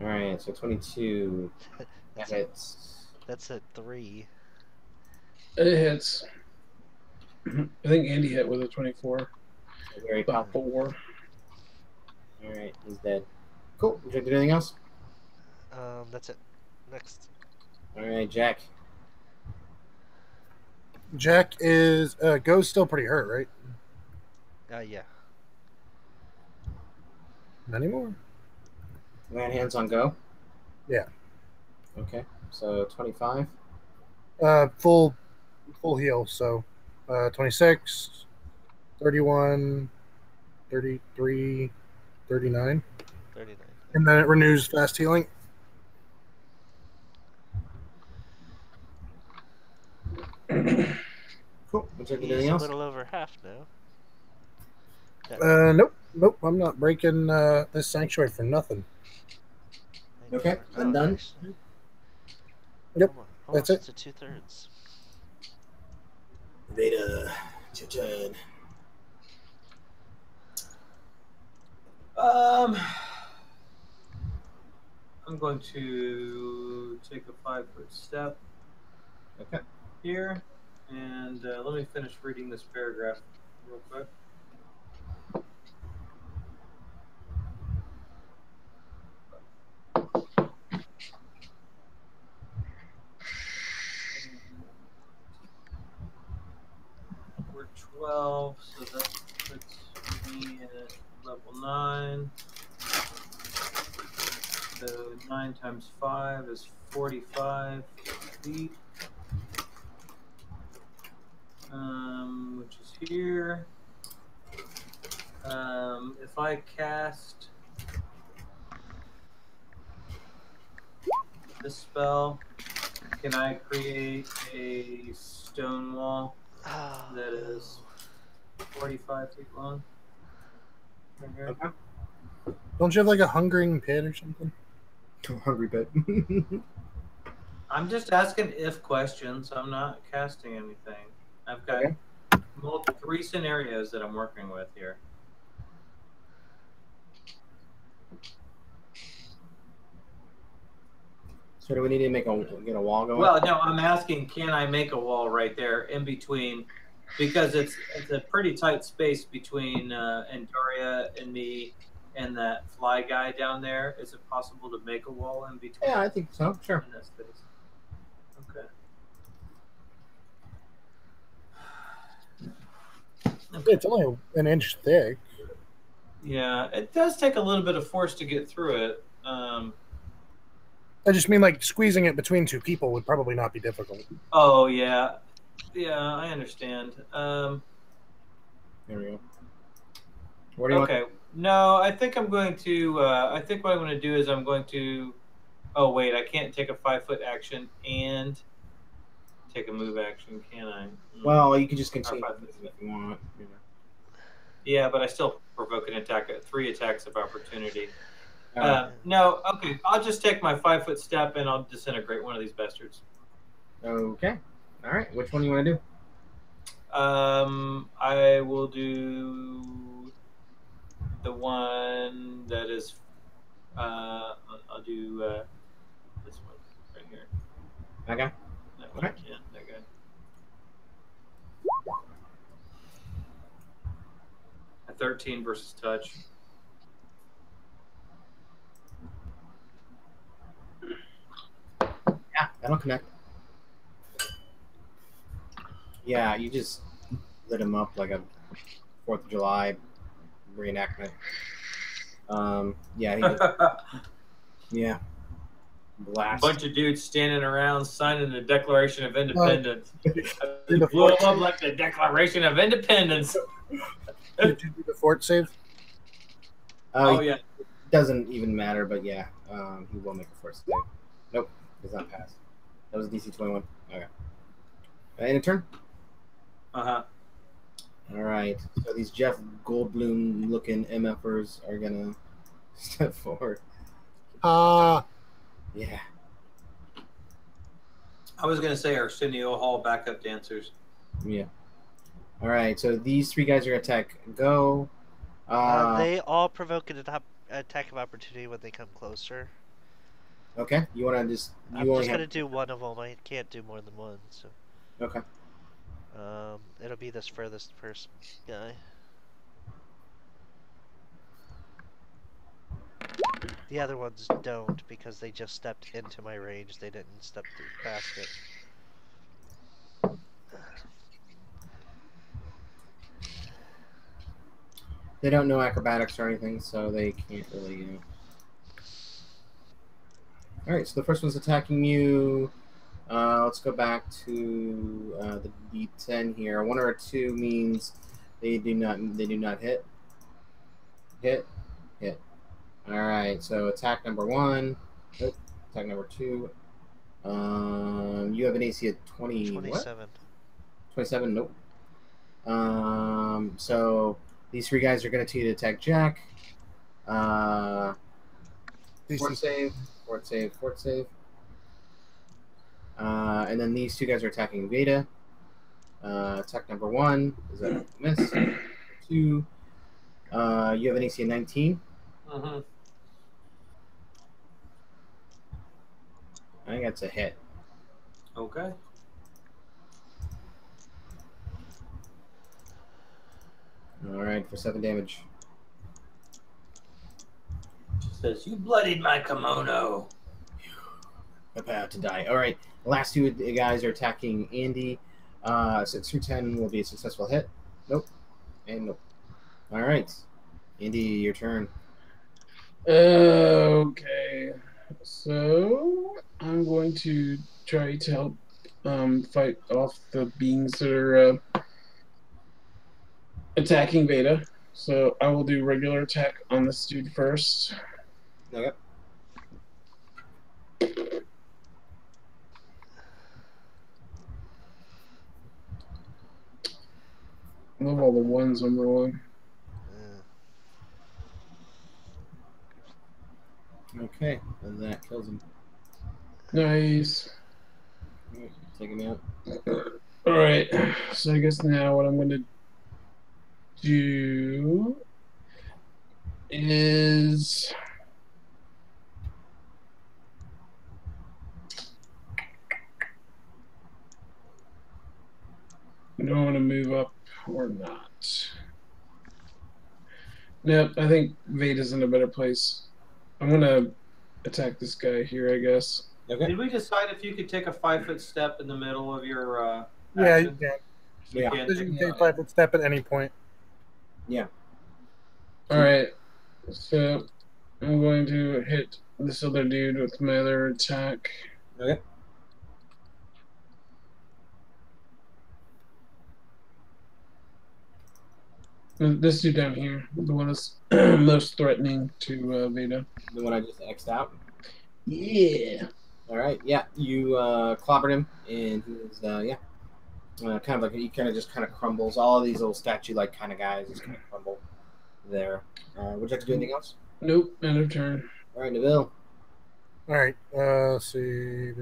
All right, so 22. That That's hits. That's a 3. It hits. I think Andy hit with a 24. Very About powerful. 4. All right, he's dead. Cool. Would you like to do anything else? That's it. Next. All right, Jack. Jack is Go's still pretty hurt, right? Yeah. Not anymore. Land hands on go. Yeah. Okay, so 25. Full heal. So 26, 31, 33, 39. 39. And then it renews fast healing. Cool. Would you like to do He's anything a else? little over half now. Nope. I'm not breaking this sanctuary for nothing. Okay, I'm done. Actually, Yep, almost that's it. to 2/3. Veda, it's your turn. I'm going to take a 5-foot step Okay. here, and let me finish reading this paragraph real quick. We're 12, so that puts me at level 9. So 9 times 5 is 45 feet, which is here. If I cast this spell, can I create a stone wall that is 45 feet long? Right here. Okay. Don't you have like a hungering pit or something? Hungry bit. I'm just asking if questions. I'm not casting anything. I've got Okay. 3 scenarios that I'm working with here. So do we need to get a wall going? Well, no, I'm asking, can I make a wall right there in between? Because it's a pretty tight space between Andoria and me and that fly guy down there. Is it possible to make a wall in between? Yeah, I think so. Sure. In that space. Okay. It's only an inch thick. Yeah, it does take a little bit of force to get through it. I just mean like squeezing it between two people would probably not be difficult. Oh yeah, I understand. There we go. What do you Okay. No, I think I'm going to. I think what I'm going to do is I'm going to. Oh wait, I can't take a 5-foot action and take a move action, can I? Well, you can just continue Or 5 if you want. You know. Yeah, but I still provoke an attack at 3 attacks of opportunity. Uh, No, okay. I'll just take my 5-foot step and I'll disintegrate one of these bastards. Okay. All right. Which one do you want to do? I will do the one that is. I'll do this one right here. Okay. That one, Okay. yeah, that guy. A 13 versus touch. That'll connect. Yeah, you just lit him up like a 4th of July reenactment. Yeah, he just, yeah. Blast. Bunch of dudes standing around signing the Declaration of Independence. Did the Blow fort them up save? like the Declaration of Independence. Did you do the fort save? Oh yeah. It doesn't even matter, but yeah, he will make a force save. Nope, does not pass. That was a DC 21. Okay. End of turn? Uh-huh. All right. So these Jeff Goldblum looking MFers are going to step forward. Yeah. I was gonna say Arsenio Hall backup dancers. Yeah. All right. So these 3 guys are going to attack. Go. They all provoke an attack of opportunity when they come closer. Okay. You want to just. I'm just gonna do one of them. I can't do more than one, so. Okay. It'll be this furthest person guy. The other ones don't because they just stepped into my range. They didn't step past it. They don't know acrobatics or anything, so they can't really. All right. So the first one's attacking you. Let's go back to the D10 here. 1 or a 2 means they do not hit. Hit. All right. So attack number 1. Nope. Attack number 2. You have an AC of 20. 27. What? 27. Nope. So these 3 guys are going to attack Jack. Fort save. And then these 2 guys are attacking Veda. Attack number 1 is a miss. 2. You have an AC of 19. Mm-hmm. I think that's a hit. Okay. All right, for 7 damage. Says you bloodied my kimono. About to die. All right, the last 2 guys are attacking Andy. 6 through 10 will be a successful hit. Nope. And nope. All right, Andy, your turn. Okay. So I'm going to try to help fight off the beings that are attacking Veda. So I will do regular attack on this dude first. Okay. I love all the ones I'm rolling. Okay, and that kills him. Nice. Right, take him out. Alright, so I guess now what I'm going to do is do I want to move up or not? Nope, I think Veda's in a better place. I'm going to attack this guy here, I guess. Okay. Did we decide if you could take a 5-foot step in the middle of your Yeah, you action? can. You Yeah. can You take- can take 5-foot step at any point. Yeah. Alright, so I'm going to hit this other dude with my other attack. Okay. This dude down here, the one that's most threatening to Veda. The one I just X'd out. Yeah. All right. Yeah, you clobbered him, and he was kind of like he kind of crumbles. All of these little statue-like kind of guys just kind of crumble there. Would you like to do anything else? Nope, end of turn. All right, Neville. All right. Let's see.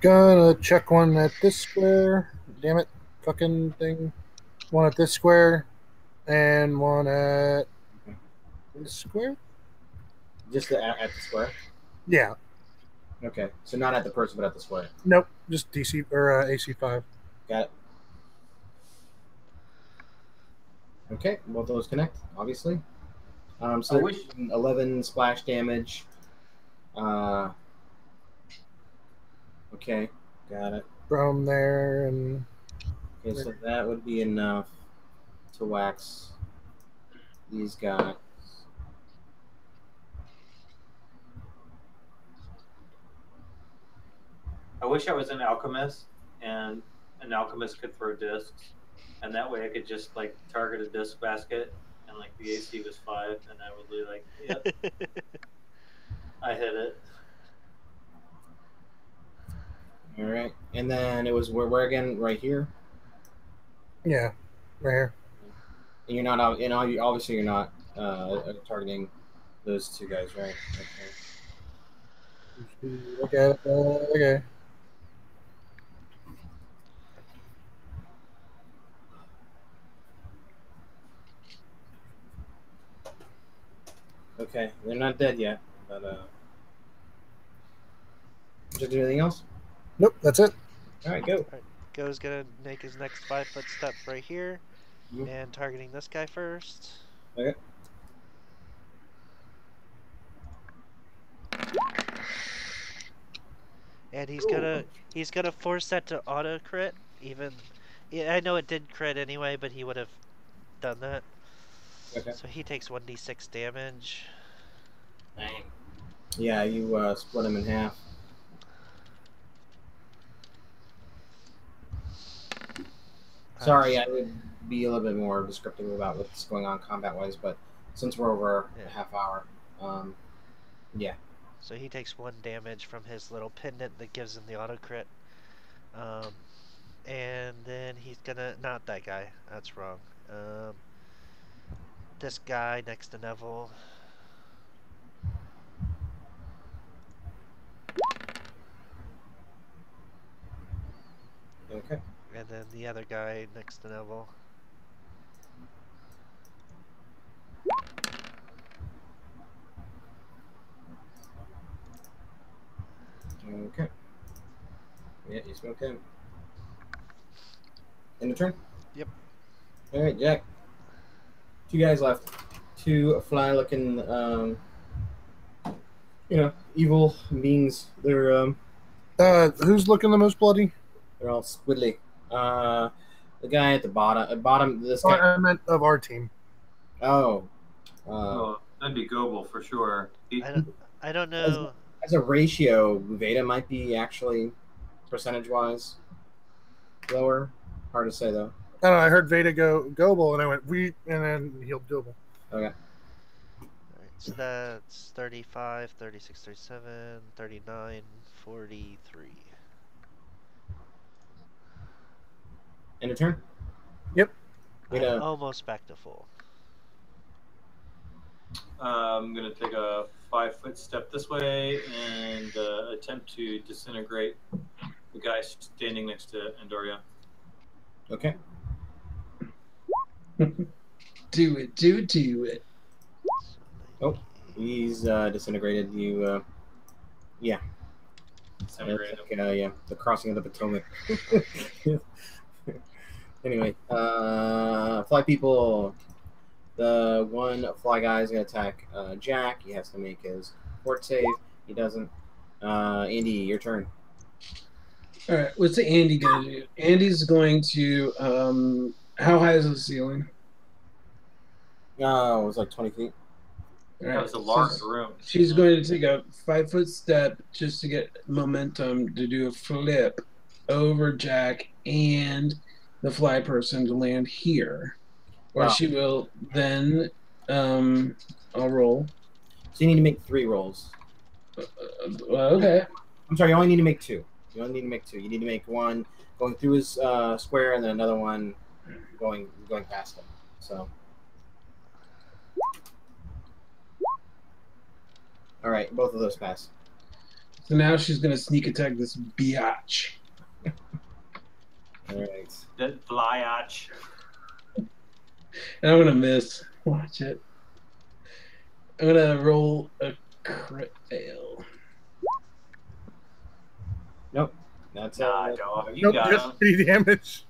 Gonna check one at this square. Damn it. Fucking thing. One at this square. And one at this square? Just at the square. Yeah. Okay, so not at the person, but at the square. Nope. Just DC or AC 5. Got it. Okay, both of those connect, obviously. So I wish 11 splash damage. Okay, got it. From there and Okay, so that would be enough to wax these guys. I wish I was an alchemist and an alchemist could throw discs, and that way I could just like target a disc basket and like the AC was 5, and I would be like, yep, I hit it. All right, and then it was where again? Right here. yeah, right here. And you're not out. And obviously you're not targeting those two guys, right? Okay. Look at it. Okay. Okay, they're not dead yet, but did you do anything else? Nope, that's it. All right, go. Go's gonna make his next 5-foot step right here, and targeting this guy first. Okay. And he's gonna force that to auto crit. Even, yeah, I know it did crit anyway, but he would have done that. Okay. So he takes 1d6 damage. Dang. Yeah, you split him in half. Sorry, I would be a little bit more descriptive about what's going on combat-wise, but since we're over a half hour, yeah. So he takes 1 damage from his little pendant that gives him the auto crit. And then he's gonna, not that guy, that's wrong. This guy next to Neville. Okay. And then the other guy next to Neville. Okay. Yeah, you smoked him. In the turn? Yep. All right, Jack. 2 guys left. 2 fly-looking, evil beings. They're Who's looking the most bloody? they're all squiddly. The guy at the bottom. This guy. I meant of our team. Oh. Oh, that'd be Goebel for sure. I don't know. As a ratio, Veda might be actually percentage-wise lower. Hard to say though. I don't know. I heard Veda go Goebel, and I went and then healed Goebel. Okay. Alright, so that's 35, 36, 37, 39, 43. End of turn? Yep. I'm almost back to full. I'm going to take a 5-foot step this way and attempt to disintegrate the guy standing next to Andoria. Okay. Do it. Oh, he's disintegrated. You, yeah. Disintegrate him. Yeah, the crossing of the Potomac. Anyway, fly people. The one fly guy is going to attack Jack. He has to make his fort save. He doesn't. Andy, your turn. All right, what's the Andy gonna do? Andy's going to. How high is the ceiling? Oh, it was like 20 feet. All right, That was a large room. She's going to take a 5-foot step just to get momentum to do a flip over Jack and the fly person to land here. Where she will then, I'll roll. So you need to make 3 rolls. Okay. I'm sorry, you only need to make 2. You only need to make 2. You need to make one going through his square and then another one going past him. So. All right, both of those pass. So now she's going to sneak attack this biatch. All right. That flyatch. And I'm going to miss. Watch it. I'm going to roll a crit fail. Nope. That's Nah, dog. You Nope, got just him. 3 damage.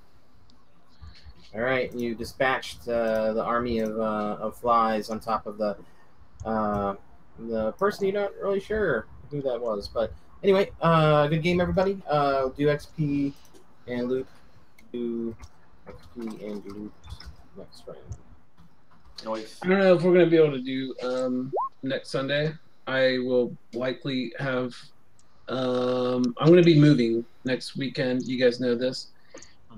All right. You dispatched the army of flies on top of the The person you're not really sure who that was, but anyway, good game, everybody. Do XP and loot. Do XP and loot next round. Noise. I don't know if we're gonna be able to do next Sunday. I will likely have. I'm gonna be moving next weekend. You guys know this.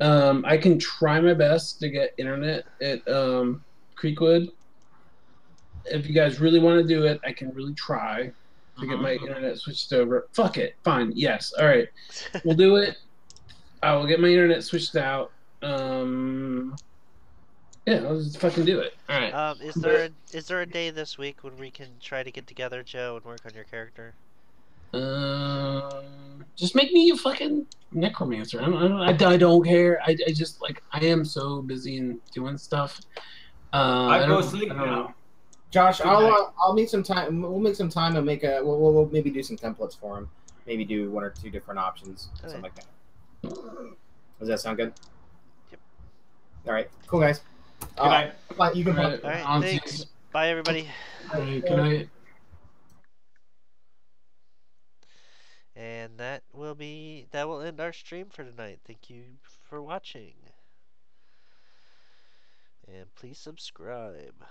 I can try my best to get internet at Creekwood. If you guys really want to do it, I can really try to get my internet switched over. Fuck it. Fine. Yes. All right. We'll do it. I will get my internet switched out. Yeah, I'll just fucking do it. All right. Is there a day this week when we can try to get together, Joe, and work on your character? Just make me a fucking necromancer. I don't care. I just like I am so busy and doing stuff. I go sleep now. Josh, I'll make some time. We'll make some time and make a. We'll maybe do some templates for him. Maybe do 1 or 2 different options, something like that. Does that sound good? Yep. All right, cool guys. Good night. You can. All right. All right, thanks. Bye, everybody. All right, good night. And that will end our stream for tonight. Thank you for watching. And please subscribe.